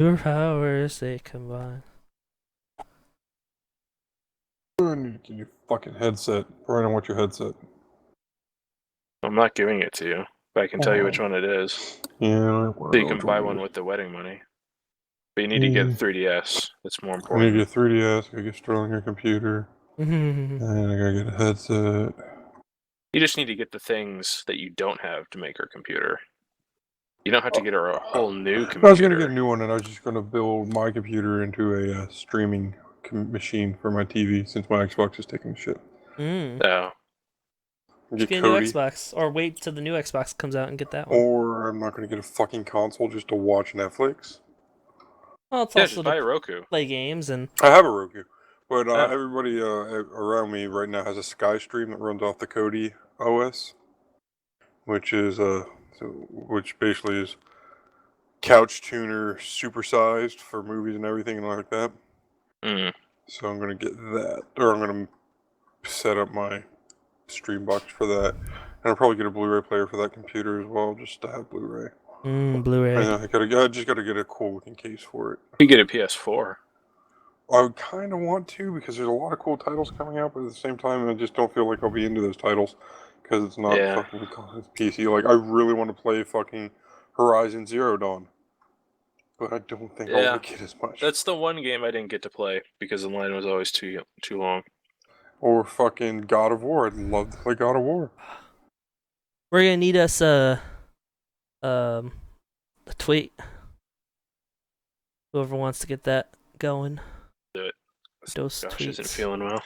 Your powers they combine. I need to get your fucking headset. Brian, I want your headset. I'm not giving it to you, but I can tell you which one it is. Yeah, So you can buy one with the wedding money. But you need to get a 3DS. That's more I need important. to get 3DS, I gotta get Sterling your computer, and I gotta get a headset. You just need to get the things that you don't have to make her computer. You don't have to get her a whole new computer. I was gonna get a new one, and I was just gonna build my computer into a streaming machine for my TV, since my Xbox is taking shit. So, Just get a new Xbox, or wait till the new Xbox comes out and get that one. Or I'm not gonna get a fucking console just to watch Netflix. Well, it's yeah, also just buy a to Roku. play games and. I have a Roku, but Oh. everybody around me right now has a Sky Stream that runs off the Kodi OS, which is which basically is couch tuner supersized for movies and everything and like that. So I'm gonna get that, or I'm gonna set up my stream box for that, and I'll probably get a Blu-ray player for that computer as well, just to have Blu-ray. Blu-ray. I just gotta get a cool looking case for it. You get a PS4. I kind of want to, because there's a lot of cool titles coming out, but at the same time, I just don't feel like I'll be into those titles because it's not fucking PC. Like, I really want to play fucking Horizon Zero Dawn, but I don't think I'll like it as much. That's the one game I didn't get to play because the line was always too long. Or fucking God of War. I'd love to play God of War. We're gonna need us a tweet. Whoever wants to get that going. Do it. Those Josh tweets. isn't feeling well.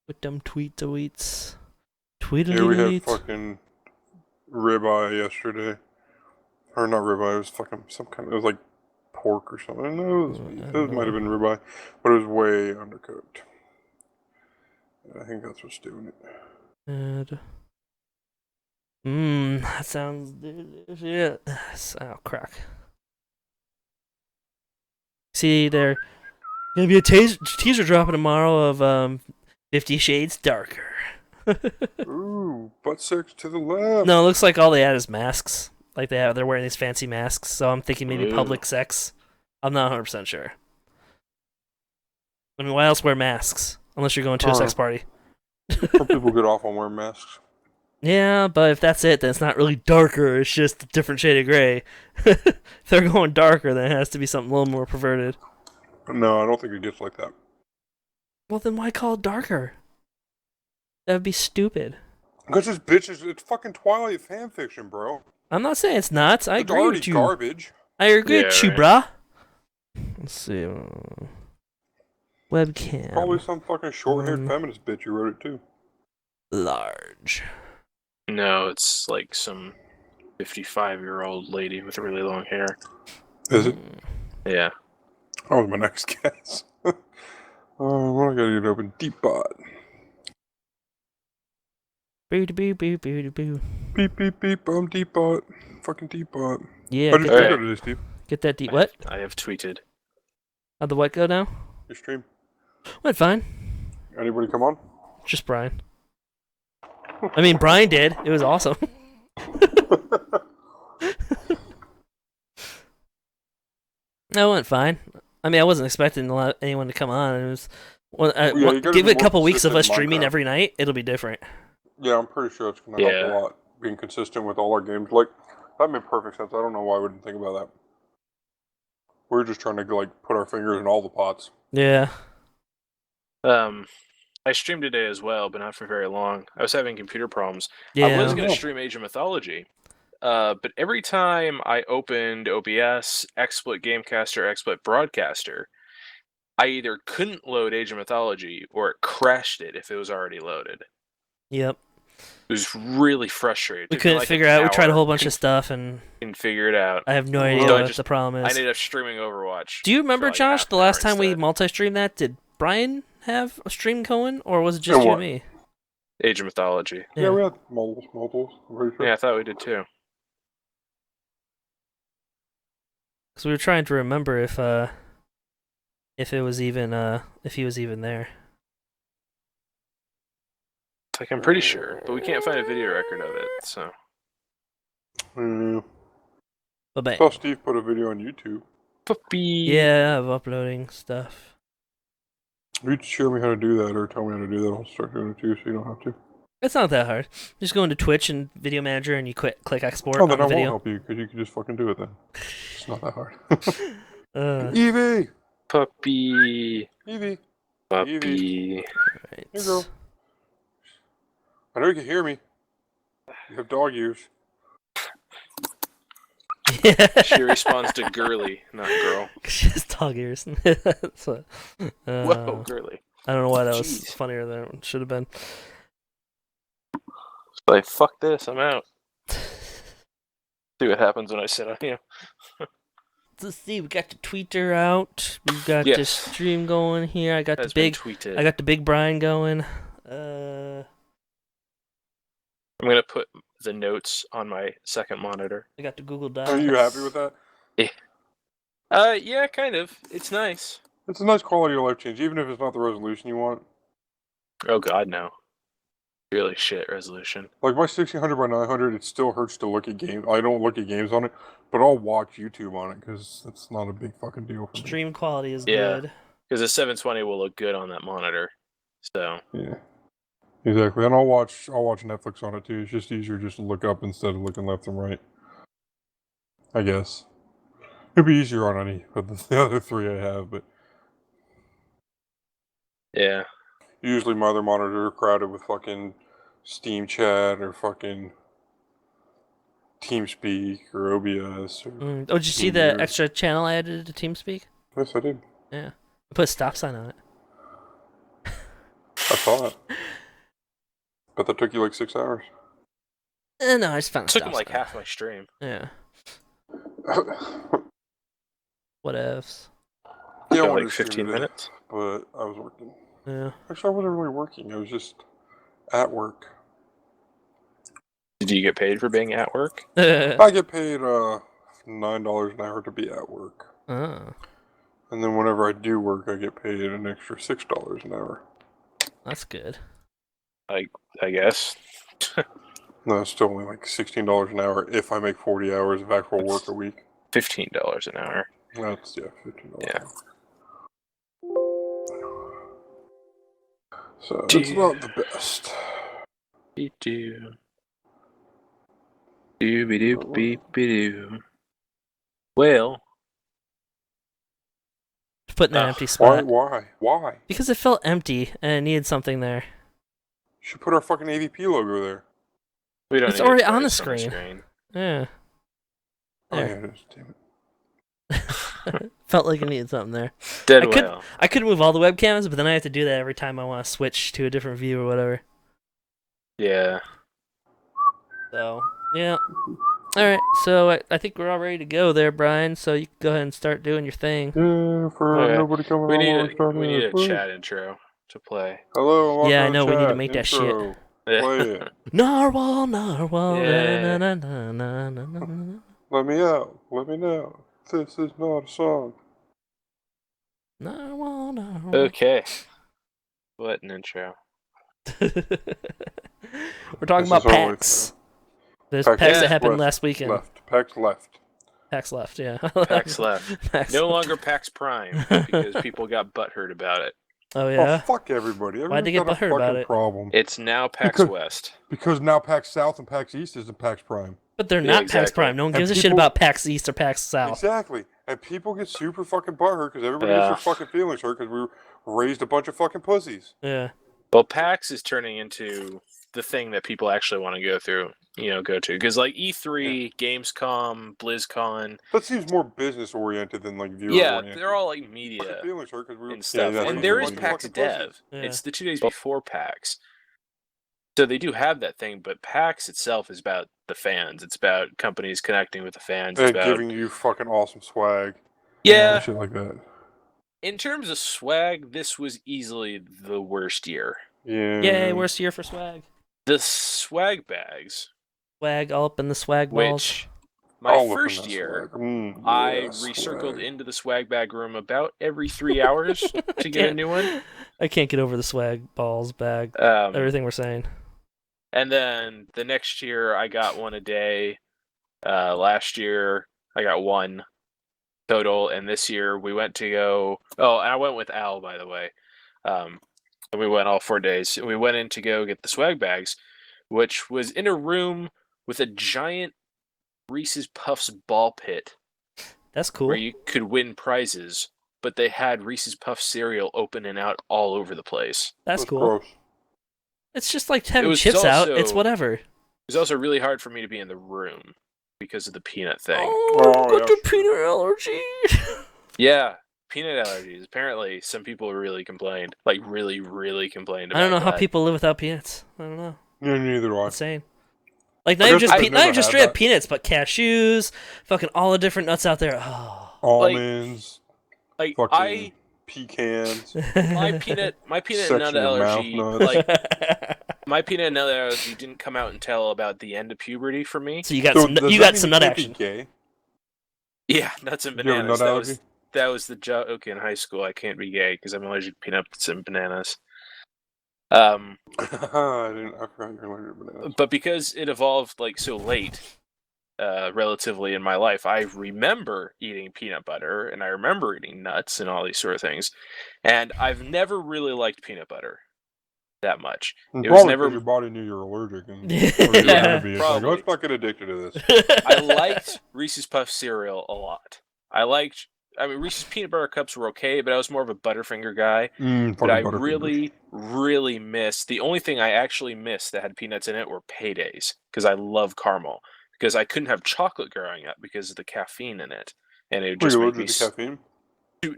With them tweets. Yeah, we had fucking ribeye yesterday. Or not ribeye, it was fucking some kind of, it was like pork or something. No, it might have been ribeye, but it was way undercooked. I think that's what's doing it. That sounds delicious. Oh, crack. See, there gonna be a teaser dropping tomorrow of 50 Shades Darker. Ooh, butt sex to the left. No, it looks like all they had is masks. Like they're wearing these fancy masks. So I'm thinking maybe public sex. I'm not 100% sure. I mean, why else wear masks unless you're going to a sex party? Some people get off on wearing masks. Yeah, but if that's it, then it's not really darker. It's just a different shade of gray. If they're going darker, then it has to be something a little more perverted. No, I don't think it gets like that. Well, then why call it darker? That would be stupid. Because this bitch it's fucking Twilight fanfiction, bro. I'm not saying it's not. I agree with you. It's already garbage. I agree with you, brah. Let's see. Webcam. Probably some fucking short-haired feminist bitch who wrote it too. Large. No, it's like some 55-year-old lady with really long hair. Is it? Yeah. That was my next guess. What I gotta get open? Deepbot. Beep beep beep beep beep. Beep beep beep. I'm Deepbot. Fucking Deepbot. Yeah. How did you go today, Steve? Get that deep. What? I have tweeted. How'd the what go now? Your stream. Went fine. Anybody come on? Just Brian. I mean, Brian did. It was awesome. That went fine. I mean, I wasn't expecting anyone to come on. It was give it a couple weeks of us streaming every night. It'll be different. Yeah, I'm pretty sure it's gonna help a lot. Being consistent with all our games, like that made perfect sense. I don't know why we didn't think about that. We're just trying to like put our fingers in all the pots. Yeah. I streamed today as well, but not for very long. I was having computer problems. Yeah. I was going to stream Age of Mythology, but every time I opened OBS, XSplit Gamecaster, XSplit Broadcaster, I either couldn't load Age of Mythology or it crashed it if it was already loaded. Yep. It was really frustrating. We couldn't figure out. We tried a whole bunch of stuff and couldn't figure it out. I have no idea what the problem is. I ended up streaming Overwatch. Do you remember, Josh, the last time we multi-streamed that? Did Brian have a stream going, or was it just you and me? Age of Mythology. Yeah, we had multiples. Sure. Yeah, I thought we did too. Because we were trying to remember if it was even if he was even there. Like, I'm pretty sure, but we can't find a video record of it, so. I saw Steve put a video on YouTube. Puppy. Yeah, I'm uploading stuff. You show me how to do that, or tell me how to do that. I'll start doing it too, so you don't have to. It's not that hard. Just go into Twitch and Video Manager, and you click export Oh, then on I the video. won't help you because you can just fucking do it then. It's not that hard. Evie. Puppy. Evie. Puppy. Right. Here, girl. I know you can hear me. You have dog ears. Yeah. She responds to girly, not girl. She has dog ears. So, Whoa, girly. I don't know why that was Jeez. funnier than it should have been. Like, fuck this, I'm out. See what happens when I sit on you. Let's see, we got the tweeter out. We've got Yes. this stream going here. I got Has the big been tweeted. I got the big Brian going. I'm gonna put the notes on my second monitor. I got the Google Docs. Are you happy with that? Yeah, kind of. It's nice. It's a nice quality of life change, even if it's not the resolution you want. Oh god, no. Really shit resolution. Like my 1600 by 900, it still hurts to look at games. I don't look at games on it, but I'll watch YouTube on it because it's not a big fucking deal for me. Stream quality is Yeah. good. Because the 720 will look good on that monitor. So Yeah, exactly. And I'll watch Netflix on it too. It's just easier just to look up instead of looking left and right. I guess it'd be easier on any of the other three I have, but yeah. usually my other monitor are crowded with fucking Steam Chat or fucking TeamSpeak or OBS. Or Oh, did you see the extra channel I added to TeamSpeak? Yes, I did. Yeah. I put a stop sign on it. I saw it. But that took you like 6 hours. No, I just found a Took stop him like sign. half my stream. Yeah. What ifs? Yeah, I Got wanted like to stream 15 today, minutes. but I was working. Yeah. Actually, I wasn't really working. I was just at work. Did you get paid for being at work? I get paid $9 an hour to be at work. Oh, And then whenever I do work, I get paid an extra $6 an hour. that's good. I guess. No, it's still only like $16 an hour if I make 40 hours of actual work a week. $15 an hour. That's, yeah, $15 Yeah. an hour. So, it's not the best. Do. Doo-be-doo-beep-be-doo. Well. Just put in an Ugh. empty spot. Why? Because it felt empty and it needed something there. You should put our fucking AvP logo there. We don't It's need already it on the twice screen. Yeah. Oh, There. yeah, it is. Damn it. Felt like it needed something there. Dead I could- well. I could move all the webcams, but then I have to do that every time I want to switch to a different view or whatever. Yeah. So, yeah. Alright, so I think we're all ready to go there, Brian, so you can go ahead and start doing your thing. Yeah, for Okay. nobody coming We on. need a chat intro to play. Hello, and welcome Yeah, I to know, the we need to chat. make that Intro. shit. Play it. Narwhal, narwhal, Yeah. na na na na na na. Let me out. Let me know. This is not a song. Narwhal, narwhal. Okay. What an intro. We're talking This about is always- PAX. There's PAX PAX that left. happened last weekend. Left. PAX left. PAX left, yeah. PAX left. PAX No longer PAX Prime because people got butthurt about it. Oh, yeah? Oh, fuck everybody. Why'd they get Everybody's got a butthurt about fucking it? problem. It's now PAX Because- West. Because now PAX South and PAX East isn't PAX Prime. But they're Yeah, not PAX exactly. Prime. No one And gives a shit people- about PAX East or PAX South. Exactly. And people get super fucking butthurt because everybody gets Yeah. their fucking feelings hurt because we raised a bunch of fucking pussies. Yeah. Well, PAX is turning into the thing that people actually want to go through, go to. Because, like, E3, Gamescom, BlizzCon, That seems more business oriented than like viewer yeah, oriented. they're all, like, Fucking media feelings hurt because we and stuff. that's And what there we is want, PAX fucking pussies. Dev. Yeah. It's the 2 days before PAX. So they do have that thing, but PAX itself is about the fans. It's about companies connecting with the fans. It's And about... giving you fucking awesome swag. Yeah, And shit like that. in terms of swag, this was easily the worst year. Yeah. Yay, worst year for swag. The swag bags, Swag all up in the swag balls. which my All up in first that year, swag. I Yeah, recircled swag. into the swag bag room about every 3 hours to get a new one. I can't get over the swag balls bag. Um, Everything we're saying. and then the next year, I got one a day. Last year, I got one. total. And this year we went to go. Oh, and I went with Al, by the way. And we went all 4 days. We went in to go get the swag bags, which was in a room with a giant Reese's Puffs ball pit. That's cool. Where you could win prizes, but they had Reese's Puff cereal open and out all over the place. That's cool. Gross. It's just like having chips out. It's whatever. It was also really hard for me to be in the room because of the peanut thing. Oh, got the peanut allergy. Yeah, peanut allergies. Apparently, some people really complained. Like, really, really complained about I don't know that. how people live without peanuts. I don't know. Yeah, neither do I. Insane. Like, not even just straight up peanuts, but cashews, fucking all the different nuts out there. Oh. Almonds, like fucking pecans. My peanut nut allergy, my peanut nut allergy didn't come out until about the end of puberty for me. So you got some nut action. Gay? Yeah, nuts and bananas. That was the joke in high school. I can't be gay because I'm allergic to peanuts and bananas. I forgot you're allergic to bananas. But because it evolved like so late, relatively in my life, I remember eating peanut butter and I remember eating nuts and all these sort of things, and I've never really liked peanut butter that much. It was never your body knew you're allergic and probably. Like, let's not get addicted to this. I liked Reese's Puff cereal a lot. Reese's peanut butter cups were okay, but I was more of a Butterfinger guy. But I really, really missed. The only thing I actually missed that had peanuts in it were Paydays, because I love caramel. Because I couldn't have chocolate growing up because of the caffeine in it, and it just made me. Caffeine?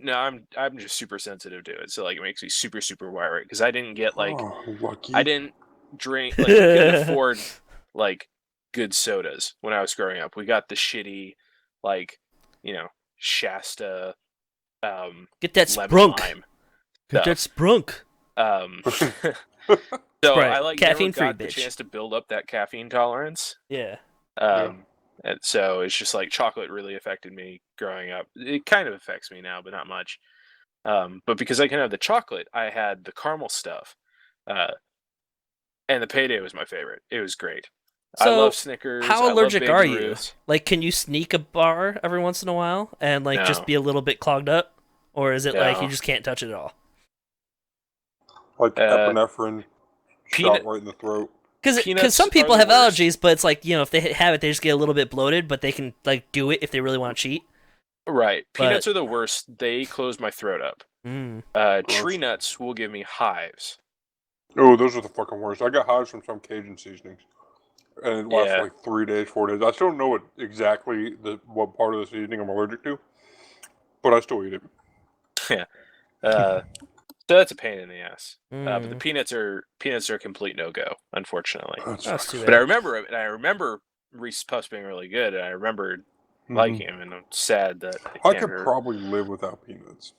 No, I'm just super sensitive to it, so like it makes me super super wiry. Because I didn't get I didn't drink, like, we couldn't afford like good sodas when I was growing up. We got the shitty, like, Shasta. Get that sprunk. Get that sprunk. So right. I caffeine never got free, the bitch. chance to build up that caffeine tolerance. Yeah. And so it's just like chocolate really affected me growing up. It kind of affects me now, but not much. But because I can have the chocolate, I had the caramel stuff. And the Payday was my favorite. It was great. So, I love Snickers. How allergic are you? Ruths. Like, can you sneak a bar every once in a while and just be a little bit clogged up? Or is it like you just can't touch it at all? Like epinephrine shot right in the throat. Because some people have allergies, but it's like, if they have it, they just get a little bit bloated, but they can do it if they really want to cheat. Right. Peanuts are the worst. They close my throat up. Tree nuts will give me hives. Oh, those are the fucking worst. I got hives from some Cajun seasonings. And it lasts like 3 days, 4 days. I still don't know what part of the seasoning I'm allergic to, but I still eat it. Yeah. So that's a pain in the ass. But the peanuts are a complete no-go, unfortunately. That's too bad. But I remember Reese's Puffs being really good, and I remember liking them, and I'm sad that I could probably live without peanuts.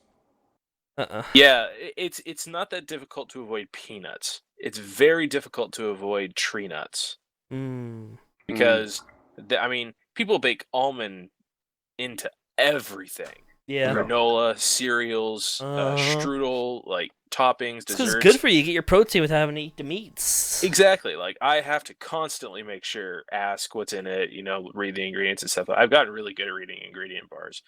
Yeah, it's not that difficult to avoid peanuts. It's very difficult to avoid tree nuts. Because, people bake almond into everything. Yeah. Granola, cereals, strudel, like toppings, desserts. It's good for you. You get your protein without having to eat the meats. Exactly. Like, I have to constantly ask what's in it, read the ingredients and stuff. I've gotten really good at reading ingredient bars.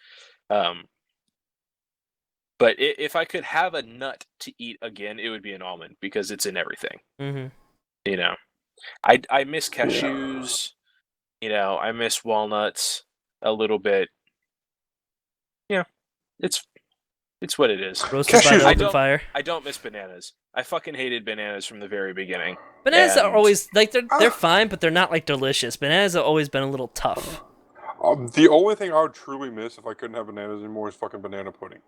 But if I could have a nut to eat again, it would be an almond because it's in everything. I miss cashews. I miss walnuts a little bit. Yeah, it's what it is. Roasted by the open fire. I don't miss bananas. I fucking hated bananas from the very beginning. Bananas are always they're fine, but they're not delicious. Bananas have always been a little tough. The only thing I would truly miss if I couldn't have bananas anymore is fucking banana pudding.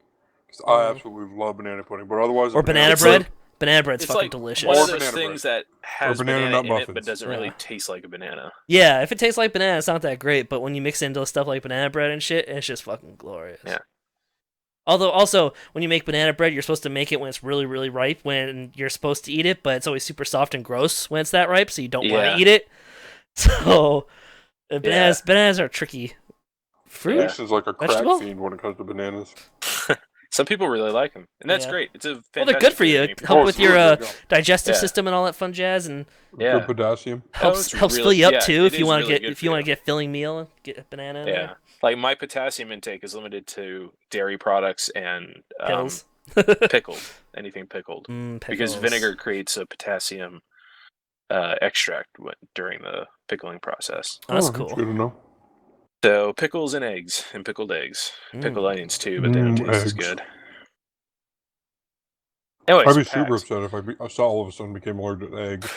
Because I absolutely love banana pudding, but otherwise... Or banana bread. Banana bread's fucking delicious. One of those things that has banana in it, but doesn't really taste like a banana. Yeah, if it tastes like banana, it's not that great, but when you mix it into stuff like banana bread and shit, it's just fucking glorious. Yeah. Although, also, when you make banana bread, you're supposed to make it when it's really, really ripe, when you're supposed to eat it, but it's always super soft and gross when it's that ripe, so you don't want to eat it. So, bananas are tricky. Fruit? Jason's like a crack fiend when it comes to bananas. Some people really like them, and that's great. It's a fantastic they're good for you. Help with your digestive system and all that fun jazz, and good potassium. Helps fill you up too if you want to get filling meal. Get a banana. Yeah, Like my potassium intake is limited to dairy products and Pills. pickled, anything pickled, because vinegar creates a potassium extract during the pickling process. Oh, that's cool. That's good to know. So pickles and eggs, and pickled eggs, pickled onions too, but they don't taste as good. Anyways, I'd be super upset if I saw all of a sudden became allergic to eggs.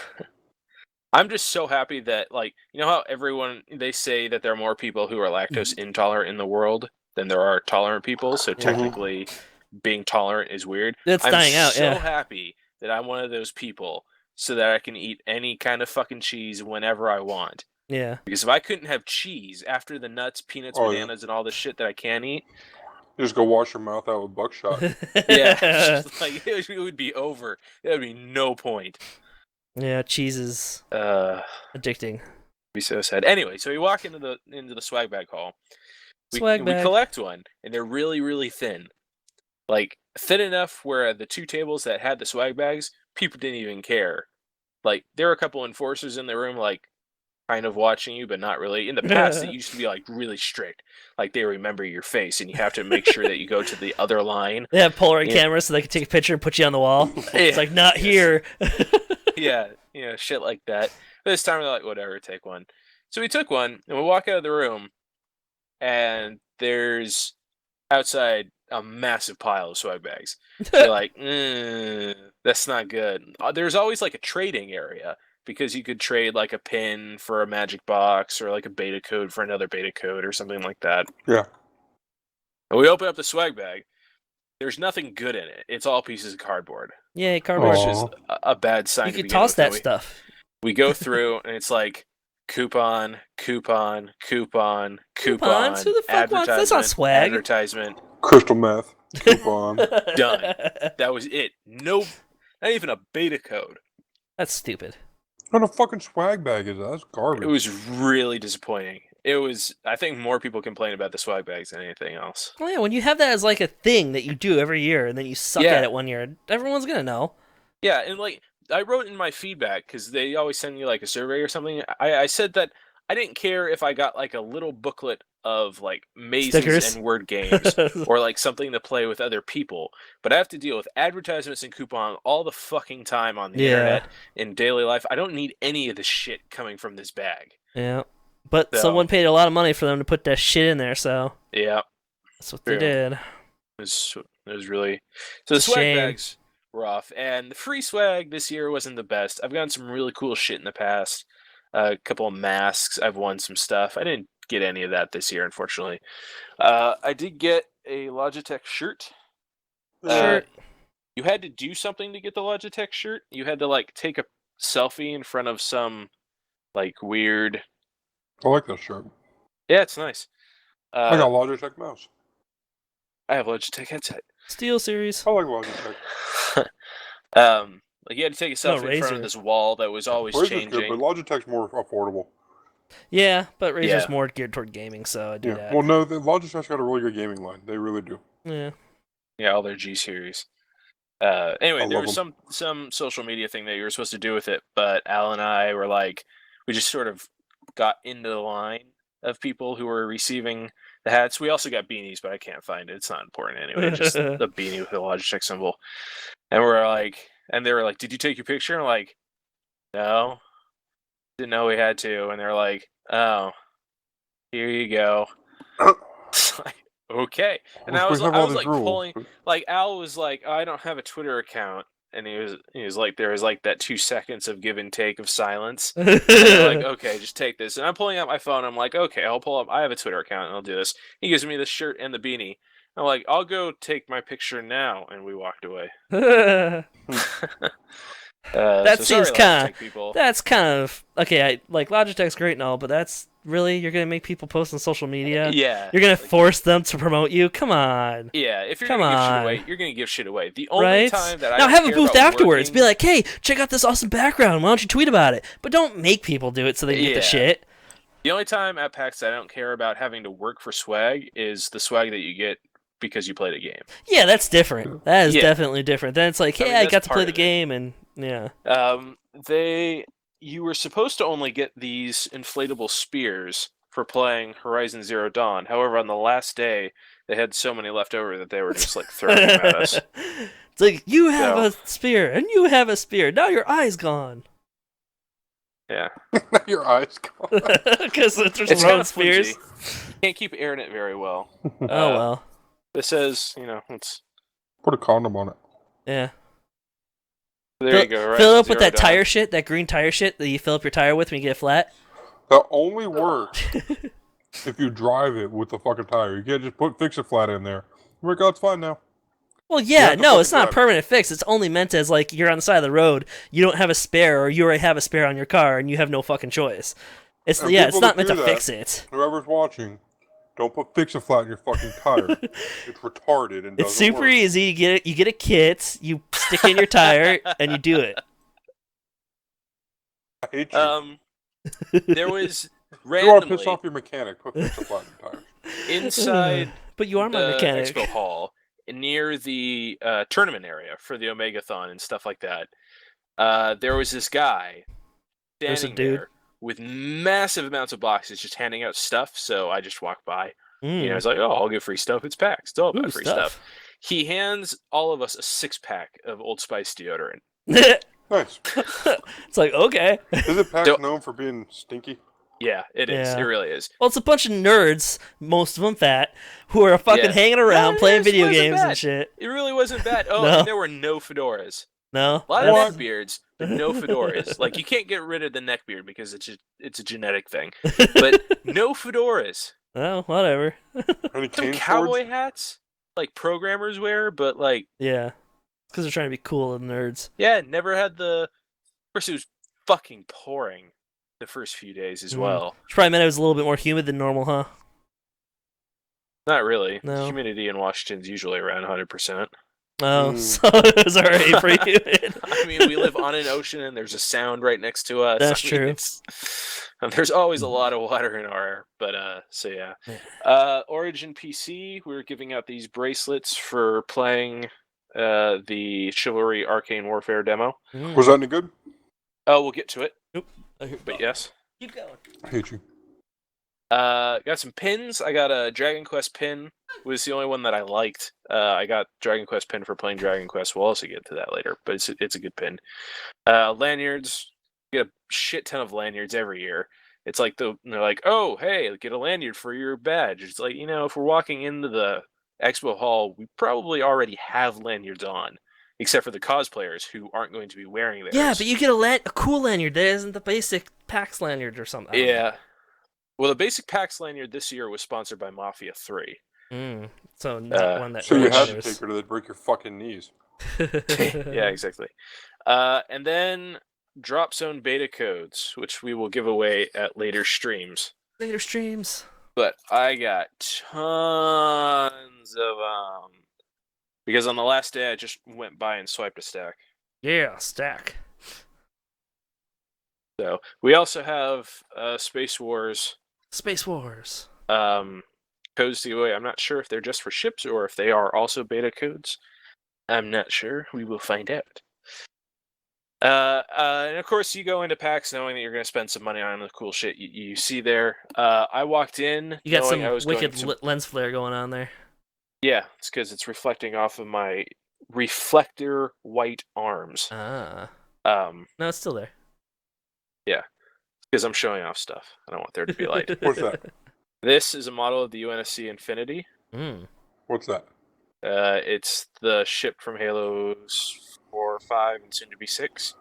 I'm just so happy that, like, you know how they say that there are more people who are lactose intolerant in the world than there are tolerant people, so technically being tolerant is weird. It's dying out, I'm so happy that I'm one of those people so that I can eat any kind of fucking cheese whenever I want. Yeah. Because if I couldn't have cheese after the nuts, peanuts, bananas, and all the shit that I can eat... You just go wash your mouth out with buckshot. Yeah. Like, it would be over. There would be no point. Yeah, cheese is addicting. Be so sad. Anyway, so we walk into the swag bag hall. We bag. collect one, and they're really, really thin. Like, thin enough where the two tables that had the swag bags, people didn't even care. Like, there were a couple enforcers in the room, like, kind of watching you, but not really. In the past, it used to be, like, really strict. Like, they remember your face, and you have to make sure that you go to the other line. They have Polaroid cameras so they can take a picture and put you on the wall. It's like, not here. Yeah, shit like that. But this time, they're like, whatever, take one. So we took one, and we walk out of the room, and there's outside a massive pile of swag bags. So you're like, that's not good. There's always, like, a trading area, because you could trade, like, a pin for a magic box, or, like, a beta code for another beta code, or something like that. Yeah. And we open up the swag bag. There's nothing good in it. It's all pieces of cardboard. Yeah, cardboard. Which is a bad sign. You could toss that stuff. We go through, and it's like coupon, coupon, coupon, coupon. Who the fuck wants this on swag? Advertisement. Crystal meth. Coupon. Done. That was it. No, not even a beta code. That's stupid. What a fucking swag bag is that? That's garbage. It was really disappointing. I think more people complain about the swag bags than anything else. Well, yeah, when you have that as like a thing that you do every year and then you suck at it one year, everyone's gonna know. Yeah, and like I wrote in my feedback, because they always send you like a survey or something. I said that I didn't care if I got like a little booklet of like mazes Stickers? and word games or like something to play with other people, but I have to deal with advertisements and coupons all the fucking time on the internet in daily life. I don't need any of the shit coming from this bag. Yeah. But someone paid a lot of money for them to put that shit in there, so yeah, that's what they did. It was really so. The swag bags were off, and the free swag this year wasn't the best. I've gotten some really cool shit in the past. A couple of masks. I've won some stuff. I didn't get any of that this year, unfortunately. I did get a Logitech shirt. You had to do something to get the Logitech shirt. You had to like take a selfie in front of some like weird. I like that shirt. Yeah, it's nice. I got a Logitech mouse. I have a Logitech headset. Steel Series. I like Logitech. Like you had to take a selfie in front of this wall that was always changing. Good, but Logitech's more affordable. Yeah, but Razer's more geared toward gaming, so I do that. Well, no, Logitech's got a really good gaming line. They really do. Yeah. Yeah, all their G series. Anyway, there was some social media thing that you were supposed to do with it, but Al and I were like, we just sort of got into the line of people who were receiving the hats. We also got beanies, but I can't find it. It's not important anyway. It's just the beanie with the Logitech symbol. And they were like, "Did you take your picture?" And I'm like, "No, didn't know we had to." And they're like, "Oh, here you go." It's like, okay. And I was like pulling, like Al was like, oh, "I don't have a Twitter account." And he was like, there was like that 2 seconds of give and take of silence. And they're like, okay, just take this. And I'm pulling out my phone. I'm like, okay, I'll pull up. I have a Twitter account and I'll do this. He gives me the shirt and the beanie. I'm like, I'll go take my picture now. And we walked away. That's kind of okay. Like Logitech's great and all, but that's really you're gonna make people post on social media. Yeah, you're gonna force them to promote you. Come on. Yeah, if you're gonna give shit away, you're gonna give shit away. The only time that I now have a booth afterwards. Be like, hey, check out this awesome background. Why don't you tweet about it? But don't make people do it so they get the shit. The only time at PAX I don't care about having to work for swag is the swag that you get because you played a game. Yeah, that's different. That is definitely different. Then it's like, hey, I got to play the game, and yeah. You were supposed to only get these inflatable spears for playing Horizon Zero Dawn. However, on the last day, they had so many left over that they were just like throwing them at us. It's like, you have a spear, and you have a spear. Now your eye's gone. Yeah. Your eyes gone. Because they're It's throwing kind of spears. You can't keep airing it very well. Oh, well. This says, it's... Put a condom on it. Yeah. There you go, right? Fill it up with that tire shit, that green tire shit that you fill up your tire with when you get flat. That only works if you drive it with the fucking tire. You can't just put Fix-A-Flat in there. I'm like, oh, it's fine now. Well, yeah, no, it's not a permanent fix. It's only meant as, like, you're on the side of the road, you don't have a spare, or you already have a spare on your car, and you have no fucking choice. It's not meant to fix it. Whoever's watching, don't put Fix-A-Flat in your fucking tire. It's retarded and doesn't It's super work. easy. You get a kit, you stick it in your tire, and you do it. I hate you. There was randomly... You want to piss off your mechanic, put Fix-A-Flat in your tire. Inside but you are my the mechanic. Expo Hall, near the tournament area for the Omegathon and stuff like that, there was this guy standing there with massive amounts of boxes just handing out stuff, so I just walked by. I was like, oh, I'll get free stuff. It's PAX. It's all about free stuff. He hands all of us a 6-pack of Old Spice deodorant. Nice. It's like, okay. Isn't PAX known for being stinky? Yeah, it is. It really is. Well, it's a bunch of nerds, most of them fat, who are fucking hanging around playing video games and shit. It really wasn't bad. Oh, and there were no fedoras. No? A lot of neckbeards, but no fedoras. Like, you can't get rid of the neckbeard because it's a genetic thing. But no fedoras. Oh, whatever. Some cowboy hats, like programmers wear, but like... Yeah. Because they're trying to be cool and nerds. Yeah, never had the... Of course, it was fucking pouring the first few days as well. Which probably meant it was a little bit more humid than normal, huh? Not really. No. Humidity in Washington's usually around 100%. Oh, so it was already pretty humid. I mean, we live on an ocean and there's a sound right next to us. That's true. There's always a lot of water in our air, but so yeah. Origin PC, we're giving out these bracelets for playing the Chivalry Arcane Warfare demo. Was that any good? Oh, we'll get to it. Nope. But yes. Keep going. I hate you. Got some pins. I got a Dragon Quest pin. It was the only one that I liked. I got Dragon Quest pin for playing Dragon Quest. We'll also get to that later, but it's a good pin. Lanyards. Get a shit ton of lanyards every year. It's like they're like, oh, hey, get a lanyard for your badge. It's like, if we're walking into the expo hall, we probably already have lanyards on, except for the cosplayers who aren't going to be wearing theirs. Yeah, but you get a cool lanyard. That isn't the basic PAX lanyard or something. Yeah. Well, the basic PAX lanyard this year was sponsored by Mafia 3. So not one that. So you had to take her to break your fucking knees. Yeah, exactly. And then drop zone beta codes, which we will give away at later streams. But I got tons of them. Because on the last day, I just went by and swiped a stack. Yeah, stack. So we also have Space Wars. Codes to give away. I'm not sure if they're just for ships or if they are also beta codes. I'm not sure. We will find out. And of course, you go into PAX knowing that you're going to spend some money on the cool shit you see there. I walked in. You got some wicked lens flare going on there. Yeah, it's because it's reflecting off of my reflector white arms. No, it's still there. Yeah, because I'm showing off stuff. I don't want there to be light. What's that? This is a model of the UNSC Infinity. What's that? It's the ship from Halo 4, 5, and soon to be 6.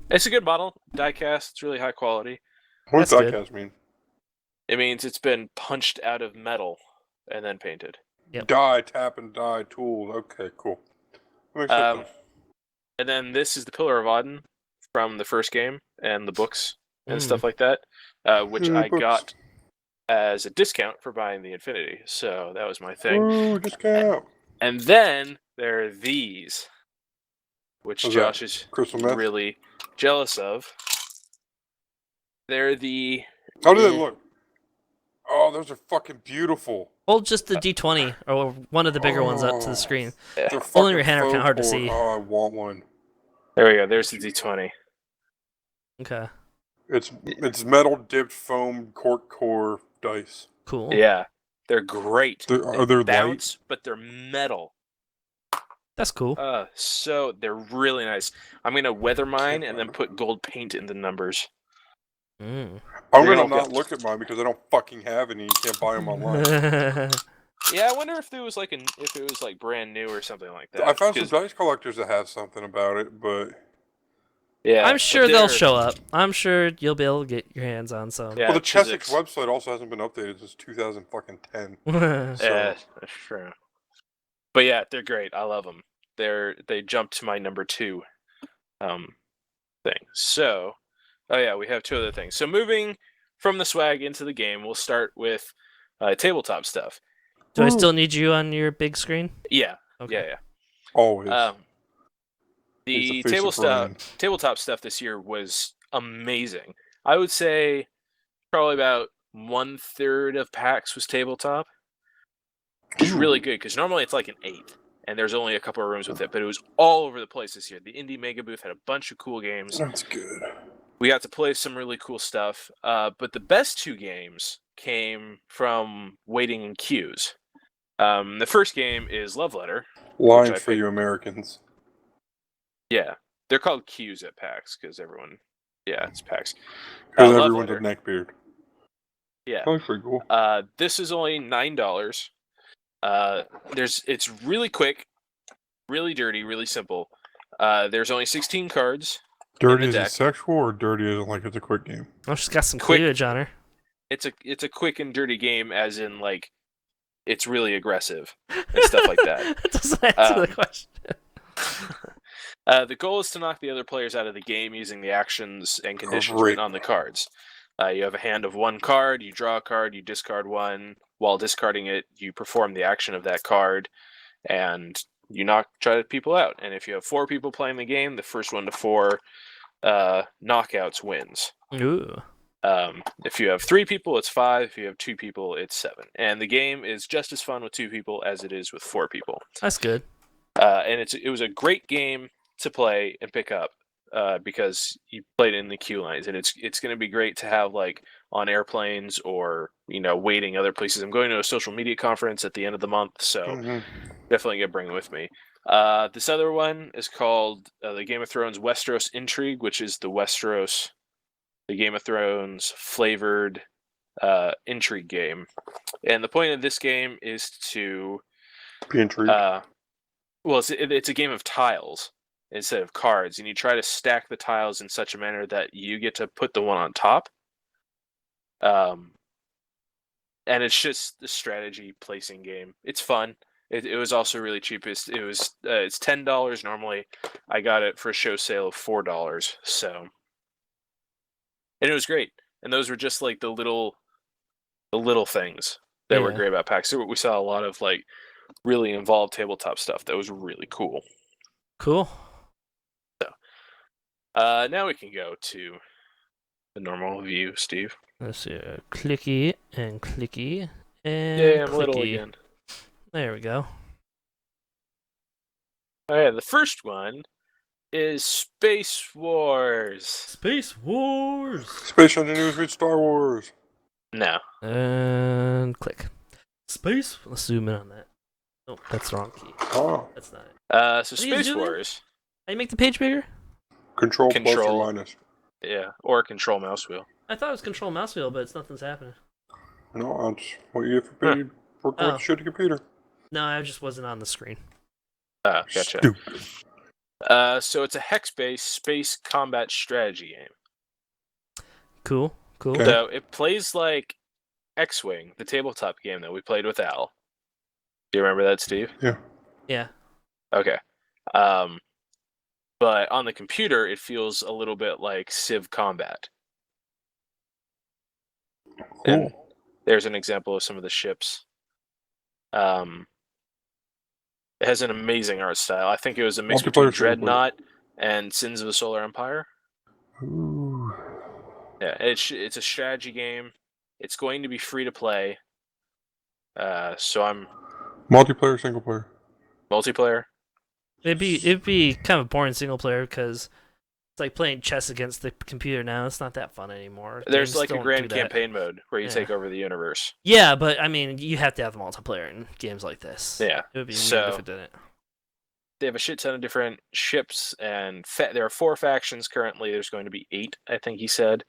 It's a good model. Die-cast. It's really high quality. What does die-cast mean? It means it's been punched out of metal and then painted. Yep. Die, tap, and die tool. Okay, cool. And then this is the Pillar of Odin from the first game and the books and stuff like that, which I got as a discount for buying the Infinity. So that was my thing. Ooh, discount. And then there are these, which Josh is really jealous of. They're the... How do they look? Oh, those are fucking beautiful. Hold just the D20 or one of the bigger ones up to the screen. Yeah. Only your hand are kind of hard to see. Oh, I want one. There we go. There's the D20. Okay. It's metal dipped foam cork core dice. Cool. Yeah, they're great. Are they bounce, but they're metal. That's cool. So they're really nice. I'm gonna weather mine and then put gold paint in the numbers. Mm. I'm gonna not look at mine because I don't fucking have any. You can't buy them online. Yeah, I wonder if it was like brand new or something like that. I found some dice collectors that have something about it, but yeah, I'm sure they'll show up. I'm sure you'll be able to get your hands on some. Yeah, well, the Chessex website also hasn't been updated since 2010. Yeah, that's true. But yeah, they're great. I love them. They jumped to my number 2 thing. So, oh yeah, we have 2 other things. So moving from the swag into the game, we'll start with tabletop stuff. Do I still need you on your big screen? Yeah. Okay. Yeah. Always. The tabletop stuff this year was amazing. I would say probably about 1/3 of PAX was tabletop. Which is really good because normally it's like an 1/8, and there's only a couple of rooms with it. But it was all over the place this year. The Indie Mega Booth had a bunch of cool games. That's good. We got to play some really cool stuff. But the best 2 games came from waiting in queues. The first game is Love Letter. Lines for you Americans. Yeah, they're called queues at PAX because everyone. Yeah, it's PAX. Because everyone's a neckbeard. Yeah. That's pretty cool. This is only $9. It's really quick, really dirty, really simple. There's only 16 cards. Dirty is it sexual or dirty is it like it's a quick game? Oh, she's got some cleavage on her. It's a quick and dirty game, as in like it's really aggressive and stuff like that. That doesn't answer the question. The goal is to knock the other players out of the game using the actions and conditions written on the cards. You have a hand of 1 card, you draw a card, you discard 1. While discarding it, you perform the action of that card, and you try people out. And if you have 4 people playing the game, the first 1 to 4 knockouts wins. Ooh. If you have 3 people, it's 5. If you have 2 people, it's 7. And the game is just as fun with 2 people as it is with 4 people. That's good. And it was a great game to play and pick up because you played in the queue lines, and it's going to be great to have like on airplanes or waiting other places. I'm going to a social media conference at the end of the month, so definitely gonna bring it with me. This other one is called the Game of Thrones Westeros Intrigue, which is the Game of Thrones flavored intrigue game. And the point of this game is to be intrigued. It's a game of tiles instead of cards, and you try to stack the tiles in such a manner that you get to put the one on top. And it's just a strategy placing game. It's fun. It was also really cheap. It's $10 normally. I got it for a show sale of $4. So, and it was great. And those were just like the little things that were great about PAX. So we saw a lot of like really involved tabletop stuff that was really cool. Cool. So, now we can go to the normal view, Steve. Let's see. Clicky and clicky and yeah, I'm clicky. little again. There we go. Oh yeah, the first one is Space Wars. Space Wars. Space Engineers read Star Wars. No. And click. Space. Let's zoom in on that. Oh, that's the wrong key. Oh. That's not it. So Space Wars. How you make the page bigger? Control plus or minus. Yeah, or control mouse wheel. I thought it was control mouse wheel, but nothing's happening. No, that's what you get for paid for a shitty computer. No, I just wasn't on the screen. Oh, gotcha. Stupid. So it's a hex-based space combat strategy game. Cool. Okay. So it plays like X-Wing, the tabletop game that we played with Al. Do you remember that, Steve? Yeah. Yeah. Okay. But on the computer, it feels a little bit like Civ Combat. Cool. And there's an example of some of the ships. It has an amazing art style. I think it was a mix between Dreadnought and Sins of the Solar Empire. Ooh. Yeah, it's a strategy game. It's going to be free to play. So I'm multiplayer, single player. Multiplayer. It'd be kind of boring single player because It's like playing chess against the computer now. It's not that fun anymore. There's Games like a don't grand do that. campaign mode where you Yeah. take over the universe. Yeah, but I mean, you have to have multiplayer in games like this. Yeah. It would be So- weird if it didn't. They have a shit ton of different ships, and there are 4 factions currently. There's going to be 8, I think he said.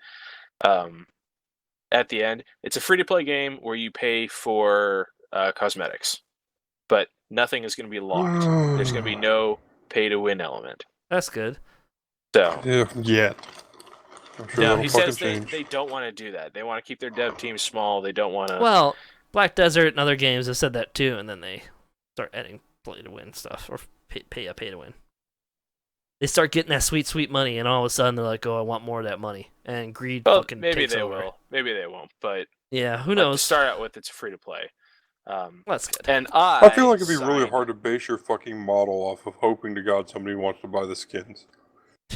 At the end, it's a free-to-play game where you pay for cosmetics, but nothing is going to be locked. There's going to be no pay-to-win element. That's good. So Yeah. I'm sure no, that'll he fucking says change. they don't want to do that. They want to keep their dev team small. They don't want to. Well, Black Desert and other games have said that too, and then they start adding play to win stuff or pay to win. They start getting that sweet, sweet money, and all of a sudden they're like, "Oh, I want more of that money," and greed fucking maybe takes they over. will. Maybe they won't. But Yeah, who to knows? start out with, it's free to play. That's good. And I feel like it'd be really signed- hard to base your fucking model off of hoping to God somebody wants to buy the skins.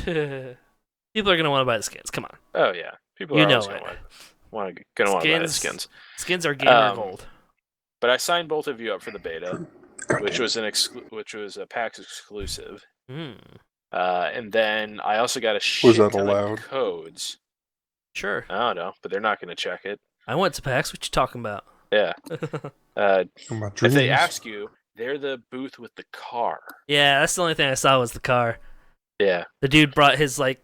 People are gonna want to buy the skins. Come on, Oh yeah, people you are know always it. gonna want to buy the skins. Skins are gamer gold. But I signed both of you up for the beta, which Goddamn. was which was a PAX exclusive. Mm, And then I also got a shit that ton allowed? of codes. sure. I don't know, but they're not going to check it. I went to PAX. What you talking about? Yeah. My If dreams. they ask you, they're the booth with the car. Yeah, that's the only thing I saw was the car. Yeah. The dude brought his like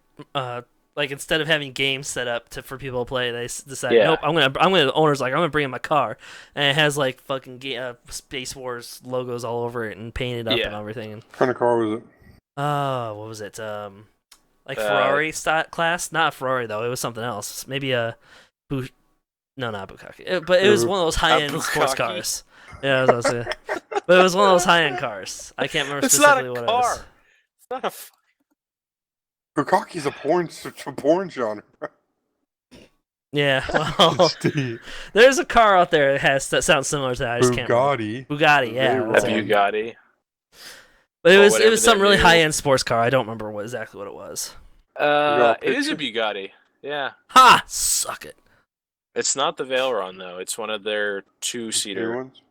instead of having games set up for people to play, they decided, Yeah. nope, I'm gonna. The owner's like, I'm gonna bring in my car, and it has like fucking Space Wars logos all over it and painted up Yeah. and everything. And What kind of car was it? what was it? Like Ferrari class? Not a Ferrari though. It was something else. Maybe a no, not Bukaki. But it was one of those high-end sports Bukaki? cars. Yeah, I was gonna say. But it was one of those high-end cars. I can't remember It's not specifically a what it car. was. It's not a. Bukaki's a porn genre. Yeah, well, Steve. there's a car out there that sounds similar to that. I just can't remember. Bugatti. Bugatti, yeah. They that's were- A it. Bugatti. But it or was whatever some that really new- high-end sports car. I don't remember exactly what it was. got a It is a picture? Bugatti. Yeah. Ha! Suck it. It's not the Veyron though. It's one of their New two-seater. ones.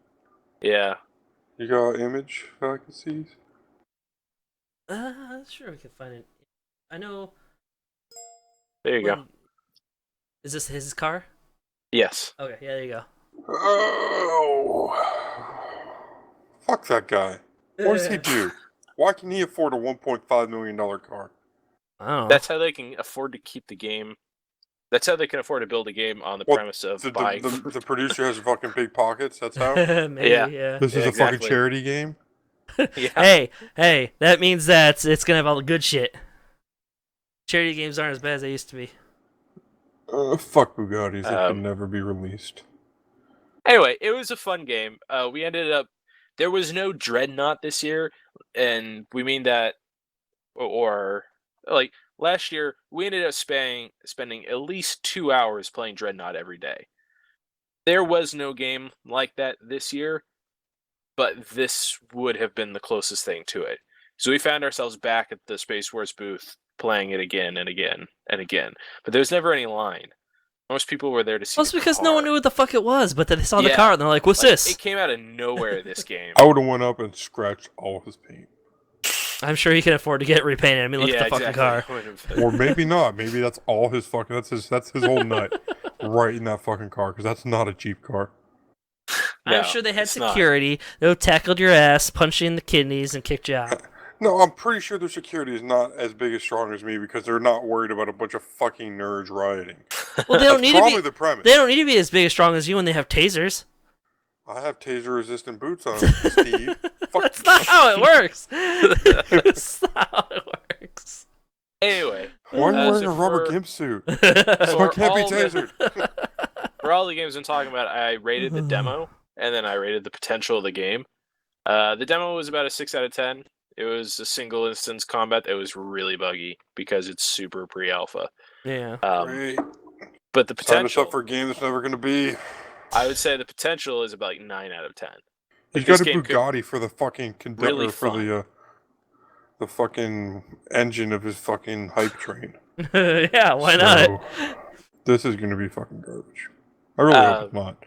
Yeah. You got an image that I can see? Sure we can find it. I know. There you go. Is this his car? Yes. Okay, yeah, there you go. Oh. Fuck that guy. What does he do? Why can he afford a $1.5 million car? I don't know. That's how they can afford to keep the game. That's how they can afford to build a game on the What, premise of The, buying. the producer has fucking big pockets. That's how. Maybe, Yeah. yeah. This is Yeah, a fucking exactly. charity game. Yeah. Hey, that means that it's gonna have all the good shit. Charity games aren't as bad as they used to be. Fuck Bugattis. They Um, can never be released. Anyway, it was a fun game. We ended up. There was no Dreadnought this year, and we mean that, or like last year, we ended up spending at least 2 hours playing Dreadnought every day. There was no game like that this year, but this would have been the closest thing to it. So we found ourselves back at the Space Wars booth playing it again and again and again. But there was never any line. Most people were there to see. Well, it's the because car. no one knew what the fuck it was, but then they saw the Yeah. car and they're like, "What's Like, this?" It came out of nowhere. This game. I would have went up and scratched all his paint. I'm sure he can afford to get it repainted. I mean, look at the fucking exactly. car. Or maybe not. Maybe that's all his fucking. That's his whole nut, right in that fucking car. Because that's not a cheap car. No, I'm sure they had it's not. security. They tackled your ass, punched you in the kidneys, and kicked you out. No, I'm pretty sure their security is not as big as strong as me because they're not worried about a bunch of fucking nerds rioting. Well, they don't That's need to probably be. the premise. They don't need to be as big as strong as you when they have tasers. I have taser-resistant boots on, Steve. Fuck. That's not how it works. That's not how it works. Anyway, Why are you wearing so a rubber for- gimp suit? for So I can't be all the- tasered. For all the games I'm talking about, I rated the demo, and then I rated the potential of the game. The demo was about a 6 out of 10. It was a single instance combat that was really buggy because it's super pre-alpha. Yeah. Great. But the Sign us potential, up for a game that's never going to be. I would say the potential is about like 9 out of 10. He's This got a game could- Bugatti for the fucking conductor Really for fun. the fucking engine of his fucking hype train. Yeah, why not? So, this is going to be fucking garbage. I really hope it's not.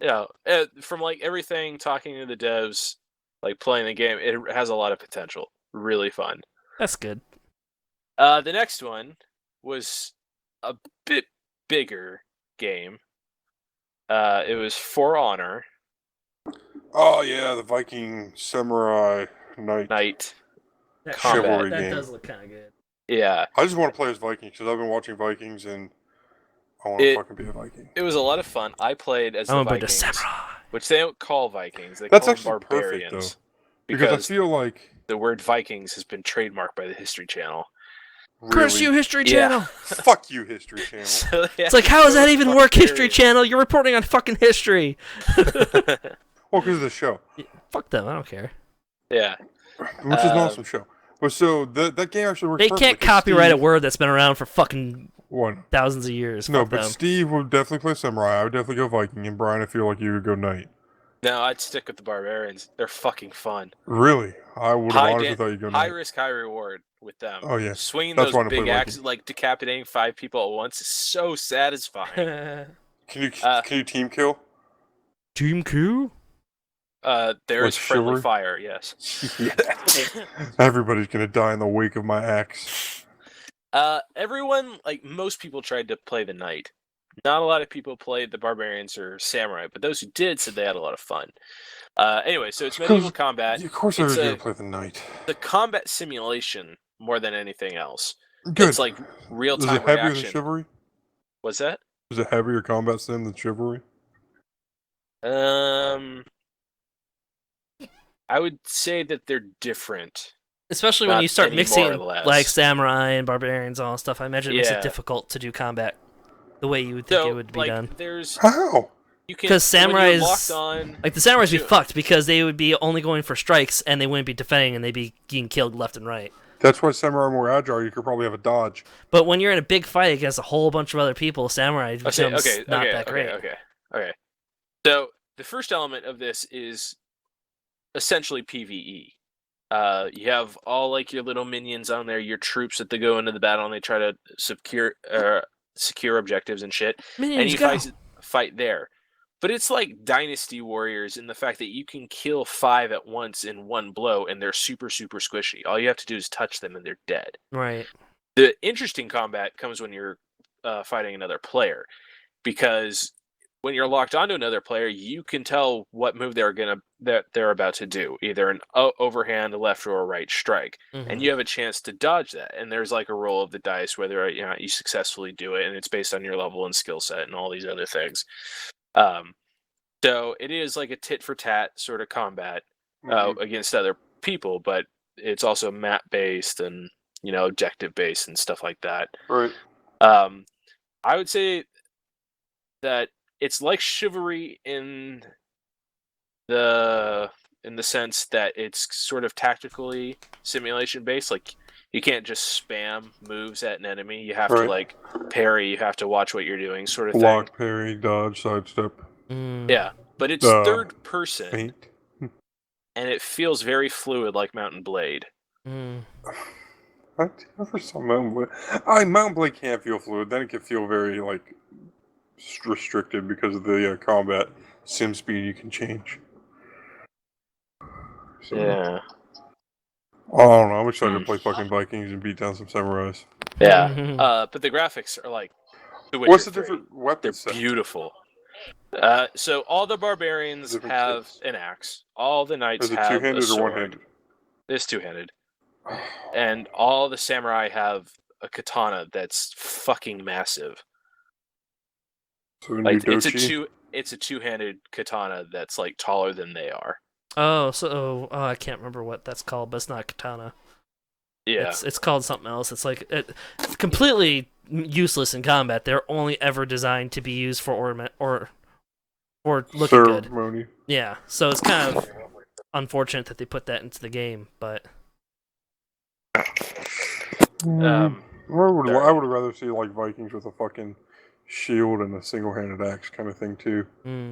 Yeah, from like everything, talking to the devs, like playing the game, it has a lot of potential. Really fun. That's good. The next one was a bit bigger game. It was For Honor. Oh yeah, the Viking Samurai Knight Chivalry That game. does look kind of good. Yeah. I just want to play as Vikings because I've been watching Vikings and I want to fucking be a Viking. It was a lot of fun. I played as the Vikings, samurai. which they don't call Vikings. They That's call them actually barbarians. perfect though, because I feel like the word Vikings has been trademarked by the History Channel. Curse you, History Channel! Fuck you, History Channel. So it's like, how does that even work, History Channel? You're reporting on fucking history. Well, because of the show. Fuck them, I don't care. Yeah. Which is an awesome show. But so, that game actually works They perfectly can't copyright a word that's been around for fucking One. thousands of years. No, Fuck but them. Steve would definitely play Samurai. I would definitely go Viking. And Brian, I feel like you would go Knight. No, I'd stick with the barbarians. They're fucking fun. Really? I would have honestly thought you'd go Knight. High risk, high reward with them. Oh, yeah. Swinging That's those big axes, like decapitating 5 people at once, is so satisfying. Can you team kill? Team Q? There is friendly chivalry? fire, yes. Everybody's gonna die in the wake of my axe. Everyone, like most people, tried to play the knight. Not a lot of people played the barbarians or samurai, but those who did said they had a lot of fun. Anyway, so it's medieval combat. Of course, I'm gonna play the knight. The combat simulation more than anything else. Good. It's like real-time reaction. Is it heavier reaction. than Chivalry? What's that? Is it heavier combat sim than Chivalry? I would say that they're different. Especially when you start mixing like samurai and barbarians and all that stuff. I imagine it makes it difficult to do combat the way you would think it would be done. How? Because samurais, like the samurais, be fucked because they would be only going for strikes and they wouldn't be defending and they'd be getting killed left and right. That's why samurai are more agile. You could probably have a dodge. But when you're in a big fight against a whole bunch of other people, samurai becomes not that great. Okay. So the first element of this is essentially PvE. You have all like your little minions on there, your troops that they go into the battle and they try to secure objectives and shit. Minions, and you fight there. But it's like Dynasty Warriors in the fact that you can kill 5 at once in one blow and they're super, super squishy. All you have to do is touch them and they're dead. Right. The interesting combat comes when you're fighting another player. Because when you're locked onto another player, you can tell what move they're about to do, either an overhand, a left or a right strike, and you have a chance to dodge that. And there's like a roll of the dice whether you successfully do it, and it's based on your level and skill set and all these other things. So it is like a tit for tat sort of combat against other people, but it's also map based and objective based and stuff like that. Right. I would say that it's like Chivalry in the sense that it's sort of tactically simulation based. Like you can't just spam moves at an enemy. You have to like parry. You have to watch what you're doing, sort of thing. Block, parry, dodge, sidestep. Yeah, but it's third person, feint. And it feels very fluid, like Mountain Blade. I never saw Mountain Blade. Mountain Blade can't feel fluid. Then it can feel very like restricted because of the combat sim speed you can change. So, yeah. I don't know. I'm excited to play fucking Vikings and beat down some samurais. Yeah. But the graphics are like The Witcher What's the 3. different weapons? They're beautiful. So all the barbarians have an axe. All the knights have two-handed a sword. or one-handed? It's two-handed. And all the samurai have a katana that's fucking massive. So like it's a two-handed katana that's like taller than they are. I can't remember what that's called, but it's not katana. Yeah, it's called something else. It's like it's completely useless in combat. They're only ever designed to be used for ornament or looking ceremony. Good. Yeah, so it's kind of unfortunate that they put that into the game, but I would rather see like Vikings with a fucking shield and a single-handed axe kind of thing too.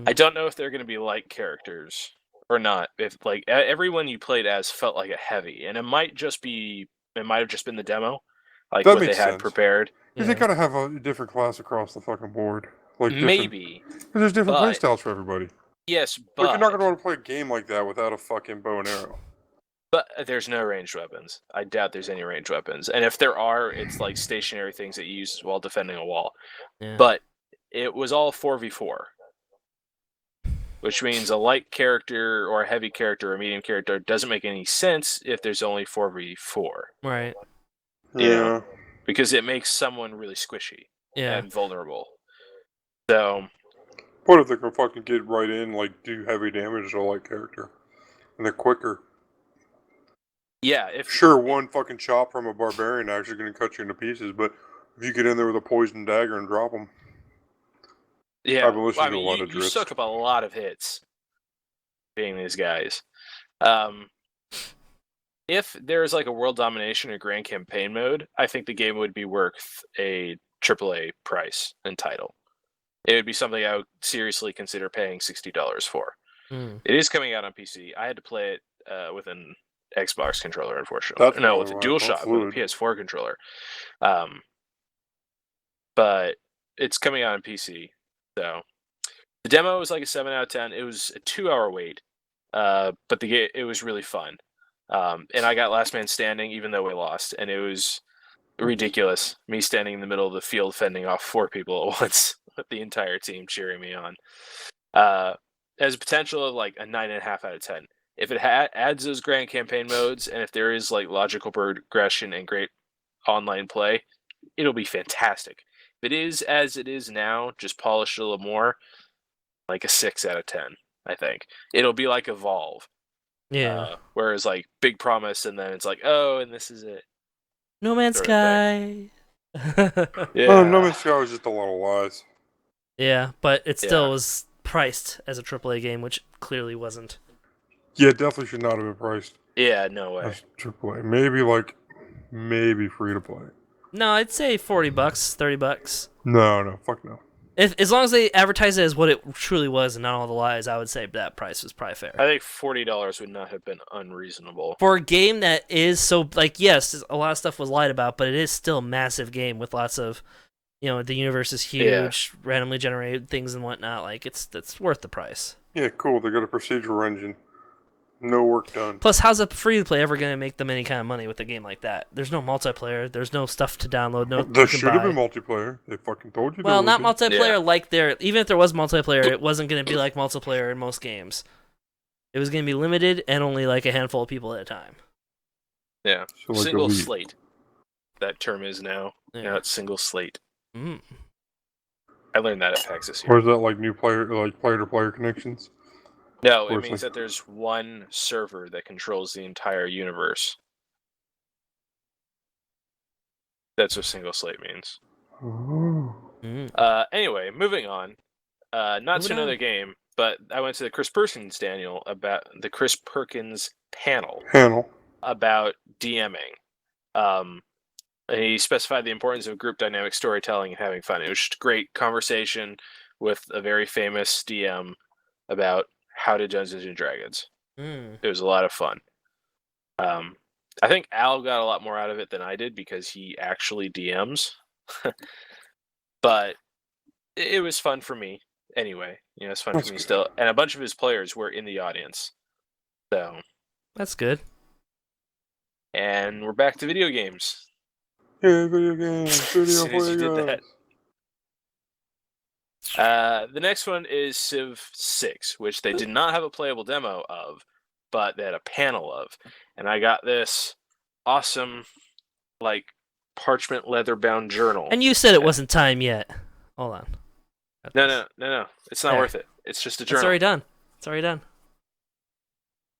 I don't know if they're going to be like characters or not. If like everyone you played as felt like a heavy, and it might have just been the demo, like that what they had prepared. Because they gotta have a different class across the fucking board. Like maybe because there's different playstyles for everybody. Yes, but you're not gonna want to play a game like that without a fucking bow and arrow. But there's no ranged weapons. I doubt there's any ranged weapons. And if there are, it's like stationary things that you use while defending a wall. Yeah. But it was all 4v4. Which means a light character or a heavy character or a medium character doesn't make any sense if there's only 4v4. Right. You know, because it makes someone really squishy and vulnerable. So, what if they can fucking get right in, like do heavy damage to a light character, and they're quicker? Yeah, sure, one fucking chop from a barbarian actually going to cut you into pieces, but if you get in there with a poison dagger and drop them, yeah, I've been listening to a lot you, of you drits. suck up a lot of hits being these guys. If there's like a world domination or grand campaign mode, I think the game would be worth a AAA price and title. It would be something I would seriously consider paying $60 for. It is coming out on PC. I had to play it with an Xbox controller, unfortunately. That's with a DualShock with a PS4 controller. But it's coming out on PC. So the demo was like a 7 out of 10. It was a 2-hour wait, but it was really fun. And I got last man standing, even though we lost, and it was ridiculous. Me standing in the middle of the field, fending off 4 people at once, with the entire team cheering me on. Has a potential of like a 9.5 out of 10. If it adds those grand campaign modes, and if there is like logical progression and great online play, it'll be fantastic. If it is as it is now, just polished a little more, like a 6 out of 10. I think it'll be like Evolve. Yeah. Whereas like big promise, and then it's like, oh, and this is it. No Man's Sky. Yeah. No Man's Sky was just a lot of lies. Yeah, but it still was priced as a AAA game, which clearly wasn't. Yeah, it definitely should not have been priced. Yeah, no way. As AAA, maybe free to play. No, I'd say $40, $30. No, fuck no. As long as they advertise it as what it truly was and not all the lies, I would say that price was probably fair. I think $40 would not have been unreasonable for a game that is so like yes, a lot of stuff was lied about, but it is still a massive game with lots of, the universe is huge, randomly generated things and whatnot. Like it's worth the price. Yeah, cool. They got a procedural engine. No work done. Plus, how's a free to play ever going to make them any kind of money with a game like that? There's no multiplayer. There's no stuff to download. No, there should have been multiplayer. They fucking told you. Well, not multiplayer like there. Even if there was multiplayer, it wasn't going to be like multiplayer in most games. It was going to be limited and only like a handful of people at a time. Yeah, so like single slate. That term is now. Yeah. Now it's single slate. Mm. I learned that at PAX this year. Or is that like new player, like player-to-player connections? No, it means that there's one server that controls the entire universe. That's what single slate means. Oh. Anyway, moving on. Not to another game, but I went to the Chris Perkins panel about DMing. And he specified the importance of group dynamic storytelling and having fun. It was just a great conversation with a very famous DM about how to Dungeons and Dragons. It was a lot of fun. I think Al got a lot more out of it than I did because he actually DMs. But it was fun for me anyway. It's fun for me still. And a bunch of his players were in the audience. So that's good. And we're back to video games. Yeah, video games. Video did that. The next one is Civ 6, which they did not have a playable demo of, but they had a panel of. And I got this awesome, like, parchment leather-bound journal. And you said it wasn't time yet. Hold on. No. It's not worth it. It's just a journal. It's already done.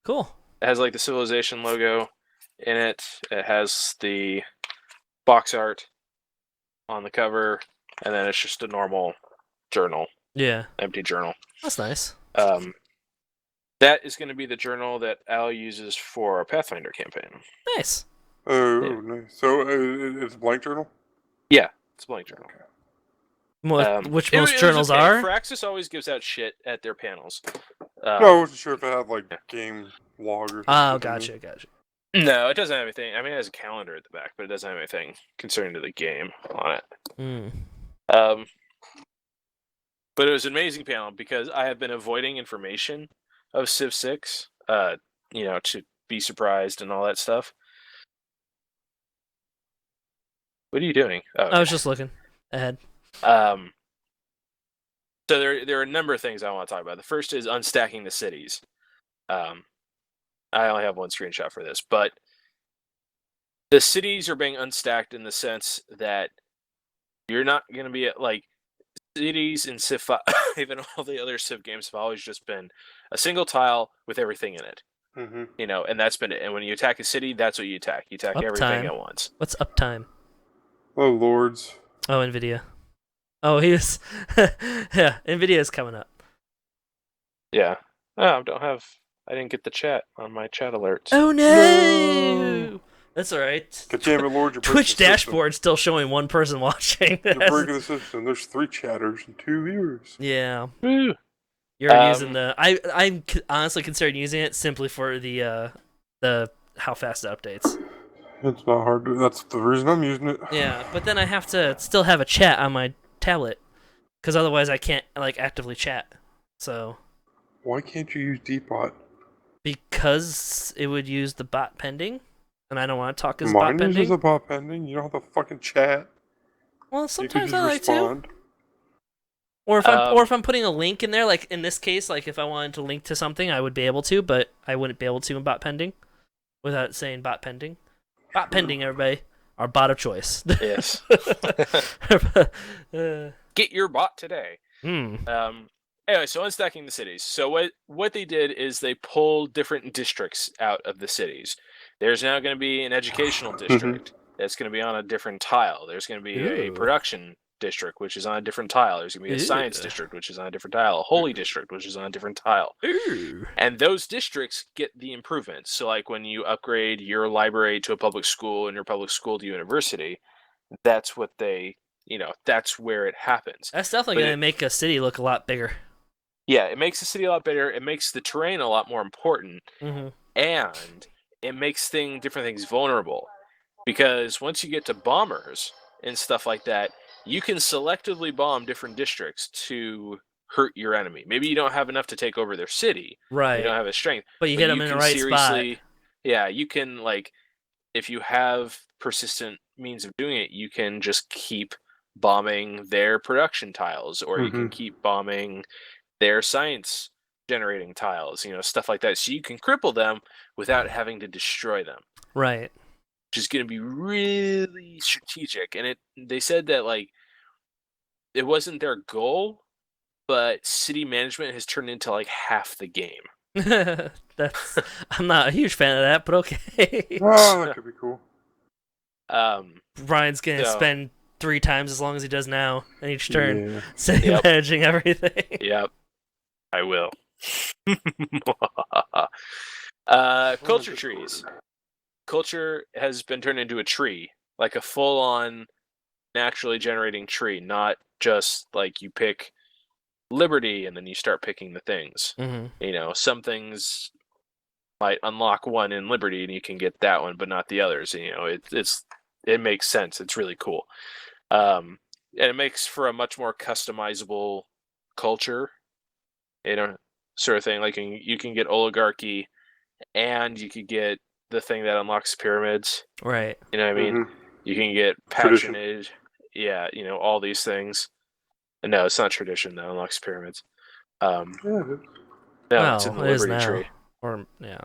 Cool. It has, like, the Civilization logo in it. It has the box art on the cover, and then it's just a normal journal. Yeah. Empty journal. That's nice. That is going to be the journal that Al uses for our Pathfinder campaign. Nice. Oh, nice. So it's a blank journal? Yeah, it's a blank journal. Which most journals are? Firaxis always gives out shit at their panels. No, I wasn't sure if it had, like, game log or something. Oh, gotcha. No, it doesn't have anything. I mean, it has a calendar at the back, but it doesn't have anything concerning to the game on it. But it was an amazing panel because I have been avoiding information of Civ 6, to be surprised and all that stuff. What are you doing? Oh, I was just looking ahead. So there are a number of things I want to talk about. The first is unstacking the cities. I only have one screenshot for this, but the cities are being unstacked in the sense that you're not going to be like cities in Civ 5 and all the other Civ games have always just been a single tile with everything in it. Mm-hmm. And that's been it. And when you attack a city, that's what you attack. You attack everything at once. What's uptime? Oh, lords. Oh, NVIDIA. Oh, he was... yeah, NVIDIA is coming up. Yeah. Oh, I didn't get the chat on my chat alerts. Oh, no! That's alright. God damn it, Lord, you're Twitch dashboard still showing one person watching. You're breaking the system. There's 3 chatters and 2 viewers. Yeah. Woo. You're using the... I'm honestly considering using it simply for the how fast it updates. It's not hard to... That's the reason I'm using it. Yeah, but then I have to still have a chat on my tablet. Because otherwise I can't, like, actively chat. So... Why can't you use Depot? Because it would use the bot pending. And I don't want to talk as Mine bot pending. uses a bot pending. You don't have to fucking chat. Well, sometimes I you like just respond. to. Or if I'm putting a link in there, like in this case, like if I wanted to link to something, I would be able to, but I wouldn't be able to in bot pending without saying bot pending. Bot pending, everybody, our bot of choice. Yes. Get your bot today. Anyway, so unstacking the cities. So what they did is they pulled different districts out of the cities. There's now going to be an educational district that's going to be on a different tile. There's going to be a production district, which is on a different tile. There's going to be a science district, which is on a different tile. A holy district, which is on a different tile. And those districts get the improvements. So like when you upgrade your library to a public school and your public school to university, that's what that's where it happens. That's definitely going to make a city look a lot bigger. Yeah, it makes the city a lot bigger. It makes the terrain a lot more important. And it makes different things vulnerable. Because once you get to bombers and stuff like that, you can selectively bomb different districts to hurt your enemy. Maybe you don't have enough to take over their city. Right. You don't have a strength. But you get them in the right spot. Yeah, you can, like, if you have persistent means of doing it, you can just keep bombing their production tiles, or you can keep bombing their science generating tiles, stuff like that. So you can cripple them without having to destroy them. Right. Which is going to be really strategic. And they said that, like, it wasn't their goal, but city management has turned into, like, half the game. I'm not a huge fan of that, but okay. Oh, that could be cool. Brian's going to spend 3 times as long as he does now in each turn, managing everything. Yep. I will. Culture trees. Culture has been turned into a tree, like a full-on naturally generating tree, not just like you pick liberty and then you start picking the things. Some things might unlock one in liberty and you can get that one, but not the others. It makes sense. It's really cool, and it makes for a much more customizable culture. Sort of thing. Like you can get oligarchy, and you could get the thing that unlocks pyramids. Right. You know what I mean? You can get patronage. Yeah, all these things. No, it's not tradition that unlocks pyramids. No, it's in the Liberty tree. Or yeah.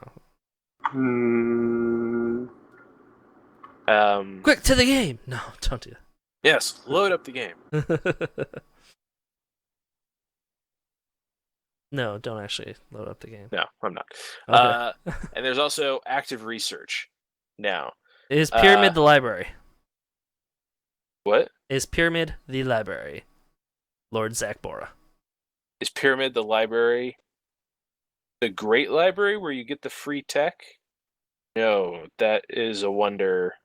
Quick to the game! No, don't do that. Yes, load up the game. No, don't actually load up the game. No, I'm not. Okay. And there's also active research now. Is Pyramid the library? What? Is Pyramid the library? Lord Zach Bora. Is Pyramid the library? The Great Library where you get the free tech? No, that is a wonder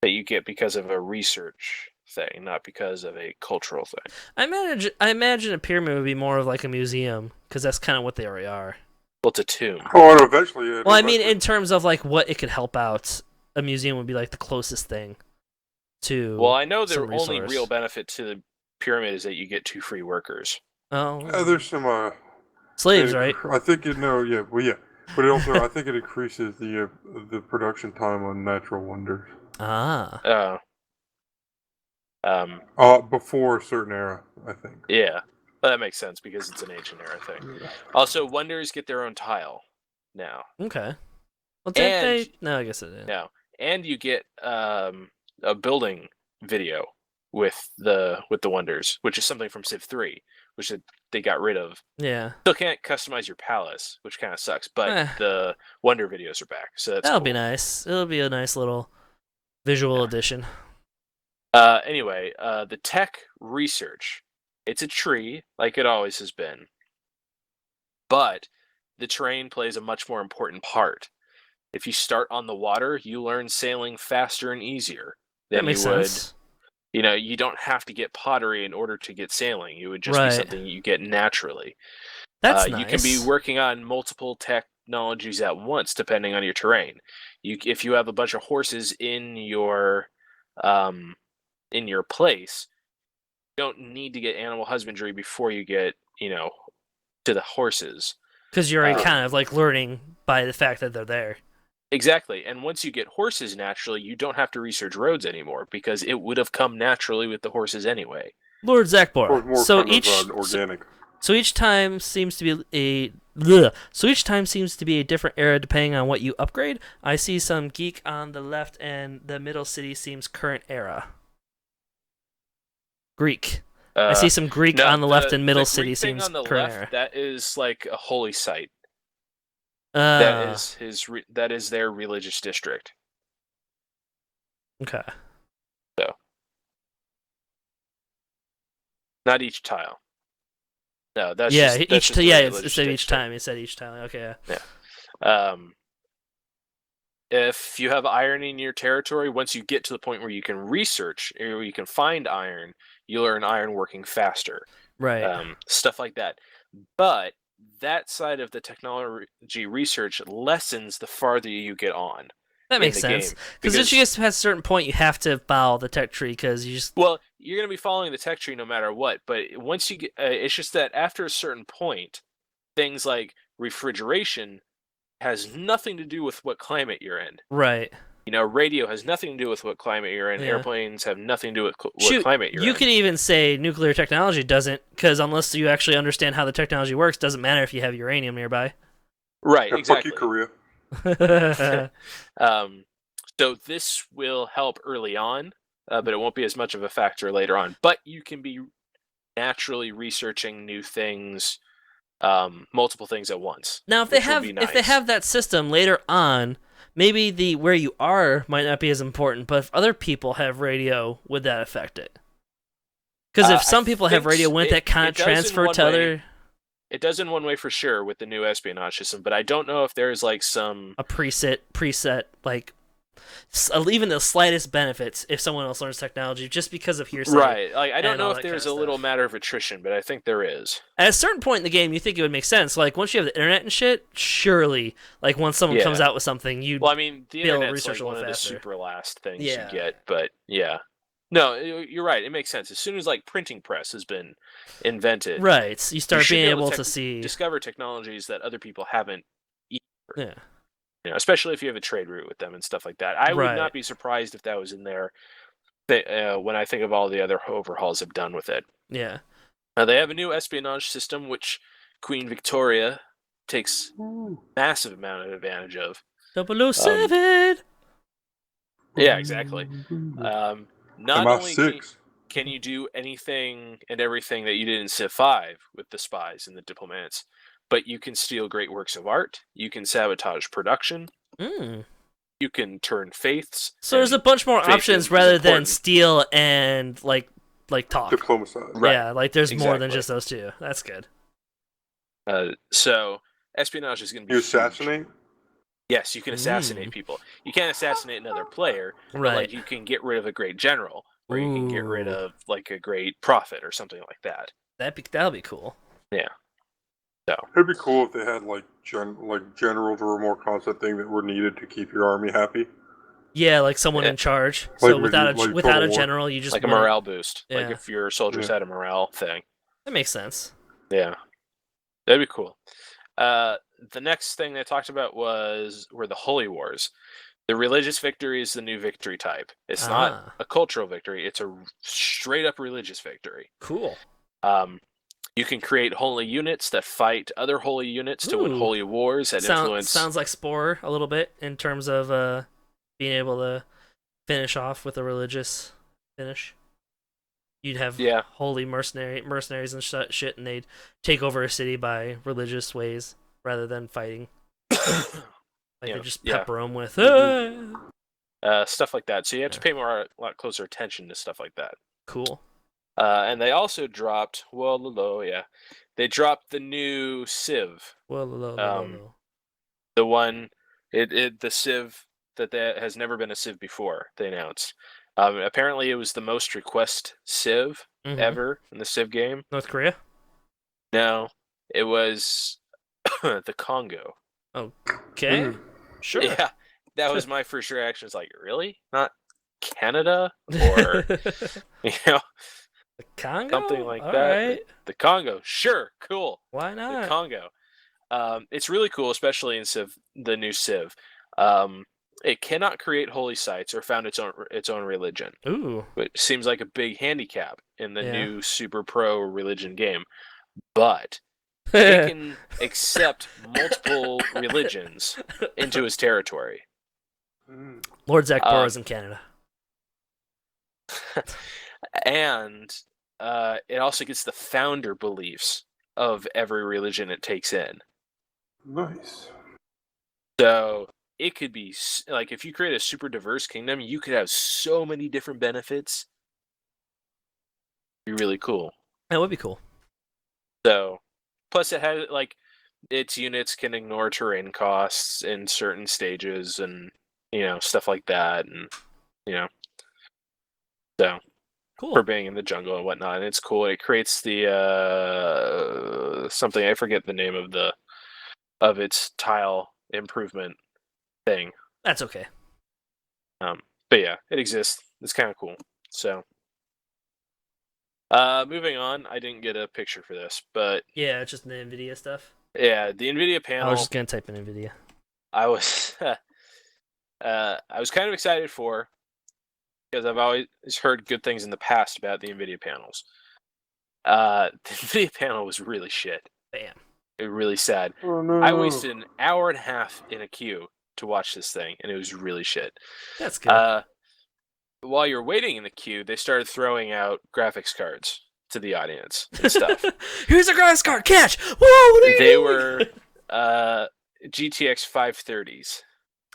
that you get because of a research thing, not because of a cultural thing. I imagine a pyramid would be more of like a museum, because that's kind of what they already are. Well, it's a tomb. Oh, and eventually. Well, I mean, in terms of like what it could help out, a museum would be like the closest thing to. Well, I know the only real benefit to the pyramid is that you get 2 free workers. Oh. There's some slaves, right? I think yeah. Well, yeah. But it also, I think it increases the production time on natural wonders. Ah. Before a certain era, I think. Yeah. Well, that makes sense because it's an ancient era thing. Yeah. Also, wonders get their own tile now. Okay. Well, did And they? No, I guess it did. no, and you get a building video with the wonders, which is something from Civ 3, which they got rid of. Yeah. Still can't customize your palace, which kind of sucks, but the wonder videos are back, so that's that'll cool. be nice. It'll be a nice little visual addition. Anyway, the tech research, it's a tree like it always has been, but the terrain plays a much more important part. If you start on the water, you learn sailing faster and easier than That makes you would. sense. You know, you don't have to get pottery in order to get sailing. It would just be something you get naturally. That's nice. You can be working on multiple technologies at once, depending on your terrain. If you have a bunch of horses in your place, you don't need to get animal husbandry before you get, to the horses. Because you're already kind of like learning by the fact that they're there. Exactly, and once you get horses naturally, you don't have to research roads anymore because it would have come naturally with the horses anyway. Lord Zakbor. Organic. So each time seems to be a different era depending on what you upgrade. I see some geek on the left, and the middle city seems current era. Greek. I see some Greek on the left, and middle city seems current era. That is like a holy site. That is their religious district. Okay. So, not each tile. No, that's it said each time. It said each tile. Okay. Yeah. If you have iron in your territory, once you get to the point where you can research or you can find iron, you learn iron working faster. Right. Stuff like that. But that side of the technology research lessens the farther you get on. That makes sense. Because if you get to a certain point, you have to follow the tech tree because you just... Well, you're going to be following the tech tree no matter what, but once you get... it's just that after a certain point, things like refrigeration has nothing to do with what climate you're in. Right. Radio has nothing to do with what climate you're in. Yeah. Airplanes have nothing to do with what climate you're in. You could even say nuclear technology doesn't, because unless you actually understand how the technology works, doesn't matter if you have uranium nearby. Right, exactly. Fuck you, Korea. So this will help early on, but it won't be as much of a factor later on. But you can be naturally researching new things, multiple things at once. Now, if they have that system later on, maybe where you are might not be as important, but if other people have radio, would that affect it? Because if some people have radio, wouldn't that kind of transfer to other... It does in one way for sure with the new espionage system, but I don't know if there's like a preset, like even the slightest benefits if someone else learns technology just because of hearsay. Right. Like I don't know if there's a little matter of attrition, but I think there is. At a certain point in the game, you think it would make sense. Like once you have the internet and shit, surely, like once someone comes out with something, the internet's like one of the super last things you get, but yeah. No, you're right. It makes sense. As soon as like printing press has been invented, right? You start being able to discover technologies that other people haven't either. Yeah. Especially if you have a trade route with them and stuff like that. I would not be surprised if that was in there when I think of all the other overhauls they've done with it. Yeah. They have a new espionage system, which Queen Victoria takes massive amount of advantage of. 007! Yeah, exactly. Not only can you do anything and everything that you did in Civ 5 with the spies and the diplomats, but you can steal great works of art, you can sabotage production, you can turn faiths. So there's a bunch more options rather than steal and like talk. Diplomatize. Right. Yeah, like there's more than just those two. That's good. So espionage is going to be assassinate? Yes, you can assassinate people. You can't assassinate another player, but like you can get rid of a great general, or you can get rid of like a great prophet or something like that. That'll be cool. Yeah. So it'd be cool if they had like generals or a more constant thing that were needed to keep your army happy. Yeah, like someone in charge. So without a general, you just like a morale boost. Yeah. Like if your soldiers had a morale thing. That makes sense. Yeah, that'd be cool. the next thing they talked about were the Holy Wars. The religious victory is the new victory type. It's not a cultural victory. It's a straight up religious victory. Cool. You can create holy units that fight other holy units to win holy wars that influence. Sounds like Spore a little bit in terms of being able to finish off with a religious finish. You'd have holy mercenaries and shit, and they'd take over a city by religious ways rather than fighting. They just pepper them with stuff like that. So you have to pay a lot closer attention to stuff like that. Cool. And they also dropped they dropped the new Civ. The one the Civ that has never been a Civ before. They announced. Apparently, it was the most request Civ ever in the Civ game. North Korea? No, it was the Congo. Okay, sure. Yeah, that was my first reaction. It's like, really? Not Canada or the Congo? Something like All that. Right. The Congo, sure, cool. Why not? The Congo. It's really cool, especially in Civ, the new Civ. It cannot create holy sites or found its own religion. Ooh. Which seems like a big handicap in the new Super Pro religion game. But it can accept multiple religions into his territory. Lord Zach Burrows in Canada. And it also gets the founder beliefs of every religion it takes in. Nice. So it could be like, if you create a super diverse kingdom, you could have so many different benefits. It'd be really cool. That would be cool. So, plus it has its units can ignore terrain costs in certain stages, and stuff like that, and so cool for being in the jungle and whatnot. And it's cool. It creates the something, I forget the name of its tile improvement thing. That's okay. But yeah, it exists. It's kind of cool. So, moving on. I didn't get a picture for this, but yeah, it's just the NVIDIA stuff. Yeah, the NVIDIA panel. I was just gonna type in NVIDIA. I was kind of excited for, because I've always heard good things in the past about the NVIDIA panels. The NVIDIA panel was really shit. Bam. It was really sad. Oh, no. I wasted an hour and a half in a queue to watch this thing, and it was really shit. That's good. While you're waiting in the queue, they started throwing out graphics cards to the audience and stuff. Here's a graphics card, catch! Whoa! They were GTX 530s.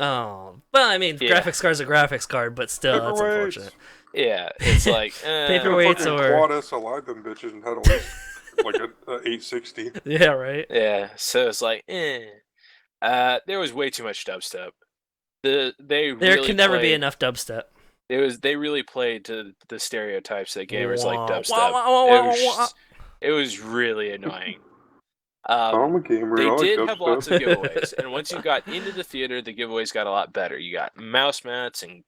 Oh, well, I mean, graphics card's a graphics card, but still, that's unfortunate. Yeah, it's like paperweights or Quad S aligned them bitches and had at least like a 860. Yeah, right. Yeah, so it's like, there was way too much dubstep. There can never be enough dubstep. They really played to the stereotypes that gamers like dubstep. It was really annoying. I'm a gamer. They did dubstep. have lots of giveaways, and once you got into the theater, the giveaways got a lot better. You got mouse mats and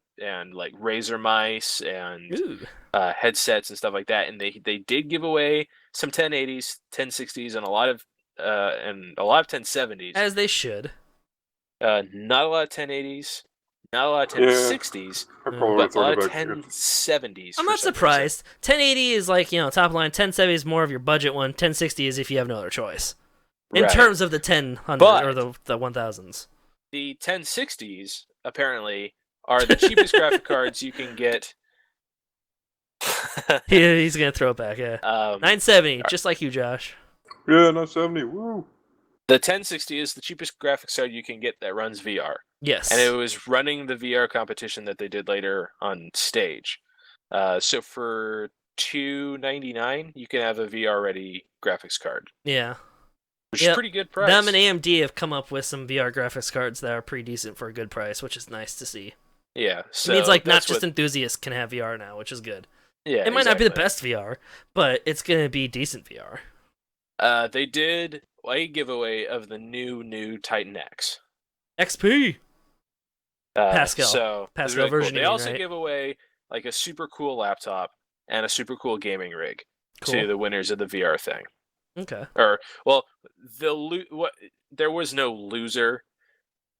like Razer mice and headsets and stuff like that. And they did give away some 1080s, 1060s, and a lot of 1070s. As they should. Not a lot of 1080s, not a lot of 1060s, but a lot of 1070s. I'm not surprised. 1080 is like, top line. 1070 is more of your budget one. 1060 is if you have no other choice. In terms of the 1000 or the 1000s. The 1060s, apparently, are the cheapest graphic cards you can get. He's going to throw it back, yeah. 970, just like you, Josh. Yeah, 970, woo! The 1060 is the cheapest graphics card you can get that runs VR. Yes. And it was running the VR competition that they did later on stage. So for $299, you can have a VR-ready graphics card. Yeah. Which is a pretty good price. Them and AMD have come up with some VR graphics cards that are pretty decent for a good price, which is nice to see. Yeah. So it means not just enthusiasts can have VR now, which is good. Yeah, it might not be the best VR, but it's going to be decent VR. They did a giveaway of the new Titan X. XP! Pascal. So Pascal really version. Cool. They also give away like a super cool laptop and a super cool gaming rig to the winners of the VR thing. Okay. Or well, there was no loser.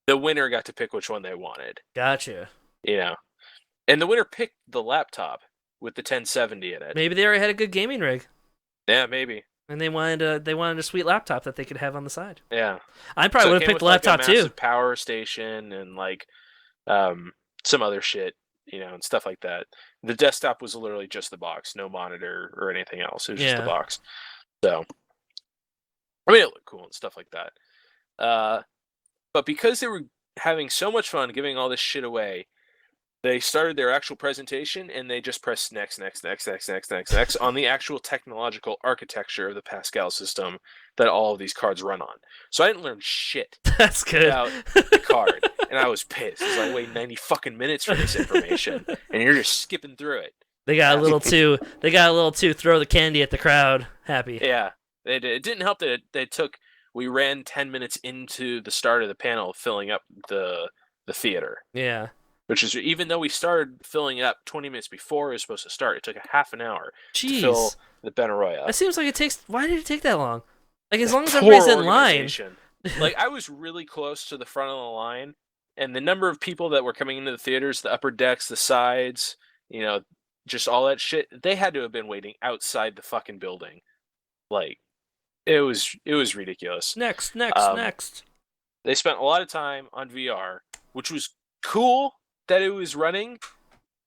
The winner got to pick which one they wanted. Gotcha. And the winner picked the laptop with the 1070 in it. Maybe they already had a good gaming rig. Yeah, maybe. And they wanted a sweet laptop that they could have on the side. Yeah. I probably would have picked the laptop like a too. massive power station and like some other shit, and stuff like that. The desktop was literally just the box, no monitor or anything else. It was just the box. So, I mean, it looked cool and stuff like that. But because they were having so much fun giving all this shit away, they started their actual presentation and they just pressed next on the actual technological architecture of the Pascal system that all of these cards run on. So I didn't learn shit. That's good. About the card, and I was pissed. It's like, wait 90 fucking minutes for this information, and you're just skipping through it. They got a little too throw the candy at the crowd happy. Yeah, they did. It didn't help that we ran 10 minutes into the start of the panel filling up the theater. Yeah. Which is, even though we started filling it up 20 minutes before it was supposed to start, it took a half an hour to fill the Benaroya. That seems like it takes... Why did it take that long? Like, as long as everybody's in line. Like, I was really close to the front of the line, and the number of people that were coming into the theaters, the upper decks, the sides, just all that shit, they had to have been waiting outside the fucking building. Like, it was ridiculous. Next. They spent a lot of time on VR, which was cool that it was running,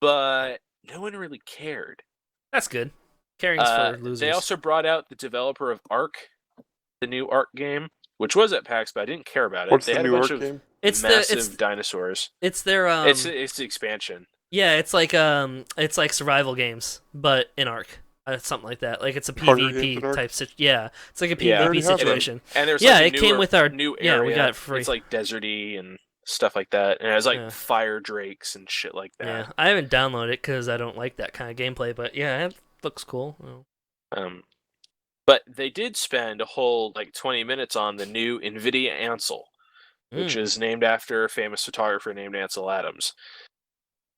but no one really cared. That's good. Caring's for losers. They also brought out the developer of Ark, the new Ark game, which was at PAX, but I didn't care about it. What's they the had new a bunch Ark game? It's massive dinosaurs. It's their it's the expansion. Yeah, it's like survival games, but in Ark. Something like that. Like it's a PvP type yeah. It's like a PvP situation. And there's it came with our new area. We got it for free. It's like deserty and stuff like that, and it has like fire drakes and shit like that. Yeah, I haven't downloaded it because I don't like that kind of gameplay, but yeah, it looks cool. But they did spend a whole 20 minutes on the new NVIDIA Ansel, which is named after a famous photographer named Ansel Adams.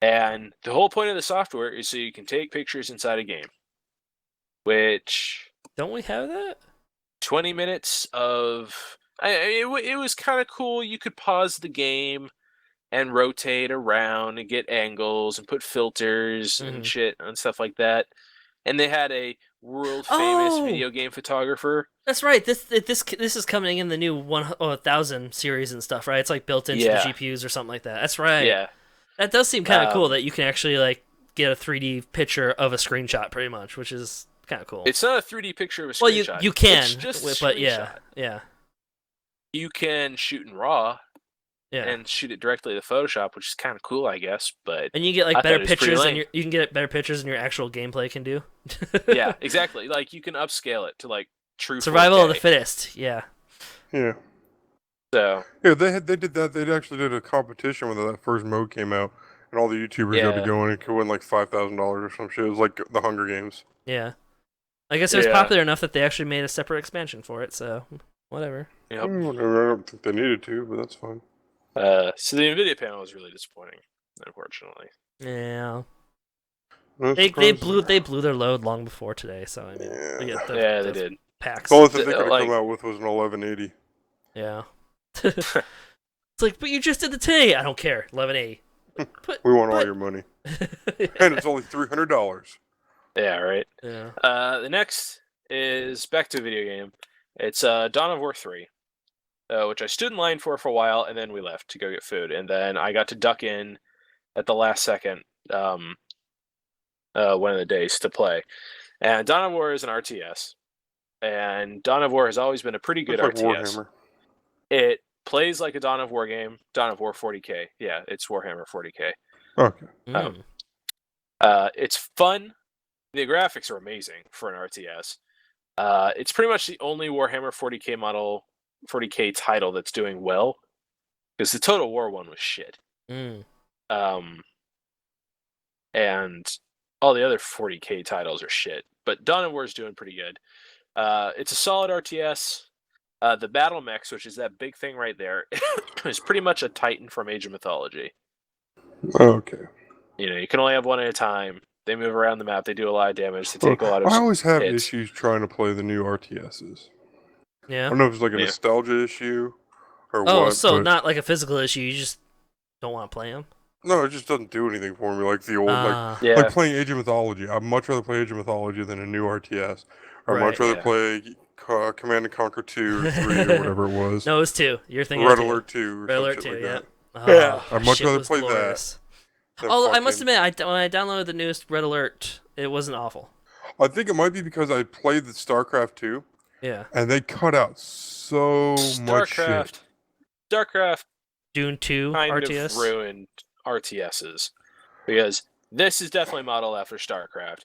And the whole point of the software is so you can take pictures inside a game. Which... Don't we have that? 20 minutes of... It was kind of cool. You could pause the game and rotate around and get angles and put filters and shit and stuff like that. And they had a world-famous video game photographer. That's right. This is coming in the new 1000 series and stuff, right? It's like built into the GPUs or something like that. That's right. Yeah. That does seem kind of cool that you can actually get a 3D picture of a screenshot, pretty much, which is kind of cool. It's not a 3D picture of a screenshot. Well, you can, it's just but yeah. You can shoot in RAW. Yeah. And shoot it directly to Photoshop, which is kind of cool, I guess. But and you get better pictures, and you can get better pictures than your actual gameplay can do. Yeah, exactly. Like you can upscale it to true survival 4K. of the fittest. Yeah. Yeah. So. Yeah, they did that. They actually did a competition when that first mode came out, and all the YouTubers had to go in and could win $5,000 or some shit. It was like the Hunger Games. Yeah. I guess it was popular enough that they actually made a separate expansion for it. So whatever. Yep. Whatever. I don't think they needed to, but that's fine. So the NVIDIA panel was really disappointing, unfortunately. Yeah. They blew their load long before today, so I mean, they did. PAX. The only thing they could have come out with was an 1180. Yeah. It's like, but you just did the today. I don't care. 1180. We want all your money, and it's only $300. Yeah, right. Yeah. The next is back to a video game. It's Dawn of War 3. Which I stood in line for a while, and then we left to go get food. And then I got to duck in at the last second one of the days to play. And Dawn of War is an RTS. And Dawn of War has always been a pretty good RTS. Warhammer. It plays like a Dawn of War game. Dawn of War 40K. Yeah, it's Warhammer 40K. Okay. It's fun. The graphics are amazing for an RTS. It's pretty much the only Warhammer 40K title that's doing well, because the Total War one was shit. And all the other 40K titles are shit, but Dawn of War is doing pretty good. It's a solid RTS. The battle mechs, which is that big thing right there, is pretty much a Titan from Age of Mythology. Okay. You can only have one at a time. They move around the map. They do a lot of damage. They take a lot of I always have hits. issues trying to play the new RTSs. I Yeah. don't know if it's like a Yeah. nostalgia issue or Oh, what. so but not like a physical issue. You just don't want to play them. no, it just doesn't do anything for me like the old Yeah. like playing Age of Mythology. I'd much rather play Age of Mythology than a new RTS. I'd Right, much rather yeah. play Command and Conquer 2 or 3 or whatever it was. No, it was 2. You're thinking Red of 2. Alert 2 or Red some Alert shit 2, like yeah. that. Oh, Yeah. I'd much shit rather was play glorious. that. Although I must admit, when I downloaded the newest Red Alert, it wasn't awful. I think it might be because I played the StarCraft 2 Yeah. and they cut out so much shit. StarCraft Dune 2 kind RTS. of ruined RTSs because this is definitely modeled after StarCraft.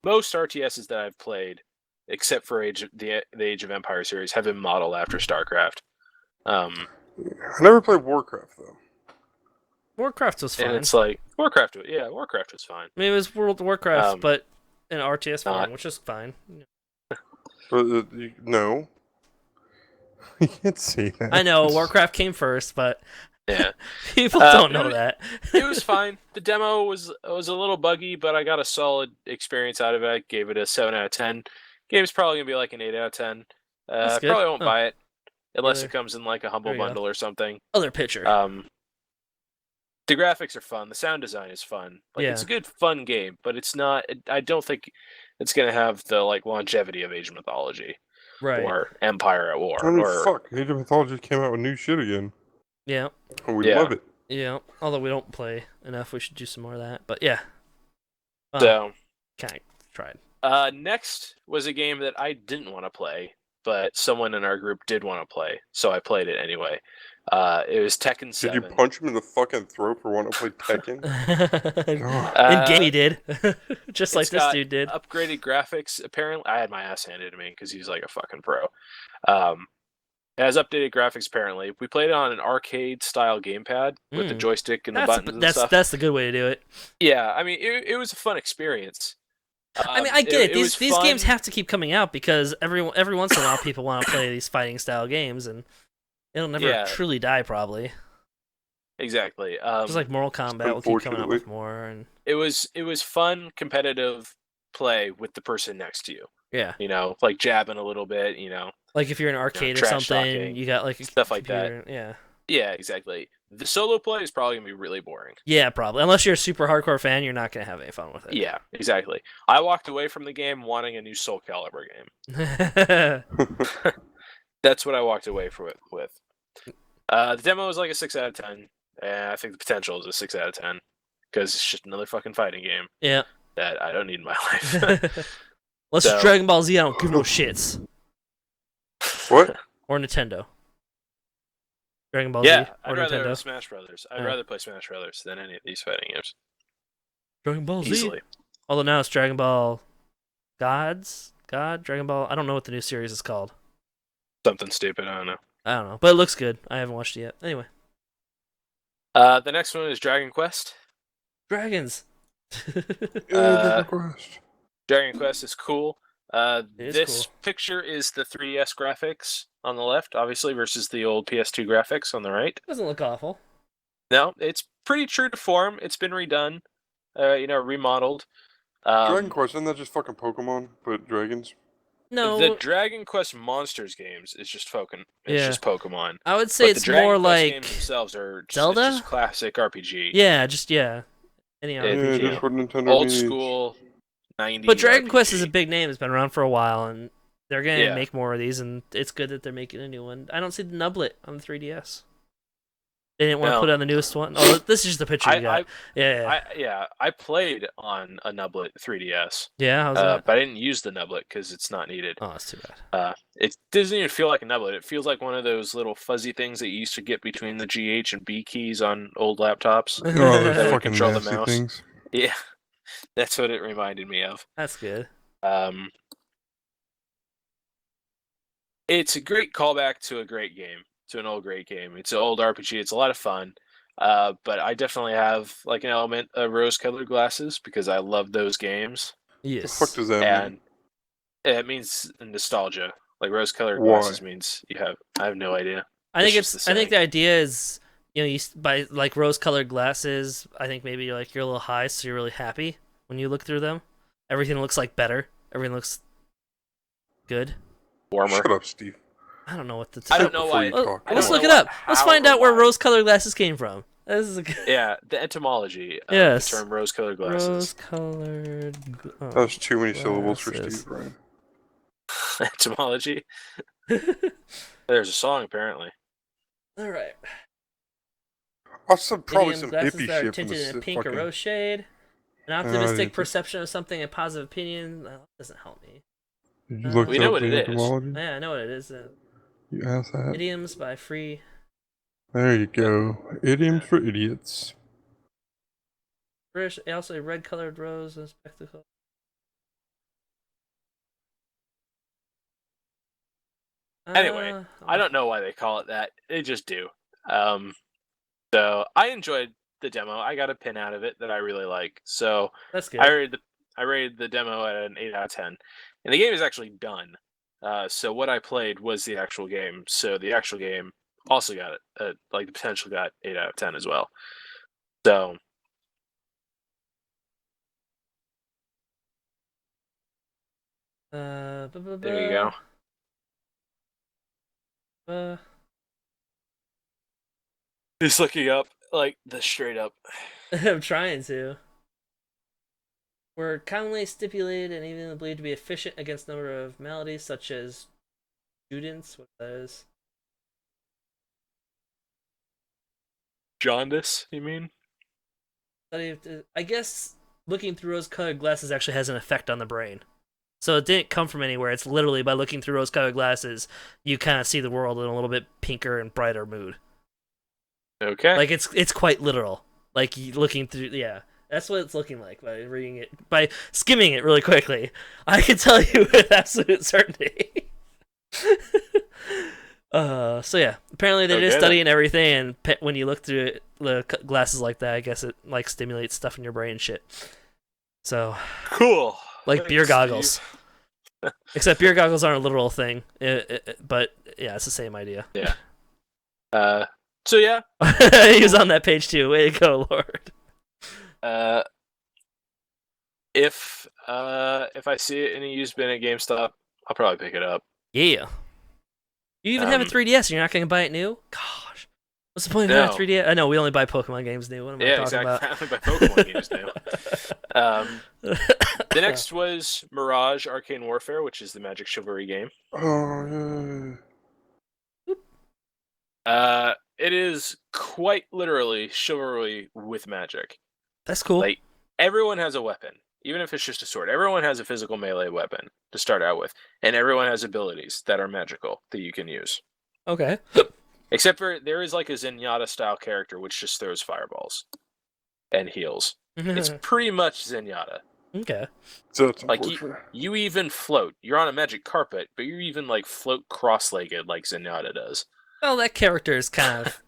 Most RTSs that I've played, except for the Age of Empire series, have been modeled after StarCraft. I never played Warcraft though. Warcraft was fine. And it's like Warcraft was fine. I mean, it was World of Warcraft, but in RTS form, not. which is fine. But no, you can't say that. I know Warcraft came first, but Yeah, people don't know that. It was fine. The demo was a little buggy, but I got a solid experience out of it. I gave it a 7 out of 10. Game's probably gonna be like an 8 out of 10. I That's good. probably won't Oh. buy it unless Either. it comes in like a humble There you go. bundle or something. Other picture. The graphics are fun. The sound design is fun. Like it's a good, fun game, but it's not. I don't think it's gonna have the like longevity of Age of Mythology right. or Empire at War. I mean, or fuck, Age of Mythology came out with new shit again. Yeah. And we love it. Yeah. Although we don't play enough, we should do some more of that. But yeah. So kind of tried. Next was a game that I didn't want to play, but someone in our group did want to play, so I played it anyway. It was Tekken 7. Did you punch him in the fucking throat for wanting to play Tekken? In game he did. Just like this dude did. Upgraded graphics, apparently. I had my ass handed to me because he's like a fucking pro. It has updated graphics, apparently. We played it on an arcade-style gamepad with the joystick and the buttons and stuff. That's the good way to do it. Yeah, I mean, it was a fun experience. I mean, I get it. These games have to keep coming out because every once in a while people want to play these fighting-style games, and it'll never truly die, probably. Exactly. Just like Mortal Kombat will keep coming out with more. And it was fun, competitive play with the person next to you. Yeah. You know, like jabbing a little bit, you know. Like if you're in an arcade or something, talking, you got like a stuff computer, like that. Yeah. Yeah, exactly. The solo play is probably going to be really boring. Yeah, probably. Unless you're a super hardcore fan, you're not going to have any fun with it. Yeah, exactly. I walked away from the game wanting a new Soul Calibur game. That's what I walked away with. The demo was like a 6 out of 10. And I think the potential is a 6 out of 10. Because it's just another fucking fighting game. Yeah. That I don't need in my life. Unless Dragon Ball Z, I don't give no shits. What? Or Nintendo. Dragon Ball Z or I'd rather Nintendo. Smash Brothers. I'd rather play Smash Brothers than any of these fighting games. Dragon Ball Z. Easily. Although now it's Dragon Ball Dragon Ball. I don't know what the new series is called. Something stupid. I don't know. But it looks good. I haven't watched it yet. Anyway. The next one is Dragon Quest. Dragons. Dragon Quest is cool. This cool. picture is the 3DS graphics on the left, obviously, versus the old PS2 graphics on the right. Doesn't look awful. No, it's pretty true to form. It's been redone, remodeled. Dragon Quest, isn't that just fucking Pokemon, but dragons? No. The Dragon Quest Monsters games is just Pokemon. It's just Pokemon. I would say it's more like games themselves are just, Zelda? It's just classic RPG. Yeah, any RPG. Just what Nintendo Old needs. School 90s. But Dragon RPG. Quest is a big name. It's been around for a while, and they're going to Yeah. make more of these, and it's good that they're making a new one. I don't see the Nublet on the 3DS. They didn't want to put it on the newest one. Oh, this is just the picture you got. I played on a Nublet 3DS. Yeah, how's that? But I didn't use the Nublet because it's not needed. Oh, that's too bad. It doesn't even feel like a Nublet. It feels like one of those little fuzzy things that you used to get between the GH and B keys on old laptops. Oh, that those would fucking control the nasty mouse. things. Yeah, that's what it reminded me of. That's good. It's a great callback to a great game, to an old great game. It's an old RPG. It's a lot of fun. But I definitely have like an element of rose-colored glasses because I love those games. Yes. The fuck does that mean? It means nostalgia. Like rose-colored glasses means you have. I have no idea. I think the idea is, you by like rose-colored glasses. I think maybe you're a little high, so you're really happy. when you look through them. Everything looks like better. Everything looks good. Warmer. Shut up, Steve. I don't know what to I tell. don't know why. Let's look it up. Let's find out where rose-colored glasses came from. This is yeah, the etymology of yes. the term rose-colored glasses. Rose-colored. That's too many syllables for Steve, Brian. Etymology. There's a song apparently. All right. Also, probably Idiom some glasses hippie that are shit from tinted in a the pink or fucking. rose shade. An optimistic perception of something, a positive opinion. Well, that doesn't help me. You looked We know up what the it is. etymology? Yeah, I know what it is. You asked that? Idioms by Free. There you go. Idioms for idiots. British, also a red-colored rose and spectacle. Anyway, I don't know why they call it that. They just do. So I enjoyed the demo. I got a pin out of it that I really like. So that's good. I rated the demo at an 8 out of 10, and the game is actually done. So what I played was the actual game. So the actual game also got like the potential got 8 out of 10 as well. So there you go. Just looking up like the straight up. I'm trying to. Were commonly stipulated and even believed to be efficient against a number of maladies such as students. What that is? Jaundice, you mean? I guess looking through rose-colored glasses actually has an effect on the brain. So it didn't come from anywhere. It's literally by looking through rose-colored glasses, you kind of see the world in a little bit pinker and brighter mood. Okay. Like it's quite literal. Like looking through, yeah, that's what it's looking like by reading it, by skimming it really quickly. I can tell you with absolute certainty. So yeah, apparently they did studying everything, and when you look through the glasses like that, I guess it like stimulates stuff in your brain and shit. So cool. Like beer goggles. Except beer goggles aren't a literal thing, but yeah, it's the same idea. Yeah. So yeah, he was on that page too. Way to go, Lord. If I see it in a used bin at GameStop, I'll probably pick it up. Yeah. You even have a 3DS, and you're not going to buy it new? Gosh. What's the point of having a 3DS? I know, we only buy Pokemon games new. What am I talking about? I only buy Pokemon games new. The next was Mirage Arcane Warfare, which is the Magic Chivalry game. Oh, yeah. It is quite literally chivalry with magic. That's cool. Like, everyone has a weapon, even if it's just a sword. Everyone has a physical melee weapon to start out with, and everyone has abilities that are magical that you can use. Okay. Except for there is like a Zenyatta-style character which just throws fireballs and heals. It's pretty much Zenyatta. Okay. So like you even float. You're on a magic carpet, but you even like float cross-legged like Zenyatta does. Well, that character is kind of,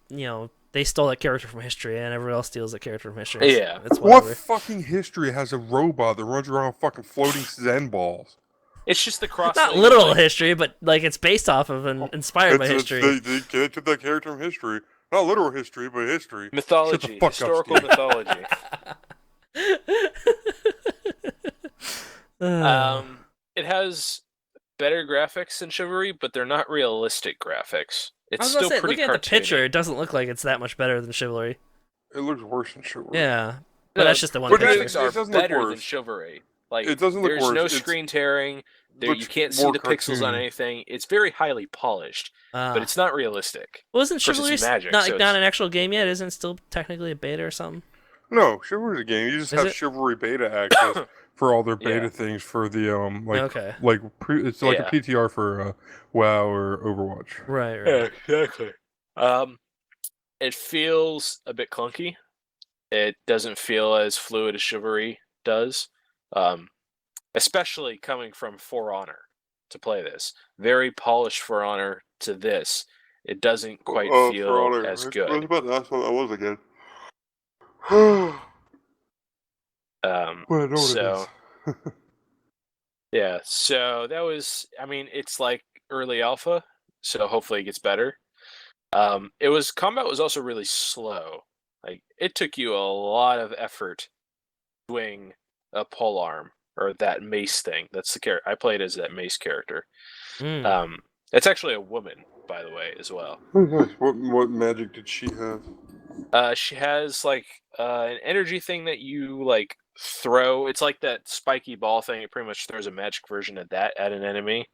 they stole that character from history, and everyone else steals that character from history. Yeah. It's what fucking history has a robot that runs around fucking floating Zen balls? It's just the cross. Not literal history, but like it's based off of and inspired by history. They took that character from history. Not literal history, but history. Mythology. Historical mythology. It has better graphics than Chivalry, but they're not realistic graphics. It's still pretty looking cartoony. at the picture, it doesn't look like it's that much better than Chivalry. It looks worse than Chivalry. Yeah, but that's just the one picture. Graphics are better than Chivalry. Like, it doesn't look there's worse. No screen tearing. You can't see the pixels on anything. It's very highly polished, but it's not realistic. Wasn't Chivalry not an actual game yet? Isn't it still technically a beta or something? No, Chivalry's a game. You just have Chivalry beta access for all their beta things for the it's like a PTR for WoW or Overwatch. Right. Yeah, exactly. It feels a bit clunky. It doesn't feel as fluid as Chivalry does. Especially coming from For Honor to play this. Very polished For Honor to this. It doesn't quite feel as good. I was about to ask what that was again. Yeah, so that was, it's like early alpha, so hopefully it gets better. Combat was also really slow. Like, it took you a lot of effort to swing a polearm or that mace thing. That's the character I played as, that mace character. Mm. It's actually a woman, by the way, as well. Oh, nice. What magic did she have? She has like an energy thing that you like throw. It's like that spiky ball thing. It pretty much throws a magic version of that at an enemy.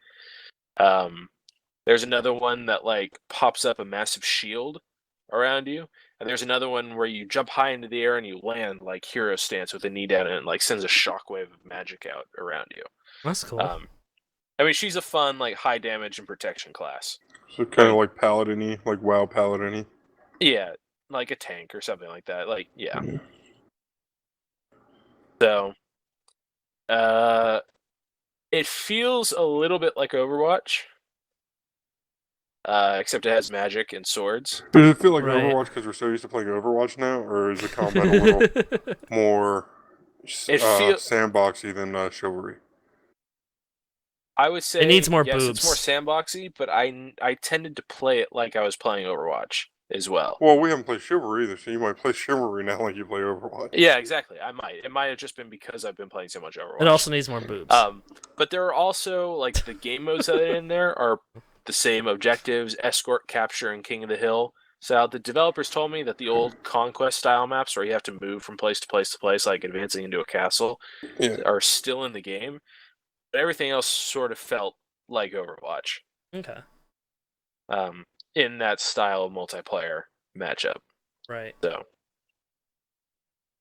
There's another one that like pops up a massive shield around you, and there's another one where you jump high into the air and you land like hero stance with a knee down, and it like sends a shockwave of magic out around you. That's cool. I mean, she's a fun like high damage and protection class. So kind of like paladin-y, like WoW paladin-y. Yeah, like a tank or something like that. Like, yeah. So, it feels a little bit like Overwatch, except it has magic and swords. Does it feel like Right. Overwatch because we're so used to playing Overwatch now, or is the combat a little more sandboxy than Chivalry? I would say It needs more yes, boobs. it's more sandboxy, but I tended to play it like I was playing Overwatch as well. Well, we haven't played Chivalry either, so you might play Chivalry now like you play Overwatch. Yeah, exactly. I might. It might have just been because I've been playing so much Overwatch. It also needs more boobs. But there are also like the game modes that are in there are the same objectives: escort, capture, and King of the Hill. So the developers told me that the old Conquest style maps, where you have to move from place to place to place, like advancing into a castle, are still in the game. But everything else sort of felt like Overwatch. Okay. In that style of multiplayer matchup. Right. So,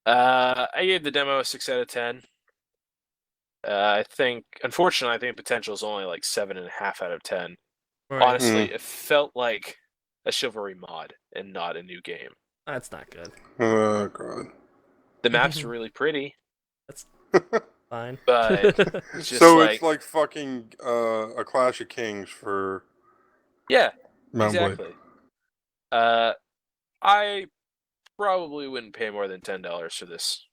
I gave the demo a 6 out of 10. Unfortunately, I think potential is only like 7.5 out of 10. Right. Honestly, it felt like a Chivalry mod and not a new game. That's not good. Oh, God. The maps are really pretty. That's fine. But it's just so like, it's like fucking a Clash of Kings for yeah, Mount exactly. I probably wouldn't pay more than $10 for this.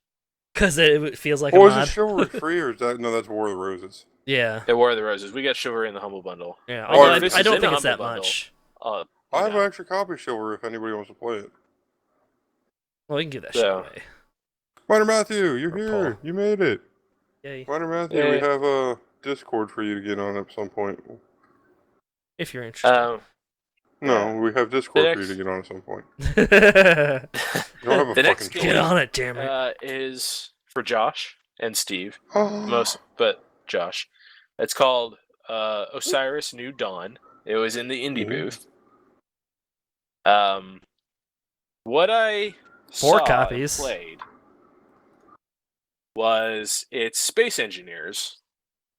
Because it feels like a Blade. mod. Is it Chivalry free or is that that's War of the Roses? Yeah. It War of the Roses. We got Chivalry in the Humble Bundle. Yeah. Or Although if I don't in think the it's that Humble much. I have an extra copy of Chivalry if anybody wants to play it. Well, we can give that shit away. Minor Matthew, you're Or here. Paul. You made it. Yay. Minor Matthew, Yay. we have a Discord for you to get on at some point. If you're interested. No, we have Discord for you to get on at some point. Get You don't have a The next fucking game- choice. on it, damn it. Is for Josh and Steve. Oh. But Josh. It's called Osiris New Dawn. It was in the indie booth. What I 4 saw copies. and played was it's Space Engineers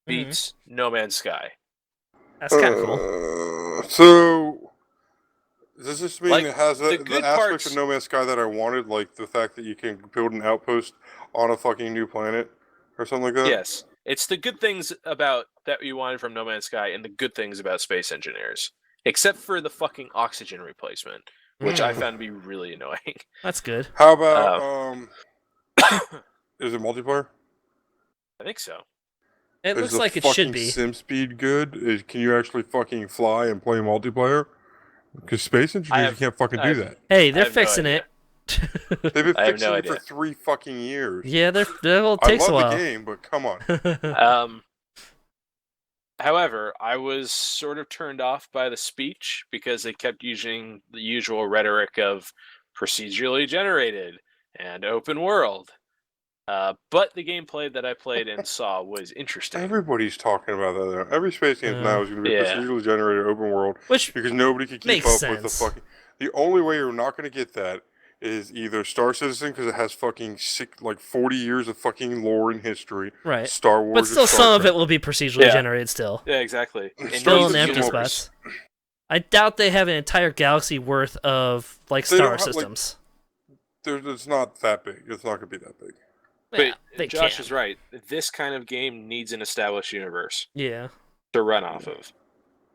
beats No Man's Sky. That's kind of cool. So, does this mean Like, it has the the good aspects parts- of No Man's Sky that I wanted, like the fact that you can build an outpost on a fucking new planet or something like that? Yes. It's the good things about that you wanted from No Man's Sky and the good things about Space Engineers. Except for the fucking oxygen replacement, which I found to be really annoying. That's good. How about, is it multiplayer? I think so. It Is looks the like it should fucking be. Sim speed good? Can you actually fucking fly and play multiplayer? Because Space Engineers, you can't fucking do that. Hey, I they're have no fixing idea. it. They've been I have fixing no it for idea. 3 fucking years. Yeah, it I takes a love while. the game, but come on. However, I was sort of turned off by the speech because they kept using the usual rhetoric of procedurally generated and open world. But the gameplay that I played and saw was interesting. Everybody's talking about that now. Every space game now is going to be Yeah. procedurally generated open world Which because nobody can keep makes up with the sense. fucking. The only way you're not going to get that is either Star Citizen because it has fucking 40 years of fucking lore and history. Right. Star Wars. But still, or Star some of Trek. it will be procedurally Yeah. generated still. Yeah, exactly. Still Still in Citizen empty universe. spots. I doubt they have an entire galaxy worth of like They don't star have, like, systems. It's not that big. It's not going to be that big. Yeah, But they Josh can. is right. This kind of game needs an established universe Yeah. to run off of.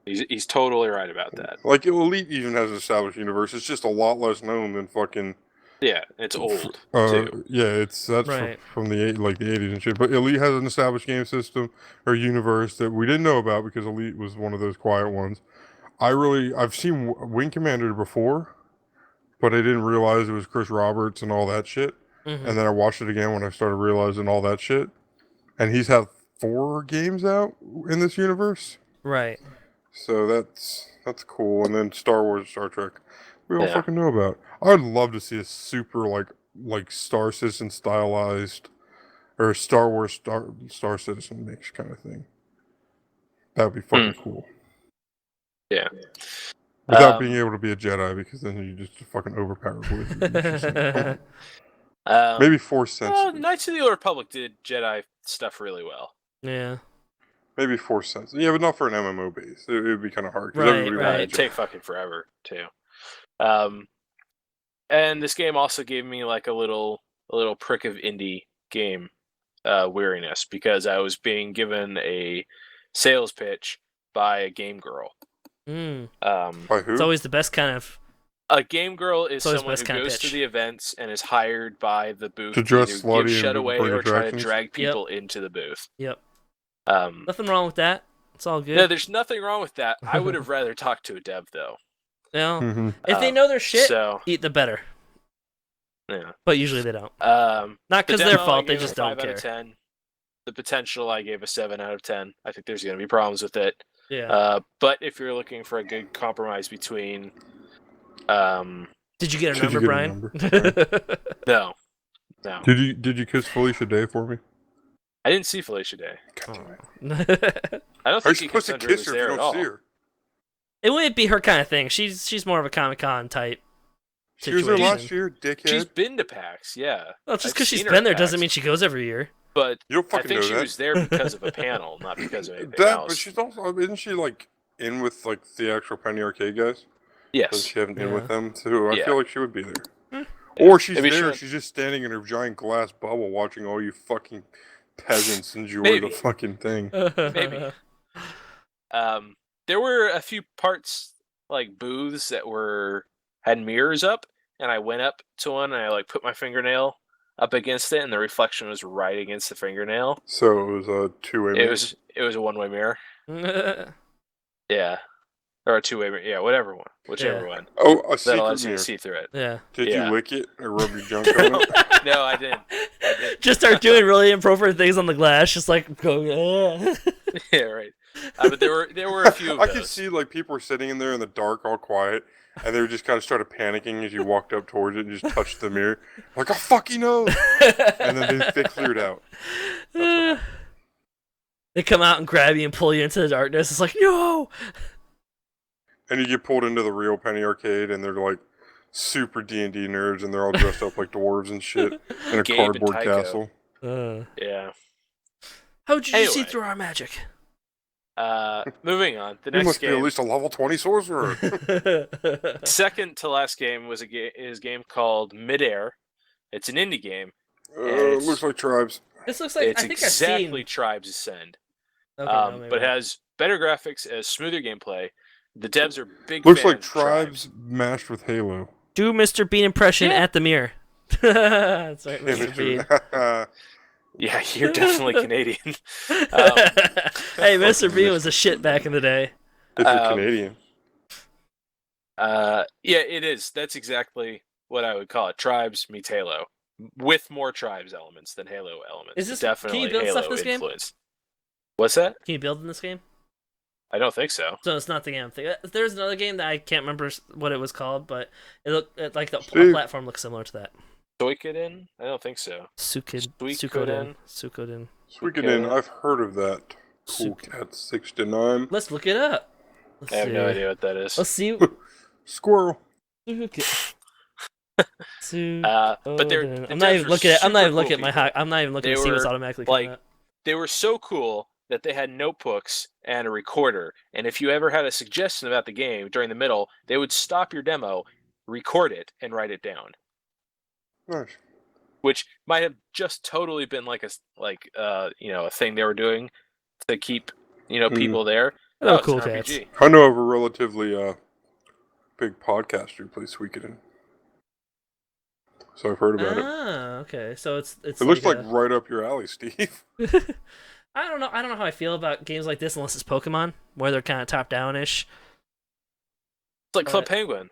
He's totally right about that. Like Elite even has an established universe. It's just a lot less known than fucking. Yeah, it's old too. Yeah, that's Right. from the 80s and shit. But Elite has an established game system or universe that we didn't know about because Elite was one of those quiet ones. I've seen Wing Commander before, but I didn't realize it was Chris Roberts and all that shit. Mhm. And then I watched it again when I started realizing all that shit. and he's had 4 games out in this universe. Right. So that's cool. And then Star Wars, Star Trek, we all Yeah. fucking know about. I'd love to see a super like Star Citizen stylized, or a Star Wars Star Citizen mix kind of thing. That would be fucking cool. Yeah. Without being able to be a Jedi, because then you just fucking overpowered wizard. Maybe Force sensitive. Well, Knights of the Old Republic did Jedi stuff really well. Yeah. Maybe Force sensitive. Yeah, but not for an MMO base. It would be kind of hard. Right, It'd take fucking forever too. And this game also gave me like a little prick of indie game weariness, because I was being given a sales pitch by a game girl. By who? It's always the best kind of. A game girl is always someone best who kind of goes to pitch. the events and is hired by the booth To dress either slutty give shut and away bring or try to attractions? drag people into the booth. Yep. Um, Nothing wrong with that. It's all good. no, there's nothing wrong with that. I would have rather talked to a dev though. No. If they know their shit, So, eat the better. yeah. But usually they don't. Not Not because their fault. They just don't care. 5 out of 10. The potential, I gave a 7 out of 10. I think there's going to be problems with it. Yeah. But if you're looking for a good compromise between, Did you get a Did you number, get a Brian? number? no. Did you kiss Felicia Day for me? I didn't see Felicia Day. God damn it. I don't How are you think supposed to Cassandra kiss was her if there you at don't all. see her? It wouldn't be her kind of thing. She's more of a Comic-Con type. She was there situation. last year, dickhead. She's been to PAX, yeah. Well, just I've because she's seen her been there at doesn't PAX. mean she goes every year. But You don't I fucking think know she that. was there because of a panel, not because of anything That, else. but she's also, isn't she like in with like the actual Penny Arcade guys? Does Yes. she have an in Yeah. with them too? I Yeah. feel like she would be there. Hmm. Or she's Maybe there, she'll- she's just standing in her giant glass bubble watching all you fucking peasants enjoy Maybe. the fucking thing. Maybe. There were a few parts, like booths, that had mirrors up, and I went up to one and I like put my fingernail up against it, and the reflection was right against the fingernail. So it was a two-way mirror. It was a one-way mirror. Yeah, or a two-way mirror. Yeah, whichever one. Oh, a That secret allows you mirror. to see through it. Yeah. Did Yeah. you lick it or rub your junk on it? No, I didn't. Just start doing really inappropriate things on the glass, just like going. Yeah, right. But there were a few of I those. could see like people were sitting in there in the dark, all quiet, and they just kind of started panicking as you walked up towards it and just touched the mirror. Like, oh fuck, he knows. And then they cleared out. They come out and grab you and pull you into the darkness. It's like, no. And you get pulled into the real Penny Arcade, and they're like super D&D nerds, and they're all dressed up like dwarves and shit in a Gabe and cardboard Tycho. castle. Yeah. How did you see Anyway. through our magic? Moving on. The You next must be at game, least a level 20 sorcerer. second to last game, is a game called Midair. It's an indie game. Looks like Tribes. This looks like It's I think exactly I've seen. Tribes Ascend, Okay, no, maybe but not. has better graphics, has smoother gameplay. The devs are big. Looks fans like of Tribes mashed with Halo. Do Mr. Bean impression Yeah. at the mirror. That's right, Mr. Bean. Yeah, you're definitely Canadian. Hey, Mr. Bean was a shit back in the day. If you're Canadian. Yeah, it is. That's exactly what I would call it. Tribes meets Halo, with more Tribes elements than Halo elements. Is this- definitely can you build Halo stuff in this game? influence? What's that? Can you build in this game? I don't think so. So it's not the game I'm thinking. There's another game that I can't remember what it was called, but like the Steve. platform looks similar to that. Suikoden? I don't think so. Suikoden. Suikoden, I've heard of that. Cool Cat 69. Let's look it up. I have no idea what that is. Let's see. Squirrel. But they're I'm not even looking at. I'm not even looking super at cool my. I'm not even looking They to see what's were, automatically like, coming up. They were so cool that they had notebooks and a recorder, and if you ever had a suggestion about the game during the middle, they would stop your demo, record it, and write it down. Nice. Which might have just totally been like a thing they were doing to keep people there. Hello, it's cool an cats. RPG. I know of a relatively big podcaster who plays Suikoden. So I've heard about it. Ah, okay. So it's. It looks like right up your alley, Steve. I don't know. I don't know how I feel about games like this unless it's Pokemon, where they're kind of top down ish. It's like Club Penguin.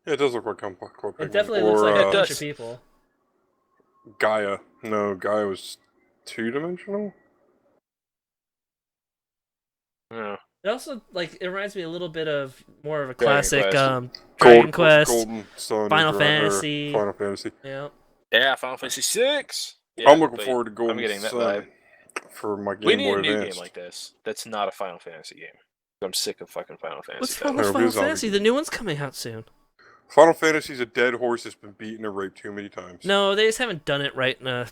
Yeah, it does look like Club Penguin. It definitely or, looks like a it bunch does. of people. Gaia. No, Gaia was 2-dimensional? Yeah. It also it reminds me a little bit of more of a Dragon classic Quest. Dragon Quest, Golden Sun, Final or Fantasy. Final Fantasy. Yeah. Yeah, Final Fantasy 6. Yeah, I'm looking forward to Golden getting that Sun vibe. for my Game We need Boy a new Advance. game like this. That's not a Final Fantasy game. I'm sick of fucking Final Fantasy. What's wrong titles. with Final Fantasy? The new one's coming out soon. Final Fantasy's a dead horse that's been beaten and raped too many times. No, they just haven't done it right in a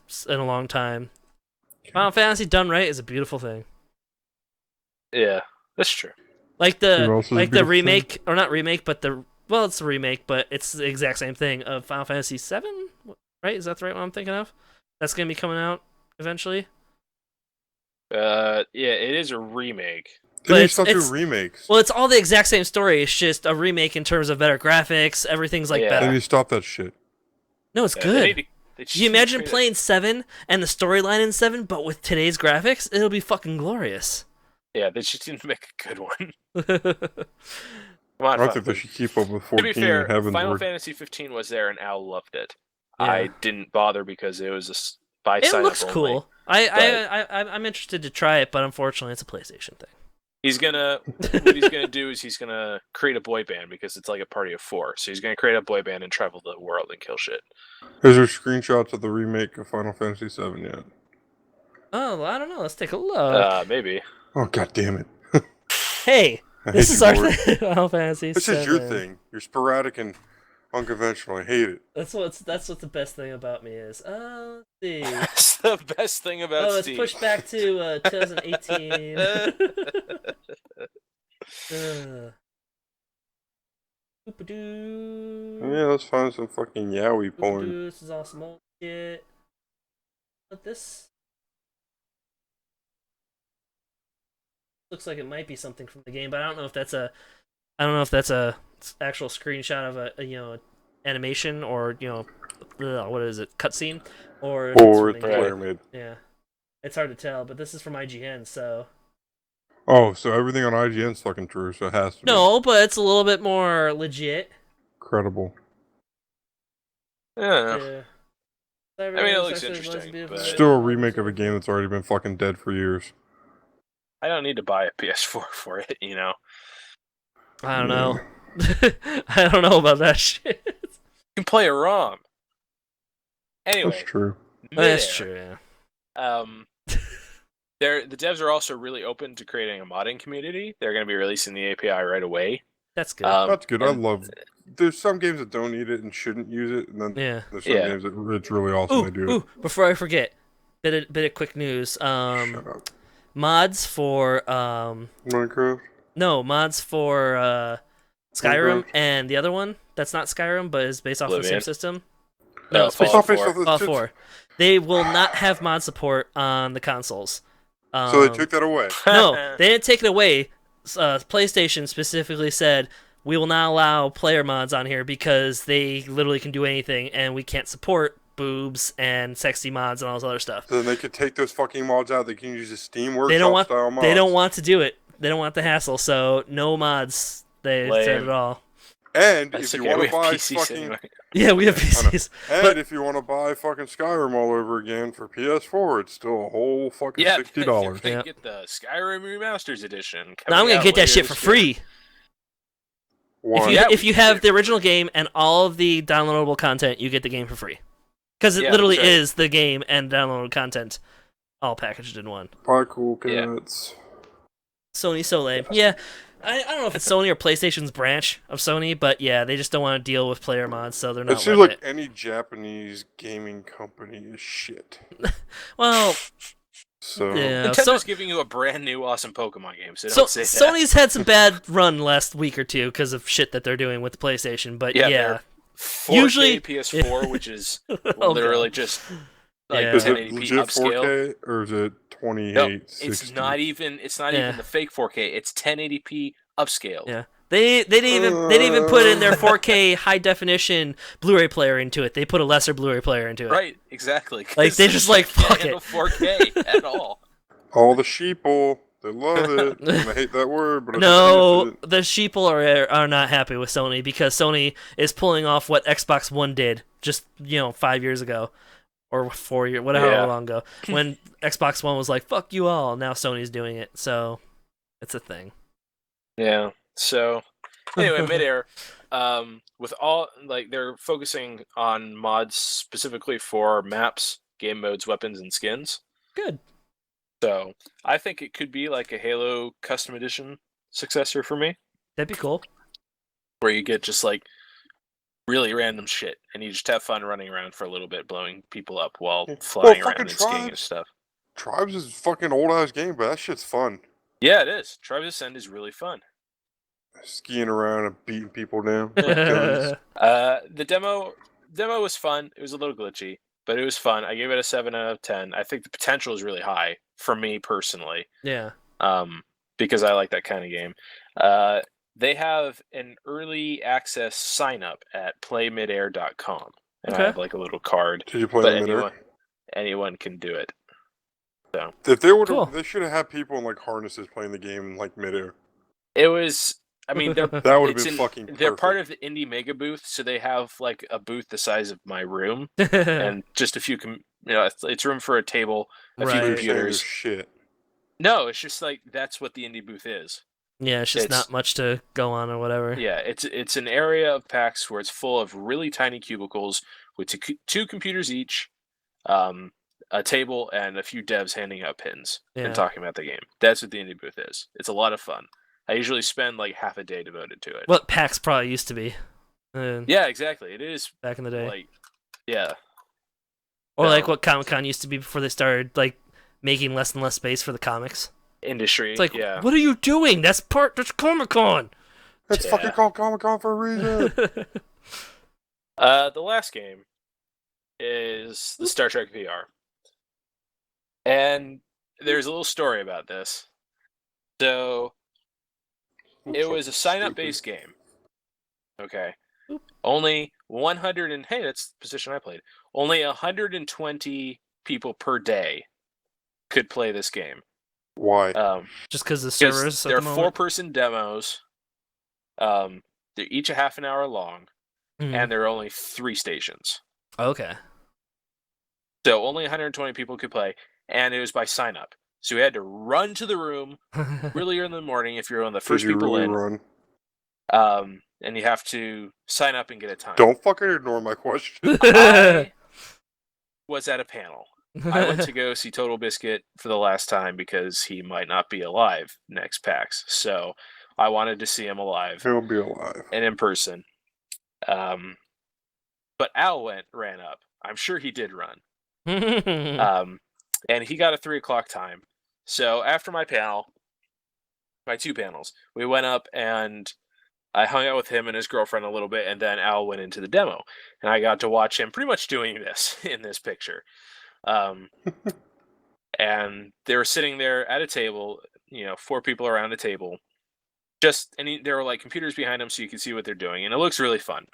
long time. Final Fantasy done right is a beautiful thing. Yeah, that's true. Like the remake, thing? or not remake, but it's a remake, but it's the exact same thing of Final Fantasy VII, right? Is that the right one I'm thinking of? That's gonna be coming out eventually. Yeah, it is a remake. They still do remakes. Well, it's all the exact same story. It's just a remake in terms of better graphics. Everything's better. Then you stop that shit. No, it's good. Can you imagine playing 7 and the storyline in 7, but with today's graphics? It'll be fucking glorious. Yeah, they just didn't make a good one. Come on, I think they should keep up with 14. To be fair, Final Final Fantasy 15 was there, and Al loved it. Yeah. I didn't bother because it was by sign-up. It looks only, cool. I'm interested to try it, but unfortunately, it's a PlayStation thing. What he's gonna do is he's gonna create a boy band because it's like a party of 4. So he's gonna create a boy band and travel the world and kill shit. Is there screenshots of the remake of Final Fantasy VII yet? Oh, well, I don't know. Let's take a look. Maybe. Oh, god damn it. Hey, this is our thing. Final Fantasy This is your thing. You're sporadic and unconventional. I hate it. That's what the best thing about me is. Let's see. That's the best thing about Steve. It's pushed back to 2018. Yeah, let's find some fucking yaoi porn. This is awesome old shit. But this looks like it might be something from the game, but I don't know if that's a actual screenshot of a animation or what is it, cutscene or it's player made. Yeah, it's hard to tell, but this is from IGN, so. Oh, so everything on IGN's fucking true, so it has to be. No, but it's a little bit more legit. Credible. Yeah. I mean, it looks interesting. But still a remake of a game that's already been fucking dead for years. I don't need to buy a PS4 for it, I don't know. I don't know about that shit. You can play a ROM. Anyway. That's true. That's true, yeah. The devs are also really open to creating a modding community. They're going to be releasing the API right away. That's good. That's good. There's some games that don't need it and shouldn't use it, and then there's some games that it's really awesome they do it. Before I forget, bit of quick news. Shut up. Mods for Minecraft? No, mods for Skyrim and the other one that's not Skyrim but is based off of the same system. No, it's Fallout 4. They will not have mod support on the consoles. So they took that away. No, they didn't take it away. PlayStation specifically said, we will not allow player mods on here because they literally can do anything, and we can't support boobs and sexy mods and all this other stuff. So then they could take those fucking mods out. They can use the Steam Workshop style mods. They don't want to do it. They don't want the hassle, so no mods. They said at all. And if you want to buy fucking... Yeah, we have PCs. And if you want to buy fucking Skyrim all over again for PS4, it's still a whole fucking $60. You get the Skyrim Remasters Edition. Now I'm going to get that shit for free. If you have the original game and all of the downloadable content, you get the game for free. Because it literally is the game and downloadable content all packaged in one. Buy cool cats. Sony so lame. Yeah. I don't know if it's Sony or PlayStation's branch of Sony, but yeah, they just don't want to deal with player mods, so they're not. It seems like any Japanese gaming company is shit. Well, Nintendo's giving you a brand new awesome Pokemon game, so don't say that. Sony's had some bad run last week or two because of shit that they're doing with PlayStation, but yeah. 4K usually PS4, which is literally just like 1080p is it legit upscale. 4K or is it 28? No, it's not even the fake 4K. It's 1080p upscale. Yeah. They didn't even put in their 4K high definition Blu-ray player into it. They put a lesser Blu-ray player into it. Right, exactly. Like they just fuck it. 4K at all. All the sheeple, they love it. And I hate that word, but the sheeple are not happy with Sony because Sony is pulling off what Xbox One did just 5 years ago, or 4 years, whatever long ago, when Xbox One was like, "Fuck you all." Now Sony's doing it, so it's a thing. Yeah. So anyway, Midair, with all they're focusing on mods specifically for maps, game modes, weapons, and skins. Good. So I think it could be like a Halo Custom Edition successor for me. That'd be cool. Where you get just like really random shit, and you just have fun running around for a little bit, blowing people up while flying around and skiing and stuff. Tribes is a fucking old ass game, but that shit's fun. Yeah, it is. Tribes Ascend is really fun. Skiing around and beating people down. The demo was fun. It was a little glitchy, but it was fun. I gave it a 7 out of 10. I think the potential is really high for me personally. Yeah. Because I like that kind of game. They have an early access sign up at playmidair.com. And I have like a little card. Did you play Midair? Anyone can do it. So if they would, they should have had people in like harnesses playing the game in like Midair. It was. I mean, that would have been fucking perfect. They're part of the Indie Mega booth, so they have like a booth the size of my room, and just a few. It's room for a table, a few computers. Shit. No, it's just like that's what the Indie booth is. Yeah, it's just not much to go on or whatever. Yeah, it's an area of PAX where it's full of really tiny cubicles with two computers each, a table, and a few devs handing out pins and talking about the game. That's what the Indie booth is. It's a lot of fun. I usually spend like half a day devoted to it. What PAX probably used to be. Yeah, exactly. It is back in the day. Like, yeah. Or like what Comic-Con used to be before they started like making less and less space for the comics industry. It's like, what are you doing? That's Comic-Con. It's fucking called Comic-Con for a reason. The last game is the Star Trek VR. And there's a little story about this. So it was a sign-up based game. Okay. Only 100 and hey, that's the position I played. Only 120 people per day could play this game. Why? Just because the servers. They're 4-person demos. They're each a half an hour long, and there are only 3 stations. Okay. So only 120 people could play, and it was by sign up. So we had to run to the room really early in the morning if you're one of the first people in. Run? And you have to sign up and get a time. Don't fucking ignore my question. I was at a panel. I went to go see Total Biscuit for the last time because he might not be alive next PAX. So I wanted to see him alive. He'll be alive. And in person. But Al ran up. I'm sure he did run. And he got a 3 o'clock time. So after my 2 panels, we went up and I hung out with him and his girlfriend a little bit, and then Al went into the demo. And I got to watch him pretty much doing this in this picture. And they were sitting there at a table, 4 people around a table. There were like computers behind them so you could see what they're doing. And it looks really fun.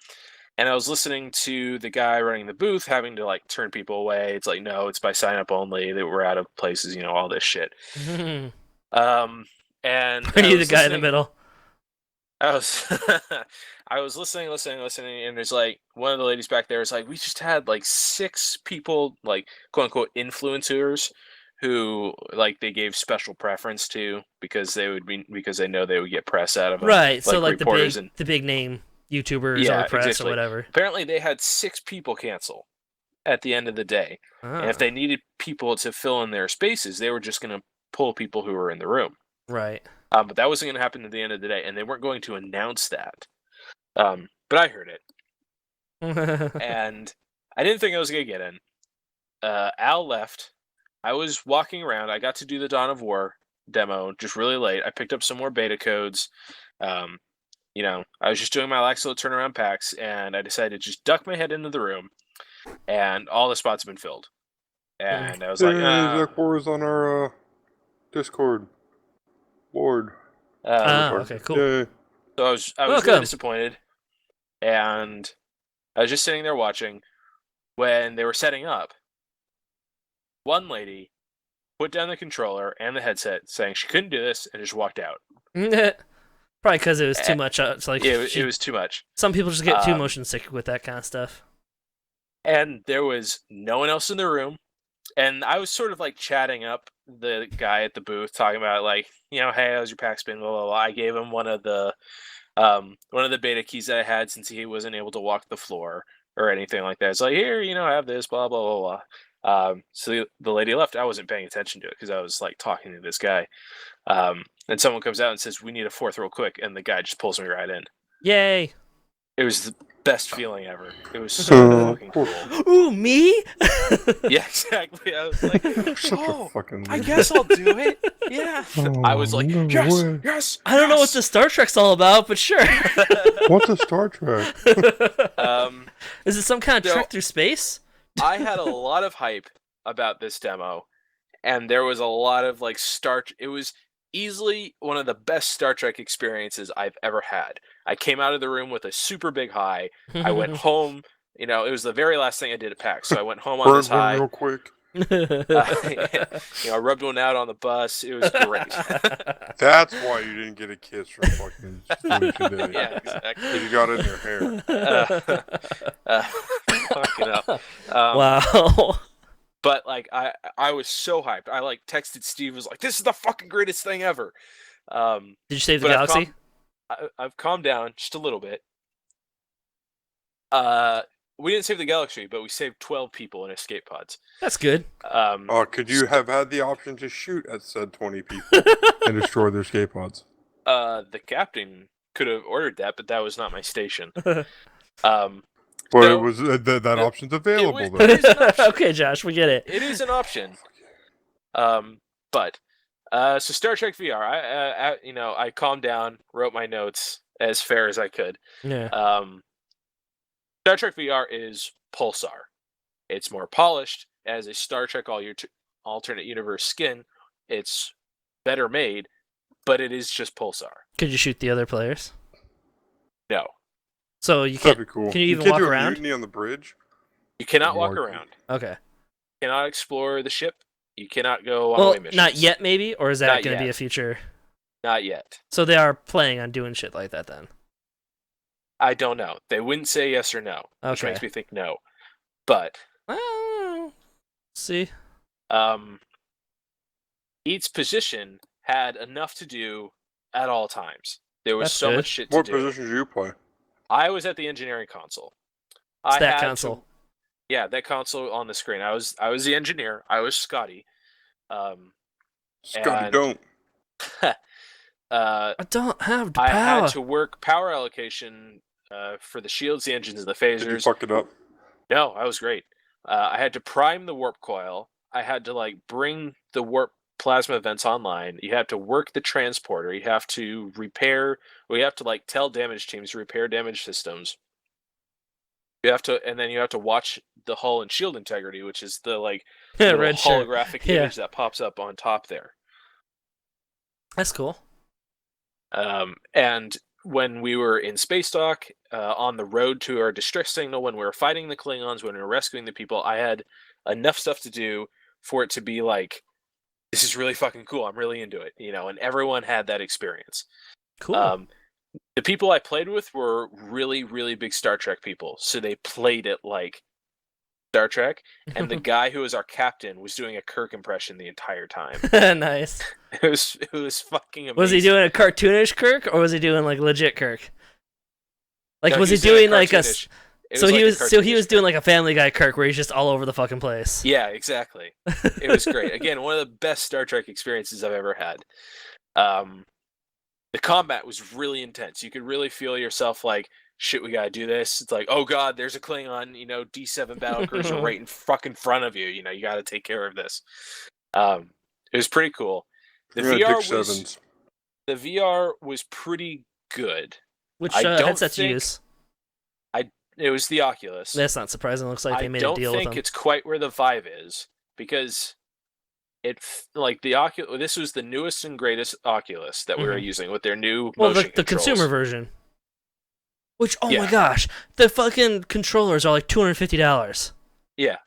And I was listening to the guy running the booth having to like turn people away. It's like, no, it's by sign up only. That we're out of places, all this shit. And are you the guy in the middle? I was listening, and there's like one of the ladies back there is like, we just had like 6 people, like quote unquote influencers, who like they gave special preference to because they know they would get press out of them. Right. So like the big name YouTubers or press or whatever. Apparently they had 6 people cancel at the end of the day. And if they needed people to fill in their spaces, they were just going to pull people who were in the room. Right. But that wasn't going to happen at the end of the day, and they weren't going to announce that. But I heard it. And I didn't think I was going to get in. Al left. I was walking around. I got to do the Dawn of War demo just really late. I picked up some more beta codes. I was just doing my last little turnaround PAX, and I decided to just duck my head into the room, and all the spots have been filled. And I was like, Zach Wars on our Discord board. Okay, cool. Yay. So I was really disappointed, and I was just sitting there watching when they were setting up. One lady put down the controller and the headset, saying she couldn't do this, and just walked out. Probably because it was too much. It's like it was too much. Some people just get too motion sick with that kind of stuff. And there was no one else in the room. And I was sort of like chatting up the guy at the booth, talking about like, hey, how's your PAX been? Blah, blah, blah. I gave him one of the beta keys that I had since he wasn't able to walk the floor or anything like that. It's like, here, I have this, blah, blah, blah, blah. So the lady left. I wasn't paying attention to it because I was like talking to this guy. And someone comes out and says, we need a fourth real quick. And the guy just pulls me right in. Yay. It was the best feeling ever. It was so fucking cool. Ooh, me? Yeah, exactly. I was like, fucking I guess I'll do it. Yeah. I was like, yes. I don't know what the Star Trek's all about, but sure. What's a Star Trek? Is it some kind of trek through space? I had a lot of hype about this demo, and there was a lot of like it was easily one of the best Star Trek experiences I've ever had. I came out of the room with a super big high. I went home. It was the very last thing I did at PAX, so I went home on this high. Real quick. I rubbed one out on the bus. It was great. That's why you didn't get a kiss from fucking Felicia Day. Yeah, exactly. Because you got it in your hair. Fucking up. Wow. But like I was so hyped. I like texted Steve, was like, "This is the fucking greatest thing ever." Did you save the galaxy? I've calmed down just a little bit. We didn't save the galaxy, but we saved 12 people in escape pods. That's good. Could you have had the option to shoot at said 20 people and destroy their escape pods? The captain could have ordered that, but that was not my station. But it was that option's available. It is an option. Okay, Josh, we get it. It is an option. So Star Trek VR, I calmed down, wrote my notes as fair as I could. Yeah. Star Trek VR is Pulsar. It's more polished as a Star Trek alternate universe skin. It's better made, but it is just Pulsar. Could you shoot the other players? No. So you That'd can't. be cool. Can you even walk around? Mutiny on the bridge? You cannot walk around. Okay. You cannot explore the ship. You cannot go on away missions. Not yet, maybe, or is that going to be a future? Not yet. So they are planning on doing shit like that then. I don't know. They wouldn't say yes or no, which makes me think no. But see. Each position had enough to do at all times. There was so much shit to do. What position did you play? I was at the engineering console. That console. Yeah, that console on the screen. I was the engineer. I was Scotty. Scotty, don't. I don't have the power. I had to work power allocation for the shields, the engines, and the phasers. Did you fuck it up? No, I was great. I had to prime the warp coil. I had to bring the warp plasma vents online. You have to work the transporter. You have to repair. We have to tell damage teams to repair damaged systems. You have to, and then you have to watch the hull and shield integrity, which is the red holographic image that pops up on top there. That's cool. And when we were in space dock, on the road to our distress signal, when we were fighting the Klingons, when we were rescuing the people, I had enough stuff to do for it to be this is really fucking cool. I'm really into it, and everyone had that experience. Cool. The people I played with were really, really big Star Trek people, so they played it like Star Trek, and the guy who was our captain was doing a Kirk impression the entire time. Nice. It was fucking amazing. Was he doing a cartoonish Kirk, or was he doing legit Kirk? No, was he doing a? So he was doing a Family Guy Kirk, where he's just all over the fucking place. Yeah, exactly. It was great. Again, one of the best Star Trek experiences I've ever had. The combat was really intense. You could really feel yourself shit, we gotta do this. It's oh god, there's a Klingon, D7 battlecruiser right in fucking front of you. You gotta take care of this. It was pretty cool. The VR was pretty good. Which headset you use? It was the Oculus. That's not surprising. It looks like they made a deal with them. I don't think it's quite where the Vive is, because the Oculus. This was the newest and greatest Oculus that we were using with their new motion the consumer version. Which my gosh, the fucking controllers are $250. Yeah.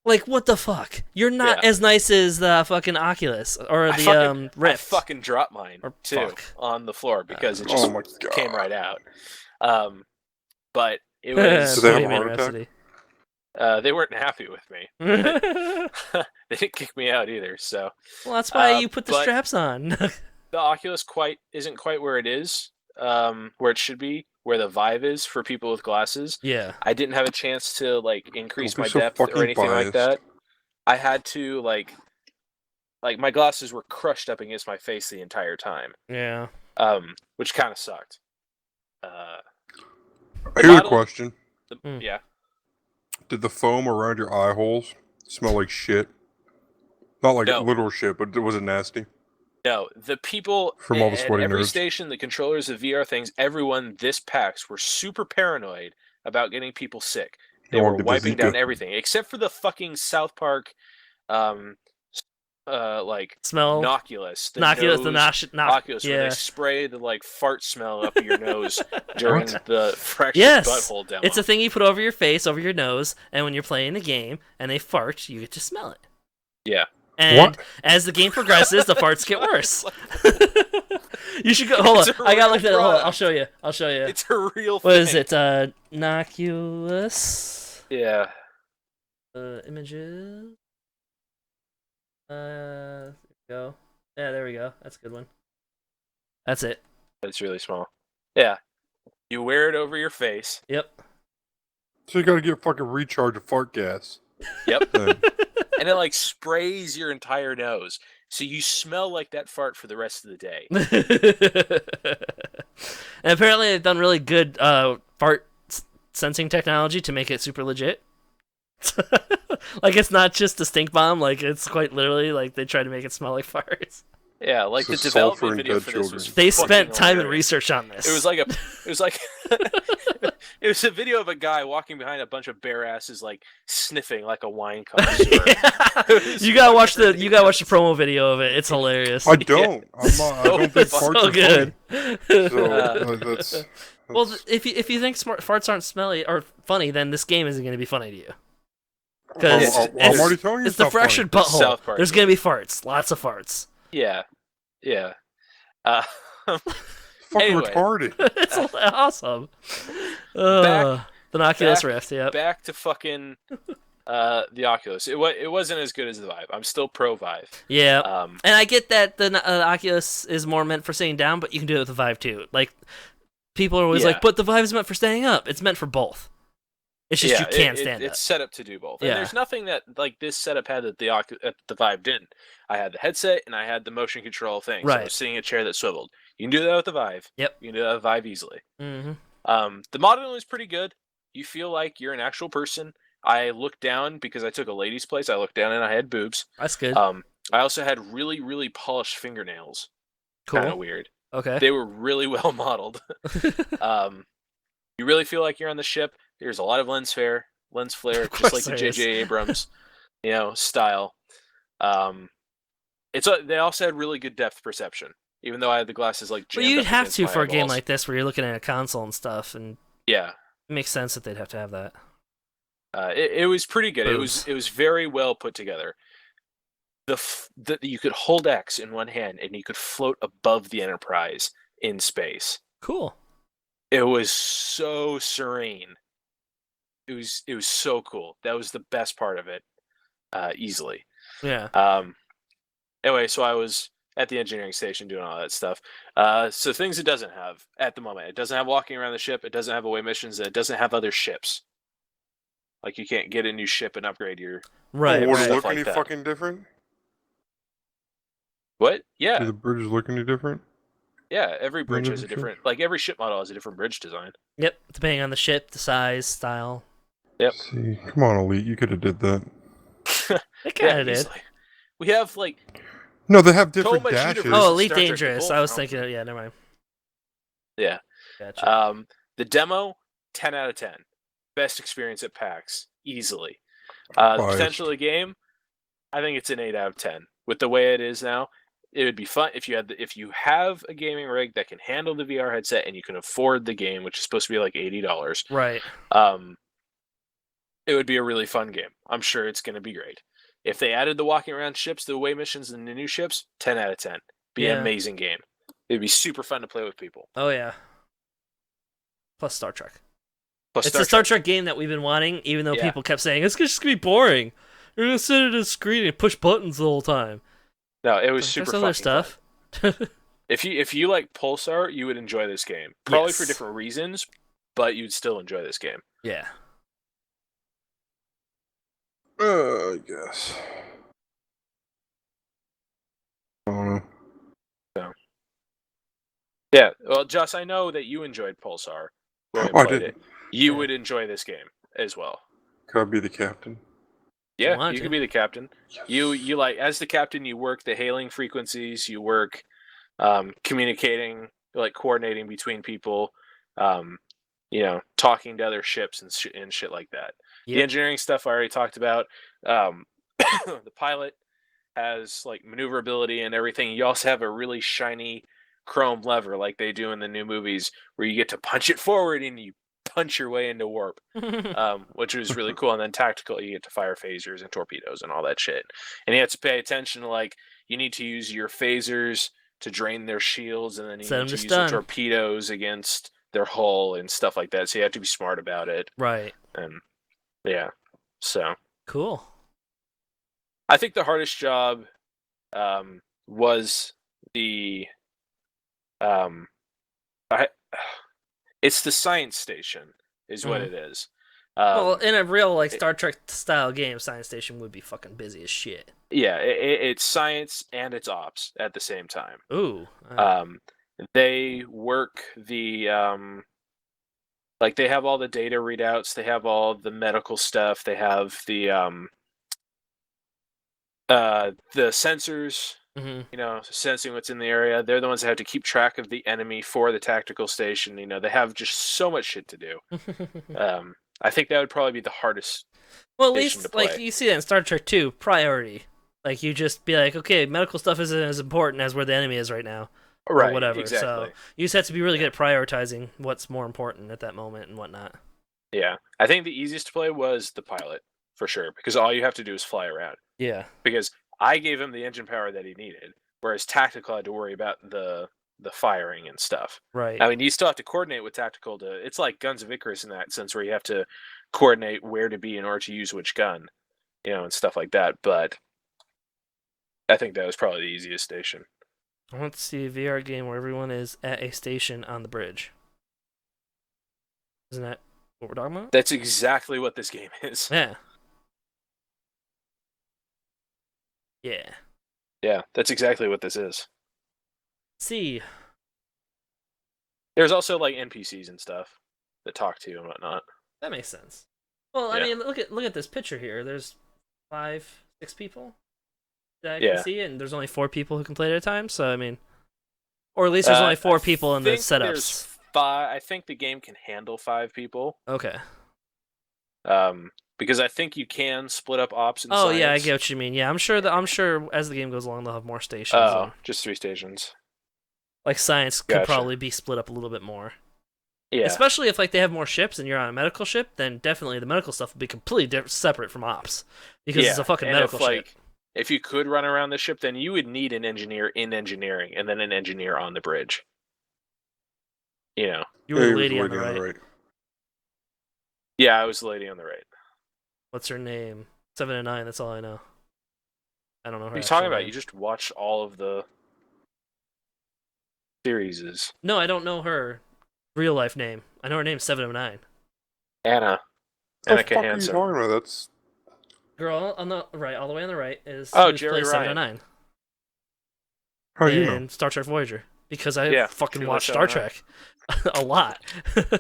What the fuck? You're not as nice as the fucking Oculus or the Rift. I fucking dropped mine on the floor because it just came right out. But it was. Did they have a heart attack? They weren't happy with me. They didn't kick me out either. So, well, that's why you put the straps on. The Oculus isn't quite where it is, where it should be, where the Vive is for people with glasses. Yeah. I didn't have a chance to increase my so depth or anything like biased. that. I had to like my glasses were crushed up against my face the entire time. Yeah. Which kind of sucked. Here's a question. Yeah. Did the foam around your eye holes smell like shit? Not like literal shit, but was it nasty? No, the people from all the sweaty at every nerds. station, the controllers of VR things, everyone this PAX were super paranoid about getting people sick. They were wiping down everything, except for the fucking South Park, smell Noculus. The Noculus, where they spray the fart smell up your nose during the fractured butthole demo. It's a thing you put over your face, over your nose, and when you're playing the game and they fart, you get to smell it. Yeah. And as the game progresses, the farts get worse. You should go. Hold on, I got that. Hold on, I'll show you. It's a real thing. What is it? Noculus. Yeah. Images. There we go. Yeah, there we go. That's a good one. That's it. It's really small. Yeah. You wear it over your face. Yep. So you gotta get fucking recharge of fart gas. Yep. And it sprays your entire nose. So you smell like that fart for the rest of the day. And apparently they've done really good fart sensing technology to make it super legit. It's not just a stink bomb, it's quite literally they try to make it smell like farts. Yeah, the development video for this was they spent time and research on this. It was a video of a guy walking behind a bunch of bare asses sniffing like a wine connoisseur. You gotta watch the promo video of it. It's hilarious. I don't. I don't think farts so are good. Funny. That's... Well, if you think farts aren't smelly or funny, then this game isn't going to be funny to you. Because I'm already telling you it's the fractured butthole. There's going to be farts, lots of farts. Yeah. Fucking retarded. It's awesome. The Oculus Rift. Yeah. Back to fucking the Oculus. It wasn't as good as the Vive. I'm still pro Vive. Yeah. And I get that the Oculus is more meant for sitting down, but you can do it with the Vive too. People are always but the Vive is meant for standing up. It's meant for both. It's just you can't stand up. It's set up to do both. And there's nothing that this setup had that the Vive didn't. I had the headset and I had the motion control thing. Right. So I was sitting in a chair that swiveled. You can do that with the Vive. Yep. You can do that with the Vive easily. Mm-hmm. The modeling was pretty good. You feel like you're an actual person. I looked down because I took a lady's place. I looked down and I had boobs. That's good. I also had really, really polished fingernails. Cool. Kind of weird. Okay. They were really well modeled. You really feel like you're on the ship. There's a lot of lens flare, just like the J.J. Abrams, style. They also had really good depth perception, even though I had the glasses jammed Well, you'd up have against to my for a game eyeballs. like this, where you're looking at a console and stuff, and yeah, it makes sense that they'd have to have that. It was pretty good. Boobs. It was very well put together. You could hold X in one hand and you could float above the Enterprise in space. Cool. It was so serene. It was so cool. That was the best part of it, easily. Yeah. Anyway, so I was at the engineering station doing all that stuff. So things it doesn't have at the moment. It doesn't have walking around the ship. It doesn't have away missions. And it doesn't have other ships. You can't get a new ship and upgrade your right. Would it look any fucking different? What? Yeah. Do the bridges look any different? Yeah, every bridge has a different... every ship model has a different bridge design. Yep, depending on the ship, the size, style. Yep. See, come on, Elite, you could have did that. They kind of did. Easily. We have, No, they have different dashes. Oh, Elite Dangerous. I was thinking... Yeah, never mind. Yeah. Gotcha. The demo, 10 out of 10. Best experience at PAX. Easily. The potential of the game, I think it's an 8 out of 10. With the way it is now... It would be fun if you have a gaming rig that can handle the VR headset and you can afford the game, which is supposed to be $80. Right. It would be a really fun game. I'm sure it's going to be great. If they added the walking around ships, the away missions, and the new ships, 10 out of 10. Be an amazing game. It'd be super fun to play with people. Oh yeah. Plus Star Trek. Plus It's the Star Trek game that we've been wanting, even though people kept saying it's just gonna be boring. You're gonna sit at a screen and push buttons the whole time. No, it was super fucking stuff. fun. If you like Pulsar, you would enjoy this game. Probably for different reasons, but you'd still enjoy this game. Yeah. I guess. I don't know. So. Yeah, well, Joss, I know that you enjoyed Pulsar when we played it. You would enjoy this game as well. Could I be the captain? Yeah, you could be the captain. Yes. You like, as the captain, you work the hailing frequencies. You work communicating, like coordinating between people. Talking to other ships and shit like that. Yep. The engineering stuff I already talked about. The pilot has like maneuverability and everything. You also have a really shiny chrome lever like they do in the new movies, where you get to punch it forward and you punch your way into warp, which was really cool. And then tactical, you get to fire phasers and torpedoes and all that shit. And you have to pay attention to, like, you need to use your phasers to drain their shields, and then you need to use the torpedoes against their hull and stuff like that. So you have to be smart about it. Right. And yeah, so cool. I think the hardest job was the it's the science station is what it is. Well, in a real like Star Trek style game, science station would be fucking busy as shit. Yeah, it's science and it's ops at the same time. Ooh. They work the like they have all the data readouts, they have all the medical stuff, they have the sensors. Mm-hmm. Sensing what's in the area. They're the ones that have to keep track of the enemy for the tactical station. They have just so much shit to do. I think that would probably be the hardest. Well, at least like you see that in Star Trek 2, priority. Like you just be like, okay, medical stuff isn't as important as where the enemy is right now, right? Or whatever. Exactly. So you just have to be really good at prioritizing what's more important at that moment and whatnot. Yeah, I think the easiest to play was the pilot for sure, because all you have to do is fly around. Yeah. Because I gave him the engine power that he needed, whereas tactical had to worry about the firing and stuff. Right. I mean, you still have to coordinate with tactical it's like Guns of Icarus in that sense, where you have to coordinate where to be in order to use which gun, and stuff like that. But I think that was probably the easiest station. I want to see a VR game where everyone is at a station on the bridge. Isn't that what we're talking about? That's exactly what this game is. Yeah. Yeah. Yeah, that's exactly what this is. See. There's also like NPCs and stuff that talk to you and whatnot. That makes sense. Well, I mean, look at this picture here. There's 5-6 people that I can see, and there's only 4 people who can play at a time. So I mean, or at least there's only 4 people in the setups. I think the game can handle 5 people. Okay. Because I think you can split up ops. Oh science. Yeah, I get what you mean. Yeah, I'm sure as the game goes along, they'll have more stations. Oh, just 3 stations. Like science could probably be split up a little bit more. Yeah. Especially if like they have more ships and you're on a medical ship, then definitely the medical stuff will be completely separate from ops because it's a fucking medical ship. If you could run around the ship, then you would need an engineer in engineering and then an engineer on the bridge. You were the lady on the right. Yeah, I was the lady on the right. What's her name? 7 and 9. That's all I know. I don't know her. What are you talking about? You just watched all of the series. No, I don't know her real life name. I know her name's 7 of 9. Anna. Anna Hansen. What are you talking about? That's girl on the right, all the way on the right is Jerry Ryan. 7 of 9. How do you know? Star Trek Voyager. Because I fucking watch Star Trek a lot.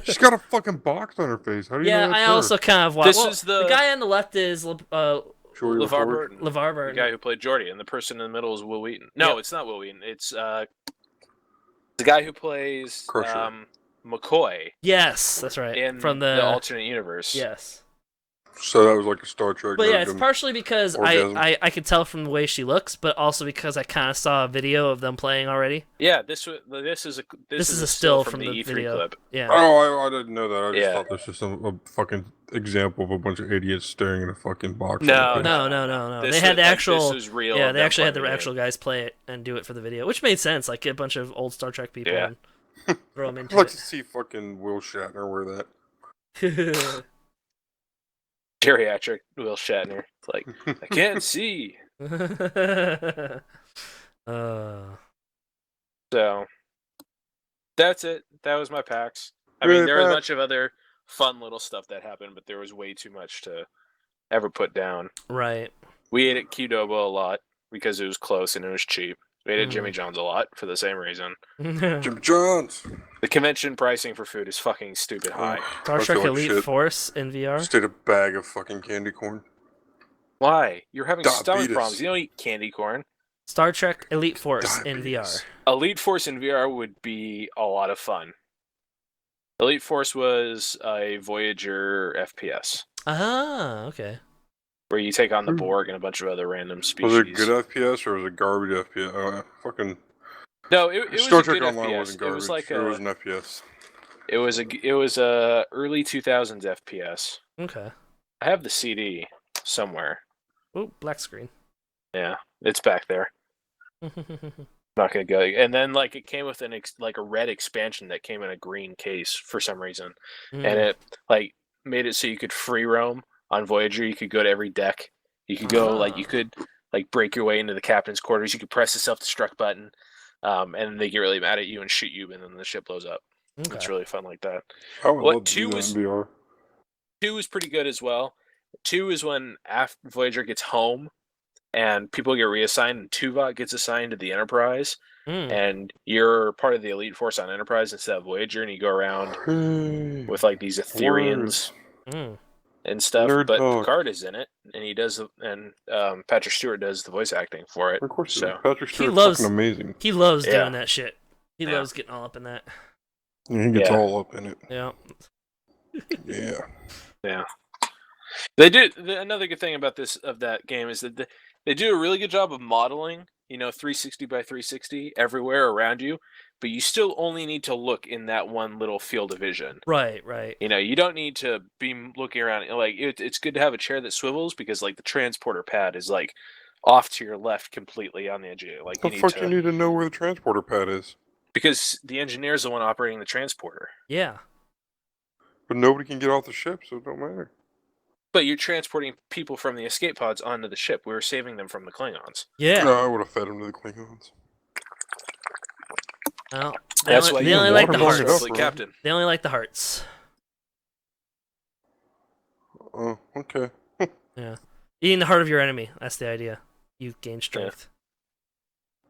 She's got a fucking box on her face. How do you know that's I her? also kind of watch. This is the guy on the left is LeVar Burton. LeVar Burton. The guy who played Geordi, and the person in the middle is Will Wheaton. No, it's not Will Wheaton. It's the guy who plays McCoy. Yes, that's right. From the alternate universe. Yes. So that was like a Star Trek. But yeah, it's partially because I could tell from the way she looks, but also because I kind of saw a video of them playing already. Yeah, this is a still from the E3 video. clip. Yeah. Oh, I didn't know that. I just thought this was a fucking example of a bunch of idiots staring at a fucking box. No. They had the actual. This was real. Yeah, they actually had the actual guys play it and do it for the video, which made sense. Like get a bunch of old Star Trek people and throw them into I'd like it. to see fucking Will Shatner wear that. Geriatric Will Shatner. It's like, I can't see. So that's it. That was my PAX. I mean, there was a bunch of other fun little stuff that happened, but there was way too much to ever put down. Right. We ate at Qdoba a lot because it was close and it was cheap. We ate at Jimmy John's a lot for the same reason. Jimmy John's. The convention pricing for food is fucking stupid high. Star Trek Elite Force in VR? Just ate a bag of fucking candy corn. Why? You're having stomach problems. You don't eat candy corn. Star Trek Elite Force in VR. Elite Force in VR would be a lot of fun. Elite Force was a Voyager FPS. Ah, okay. Where you take on the Borg and a bunch of other random species. Was it good FPS or was it garbage FPS? Fucking. No, it was Star a Trek good Online FPS. wasn't garbage. It was like it was an FPS. It was a early 2000s FPS. Okay. I have the CD somewhere. Oh, black screen. Yeah, it's back there. Not gonna go. And then like it came with a red expansion that came in a green case for some reason, and it like made it so you could free roam on Voyager. You could go to every deck. You could go you could break your way into the captain's quarters. You could press the self-destruct button, and they get really mad at you and shoot you, and then the ship blows up. Okay. It's really fun like that. What 2 was? VR. 2 was pretty good as well. 2 is when Voyager gets home and people get reassigned, and Tuvok gets assigned to the Enterprise, and you're part of the Elite Force on Enterprise instead of Voyager, and you go around with like these Ethereans and stuff. But Picard is in it, and he does, and Patrick Stewart does the voice acting for it. Of course, so Patrick Stewart's fucking amazing. He loves doing that shit. He loves getting all up in that. Yeah, he gets all up in it. Yeah. Yeah. They do. Another good thing about that game is that they do a really good job of modeling, 360 by 360 everywhere around you, but you still only need to look in that one little field of vision. Right. You don't need to be looking around. Like it's good to have a chair that swivels because like the transporter pad is like off to your left completely on the edge of it. Like you need to know where the transporter pad is. Because the engineer's the one operating the transporter. Yeah. But nobody can get off the ship, so it don't matter. But you're transporting people from the escape pods onto the ship. We were saving them from the Klingons. Yeah. No, I would have fed them to the Klingons. Well, that's why they only like the hearts. Captain. They only like the hearts. Oh, okay. Yeah. Eating the heart of your enemy. That's the idea. You gain strength.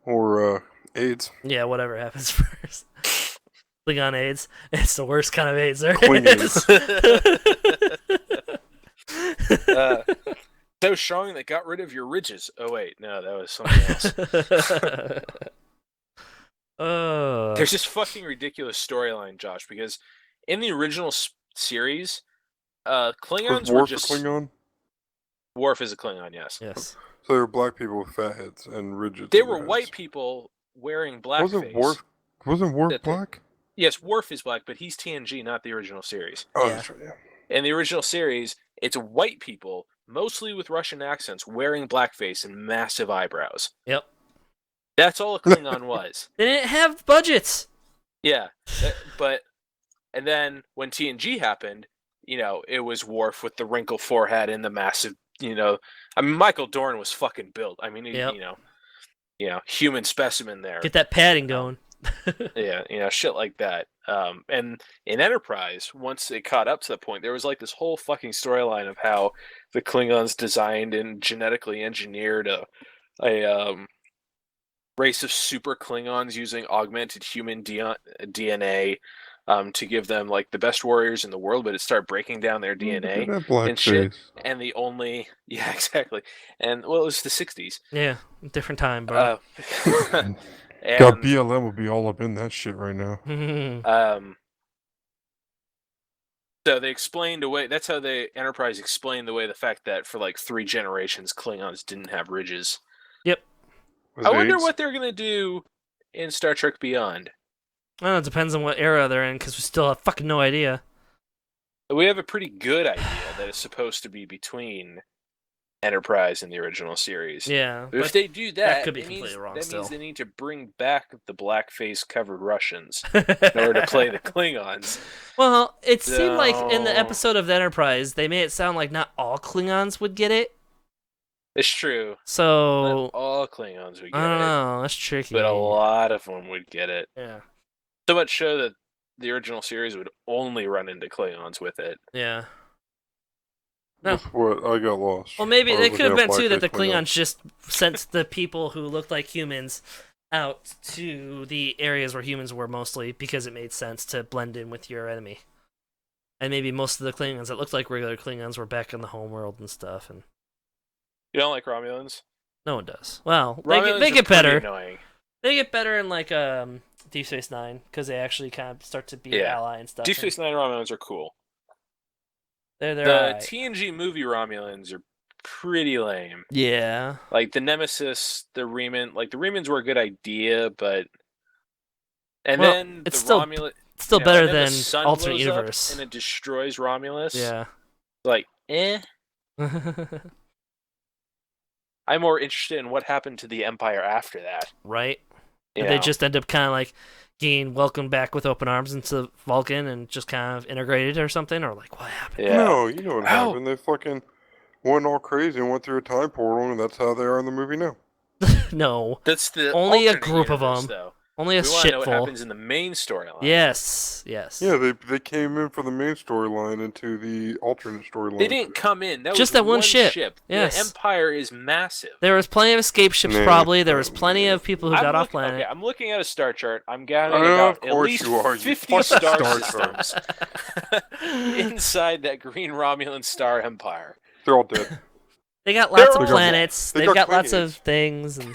Yeah. Or, AIDS. Yeah, whatever happens first. Klingon AIDS. It's the worst kind of AIDS there is. So strong that got rid of your ridges. Oh wait, no, that was something else. There's this fucking ridiculous storyline, Josh, because in the original series, Klingons were just Klingon? Worf is a Klingon, yes. Yes. So they were black people with fat heads and ridges. They were white people wearing blackface. Wasn't Worf black? Yes, Worf is black, but he's TNG, not the original series. Oh, that's right, yeah. In the original series, it's white people, mostly with Russian accents, wearing blackface and massive eyebrows. Yep. That's all a Klingon was. They didn't have budgets. Yeah, and then when TNG happened, it was Worf with the wrinkled forehead and the massive, Michael Dorn was fucking built. I mean, human specimen there. Get that padding going. Yeah, shit like that. And in Enterprise, once it caught up to the point, there was like this whole fucking storyline of how the Klingons designed and genetically engineered a race of super Klingons using augmented human DNA to give them like the best warriors in the world, but it started breaking down their DNA and shit. And exactly. And it was the 60s. Yeah, different time, bro. God, BLM would be all up in that shit right now. So they explained away. That's how the Enterprise explained away the fact that for like 3 generations, Klingons didn't have ridges. Yep. I wonder what they're gonna do in Star Trek Beyond. Well, it depends on what era they're in, because we still have fucking no idea. We have a pretty good idea that it's supposed to be between Enterprise in the original series. Yeah, But if they do that, could be completely wrong that still. means they need to bring back the blackface covered Russians in order to play the Klingons. Well, it seemed like in the episode of the Enterprise, they made it sound like not all Klingons would get it. It's true. So not all Klingons would get I don't it. know. That's tricky. But a lot of them would get it. Yeah. So much so that the original series would only run into Klingons with it. Yeah. No. What? I got lost. Well, maybe it could have been too that the Klingons just sent the people who looked like humans out to the areas where humans were mostly because it made sense to blend in with your enemy. And maybe most of the Klingons that looked like regular Klingons were back in the homeworld and stuff. And you don't like Romulans? No one does. Well, Romulans they get better. Annoying. They get better in like Deep Space Nine because they actually kind of start to be an ally and stuff. Deep Space Nine Romulans are cool. They're the right. TNG movie Romulans are pretty lame. Yeah. Like the Nemesis, the Reman, like the Remans were a good idea, but then it's the still Romulan, still better than the alternate universe, and it destroys Romulus. Yeah. Like, I'm more interested in what happened to the Empire after that. Right. Did they just end up kind of like getting welcomed back with open arms into Vulcan and just kind of integrated or something? Or like, what happened? Yeah. No, you know what happened. They fucking went all crazy and went through a time portal, and that's how they are in the movie now. No. That's the only a group of them. Though. Only a we shitful. Know what happens in the main storyline. Yes. Yeah, they came in for the main storyline into the alternate storyline. They didn't come in. That just was that one ship. Yes. The Empire is massive. There was plenty of escape ships, probably. There was plenty of people who got off planet. Okay, I'm looking at a star chart. I'm gathering about at least 50 star systems inside that green Romulan star empire. They're all dead. They got lots of planets. They've got lots of things. And...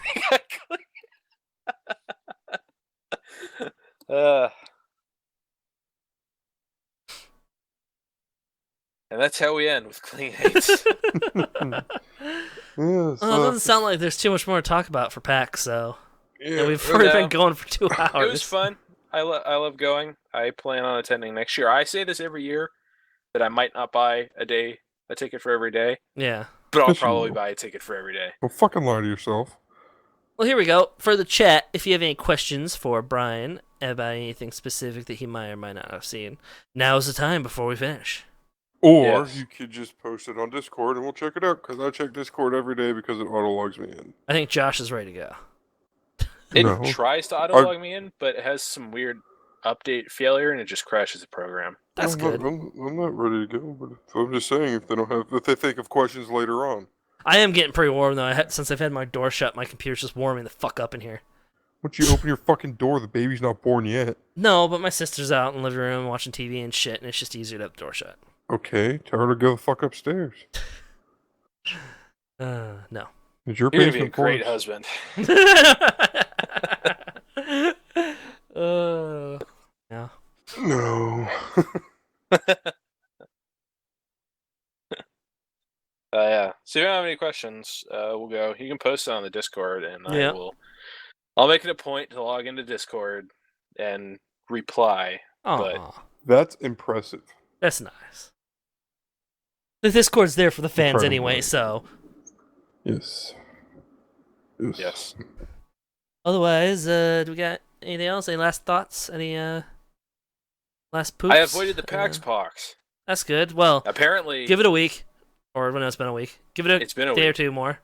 and that's how we end with clean hates. Well, it doesn't sound like there's too much more to talk about for PAX, so we've already been going for 2 hours. It was fun. I love going. I plan on attending next year. I say this every year that I might not buy a ticket for every day. Yeah. But I'll probably buy a ticket for every day. Well, fucking lie to yourself. Well, here we go. For the chat, if you have any questions for Brian about anything specific that he might or might not have seen, now's the time before we finish. Or you could just post it on Discord and we'll check it out, because I check Discord every day because it auto-logs me in. I think Josh is ready to go. It tries to auto-log me in, but it has some weird update failure and it just crashes the program. That's good. I'm not ready to go, but I'm just saying if they think of questions later on. I am getting pretty warm though. Since I've had my door shut, my computer's just warming the fuck up in here. Once you open your fucking door, the baby's not born yet. No, but my sister's out in the living room watching TV and shit, and it's just easier to have the door shut. Okay, tell her to go the fuck upstairs. No. Is your You're gonna be a basement great porch? husband. No. No. Yeah. So if you don't have any questions, we'll go. You can post it on the Discord, and I'll make it a point to log into Discord and reply. But that's impressive. That's nice. The Discord's there for the fans anyway, so. Yes. Yes. Otherwise, do we got anything else? Any last thoughts? Any last poops? I avoided the PAX pox. That's good. Well, apparently, give it a week, or when it's been a week. Give it it's been a day week. Or two more.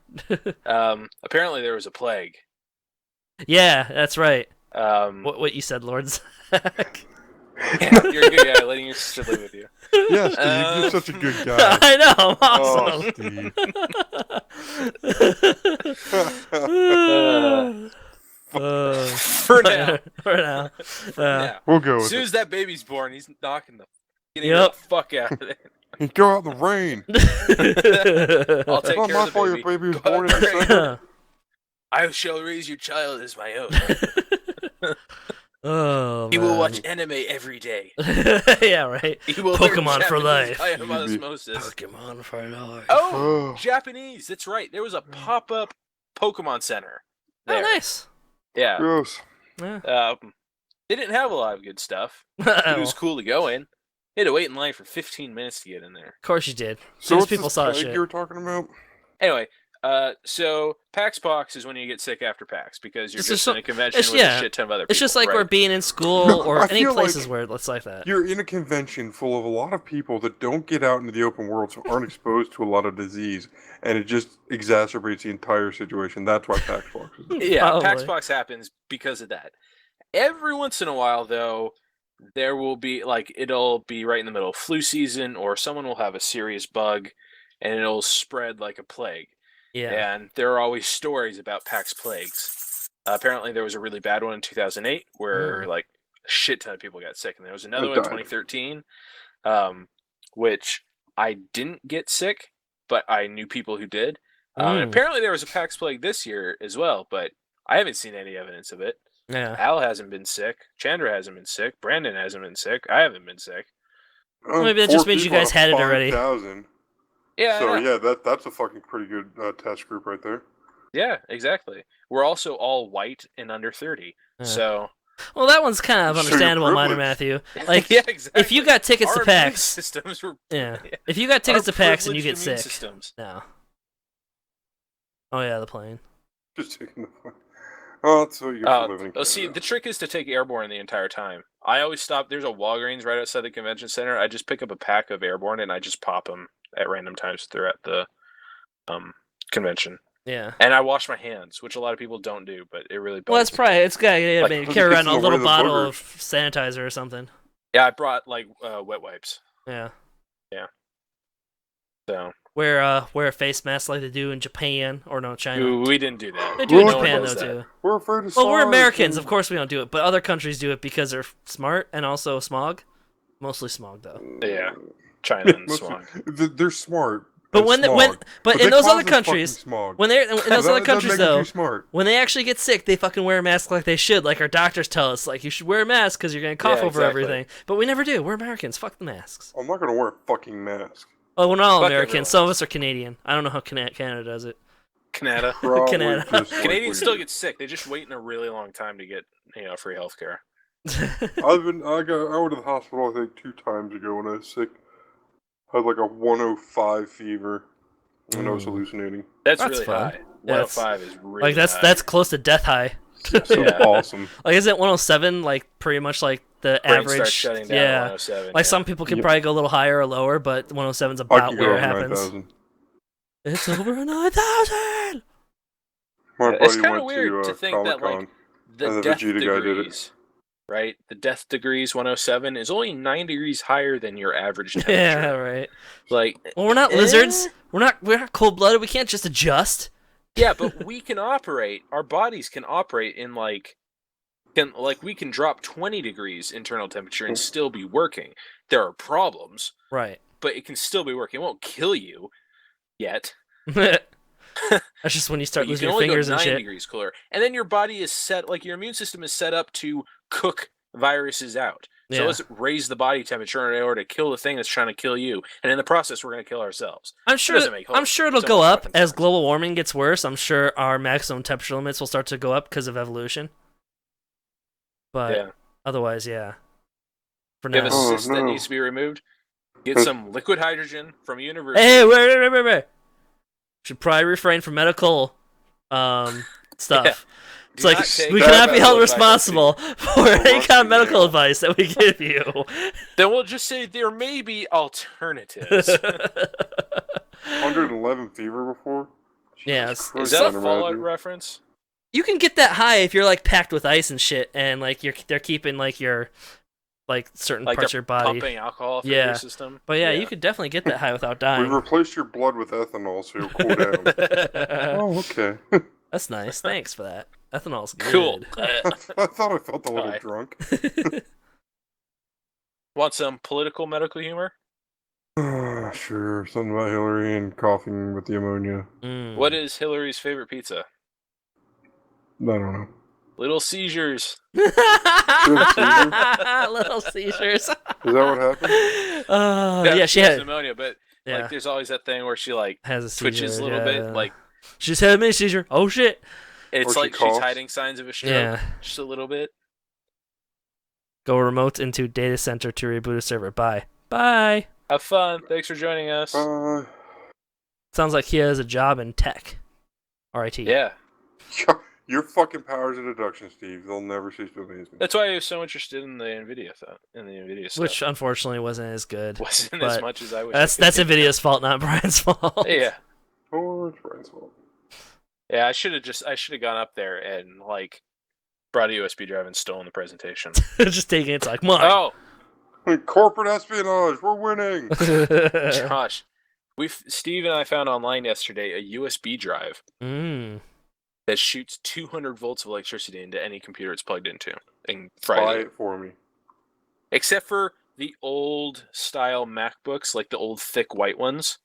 Apparently, there was a plague. Yeah, that's right. What you said, Lord Zach. Yeah, you're a good guy, letting your sister live with you. Yes, Steve, you're such a good guy. I know, I'm awesome. Oh, Steve. For now. For now. We'll go with as soon as that baby's born, he's knocking getting Yep. the fuck out of there. Go out in the rain. I'll take it's not care my of the fault baby. your baby was born in December. I shall raise your child as my own. Oh, he will watch anime every day. Yeah, right. He will Pokemon for life. Pokemon for life. Oh, Japanese. That's right. There was a pop-up Pokemon Center there. Oh, nice. Yeah. Gross. Yeah. They didn't have a lot of good stuff. It was cool to go in. You had to wait in line for 15 minutes to get in there. Of course you did. So what's people this saw plague shit. you were talking about? Anyway, so PAX box is when you get sick after PAX because you're just in a convention with a shit ton of other people. It's just like right? we're being in school No, or I any feel places like where it's like that. You're in a convention full of a lot of people that don't get out into the open world, so aren't exposed to a lot of disease, and it just exacerbates the entire situation. That's why PAX box is. Yeah, Probably. PAX box happens because of that. Every once in a while, though, there will be it'll be right in the middle of flu season, or someone will have a serious bug, and it'll spread like a plague. Yeah. And there are always stories about PAX plagues. Apparently, there was a really bad one in 2008 where like a shit ton of people got sick, and there was another one in 2013, which I didn't get sick, but I knew people who did. And apparently, there was a PAX plague this year as well, but I haven't seen any evidence of it. Yeah. Al hasn't been sick. Chandra hasn't been sick. Brandon hasn't been sick. I haven't been sick. Maybe that just means you guys had it already. 5,000. Yeah. So yeah, that's a fucking pretty good test group right there. Yeah, exactly. We're also all white and under 30. So. Well, that one's kind of understandable, Minor Matthew. Like, yeah, exactly. if you got tickets to PAX, systems were, if you got tickets to PAX and you get sick, systems. No. Oh yeah, the plane. Just taking the plane. Oh, that's what you get for living. See, the trick is to take airborne the entire time. I always stop. There's a Walgreens right outside the convention center. I just pick up a pack of airborne and I just pop them at random times throughout the convention. Yeah. And I wash my hands, which a lot of people don't do, but it really bugs. Well, that's probably it's got to carry around a little bottle of sanitizer or something. Yeah, I brought wet wipes. Yeah. Yeah. So. Wear a face mask like they do in Japan or China. We didn't do that. They do in Japan though too. We're afraid of Well, we're Americans, of course we don't do it, but other countries do it because they're smart and also smog. Mostly smog though. Yeah, China and smog. They're smart. But in those other countries, when they're in those other countries though, when they actually get sick, they fucking wear a mask like they should. Like our doctors tell us, like you should wear a mask because you're gonna cough over everything. But we never do. We're Americans. Fuck the masks. I'm not gonna wear a fucking mask. Oh, we're not all Americans. Some of us are Canadian. I don't know how Canada does it. Canada. Canadians still get sick. They just wait in a really long time to get free healthcare. I went to the hospital I think 2 times ago when I was sick. I had like a 105 fever and I was hallucinating. That's really fun. High. 105 is really high. That's close to death high. That's awesome. Like isn't 107 like pretty much like the brain average? Starts shutting down 107. Like some people can probably go a little higher or lower, but 107's about where it happens. 9,000. It's over 9,000. It's kind of weird to think that like the death degrees, right? The death degrees 107 is only 9 degrees higher than your average temperature. Yeah, right. Like, well, we're not lizards. We're not cold blooded. We can't just adjust. Yeah, but we can operate. Our bodies can operate in we can drop 20 degrees internal temperature and still be working. There are problems, right? But it can still be working. It won't kill you yet. That's just when you start losing your fingers and shit. 9 degrees cooler, and then your body is set. Like your immune system is set up to cook viruses out. So let's raise the body temperature in order to kill the thing that's trying to kill you, and in the process, we're going to kill ourselves. I'm sure it'll go up as global warming gets worse. I'm sure our maximum temperature limits will start to go up because of evolution. But otherwise, for now, you have a cyst that needs to be removed. Get some liquid hydrogen from a university. Hey, wait. Should probably refrain from medical stuff. Yeah. It's like we cannot be held responsible for any kind of medical advice that we give you. Then we'll just say there may be alternatives. 111 fever before? Yeah. Is that a Fallout reference? You can get that high if you're like packed with ice and shit, and like they're keeping like your certain parts of your body pumping alcohol through your system. But you could definitely get that high without dying. We replaced your blood with ethanol so you'll cool down. Oh, okay. That's nice. Thanks for that. Ethanol's good. Cool. I thought I felt a little drunk. Want some political medical humor? Sure. Something about Hillary and coughing with the ammonia. What is Hillary's favorite pizza? I don't know. Little seizures. Little seizures. Is that what happened? She had pneumonia, but like there's always that thing where she has a seizure, twitches a little bit, like she's had a mini seizure. Oh shit! It's like she's hiding signs of a stroke, just a little bit. Go remote into data center to reboot a server. Bye. Have fun. Thanks for joining us. Bye. Sounds like he has a job in tech. Or IT. Yeah. Your fucking powers of deduction, Steve. They'll never cease to amaze me. That's why I was so interested in the NVIDIA stuff. Which unfortunately wasn't as good. Wasn't as much as I wish. That's NVIDIA's fault, not Brian's fault. Yeah. Oh, it's Brian's fault. Yeah, I should have gone up there and like brought a USB drive and stolen the presentation. Just taking it's like, mine. Oh, corporate espionage. We're winning. Josh, Steve and I found online yesterday a USB drive that shoots 200 volts of electricity into any computer it's plugged into. And Buy it for me. Except for the old style MacBooks, like the old thick white ones,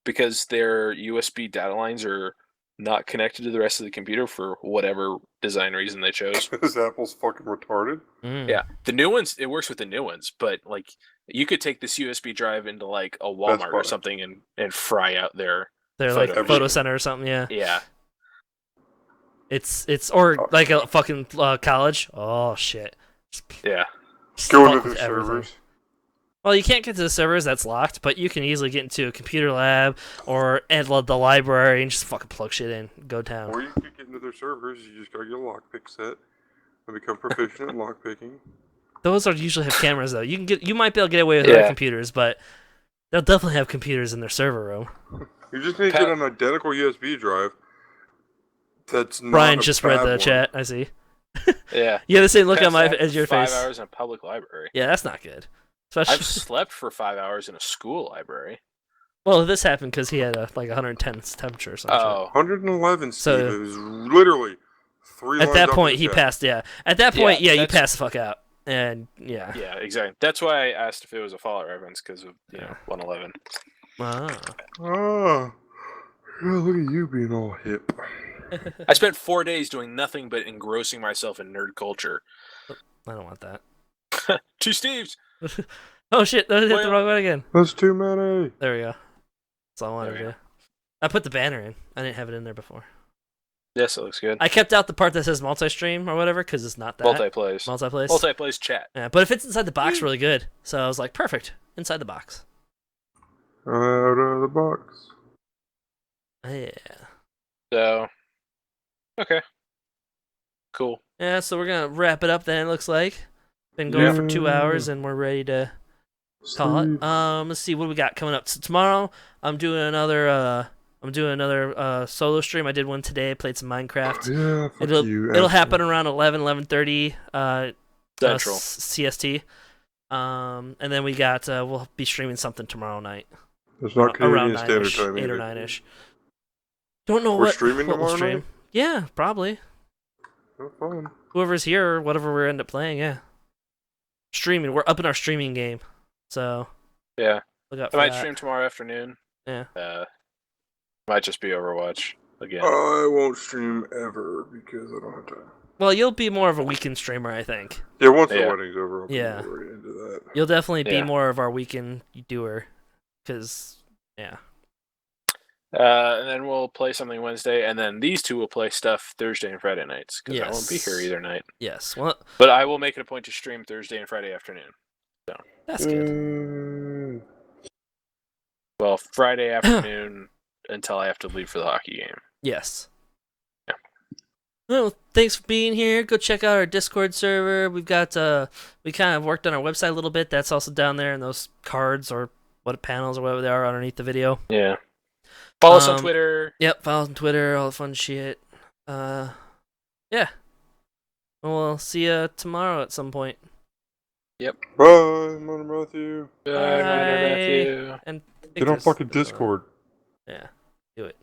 because their USB data lines are not connected to the rest of the computer for whatever design reason they chose. Because Apple's fucking retarded. Yeah, the new ones, it works with the new ones, but like you could take this USB drive into like a Walmart or something and fry out their like photo center or something. Yeah. Yeah. It's or like a fucking college. Oh shit. Yeah. Go into the servers. Well, you can't get to the servers, that's locked, but you can easily get into a computer lab or at the library and just fucking plug shit in, go down. Or you could get into their servers, you just gotta get a lockpick set and become proficient in lockpicking. Those usually have cameras though. You might be able to get away with other computers, but they'll definitely have computers in their server room. You just need to get an identical USB drive that's not Brian just read the one. chat, I see. Yeah. You have the same look on your face. 5 hours in a public library. Yeah, that's not good. Especially... I've slept for 5 hours in a school library. Well, this happened because he had like 110 temperature or something. Oh. 111, Steve. So, it was literally 3 lines at that up point, the he chat. passed, yeah. At that point, you that's- passed the fuck out. And, yeah. Yeah, exactly. That's why I asked if it was a Fallout reference, because of, 111. Ah. Yeah, look at you being all hip. I spent 4 days doing nothing but engrossing myself in nerd culture. I don't want that. Two Steves! Oh shit, that hit the wrong one again. That's too many. There we go. That's all I wanted to do. I put the banner in. I didn't have it in there before. Yes, it looks good. I kept out the part that says multi-stream or whatever because it's not that. Multiplays. Multiplays chat. Yeah, but if it's inside the box, really good. So I was like, perfect. Inside the box. Out of the box. Yeah. So, okay. Cool. Yeah, so we're going to wrap it up then, it looks like. Been going for 2 hours and we're ready to call it. Let's see what we got coming up. So tomorrow, I'm doing another solo stream. I did one today. Played some Minecraft. Yeah, fuck it'll happen around 11:30 Central CST. And then we got we'll be streaming something tomorrow night. It's not Canadian around Standard Time. 8 or 9ish. Don't know We're streaming what we'll tomorrow stream. night? Yeah, probably. Oh, fun. Whoever's here or whatever we end up playing, yeah. Streaming. We're up in our streaming game. So yeah. Look out I for might that. stream tomorrow afternoon. Yeah. Might just be Overwatch again. I won't stream ever because I don't have time. Well, you'll be more of a weekend streamer, I think. Yeah, once the wedding's over, I'll be right into that. You'll definitely be more of our weekend doer. Because, yeah. And then we'll play something Wednesday, and then these two will play stuff Thursday and Friday nights, because I won't be here either night. Yes. Well, but I will make it a point to stream Thursday and Friday afternoon. So that's good. Well, Friday afternoon until I have to leave for the hockey game. Yes. Yeah. Well, thanks for being here. Go check out our Discord server. We've got we kind of worked on our website a little bit. That's also down there in those cards or what panels or whatever they are underneath the video. Yeah. Follow us on Twitter. Yep, follow us on Twitter, all the fun shit. Yeah. We'll see you tomorrow at some point. Yep. Bye, Mother Matthew. Bye, Mother Matthew. And get on fucking Discord. Yeah, do it.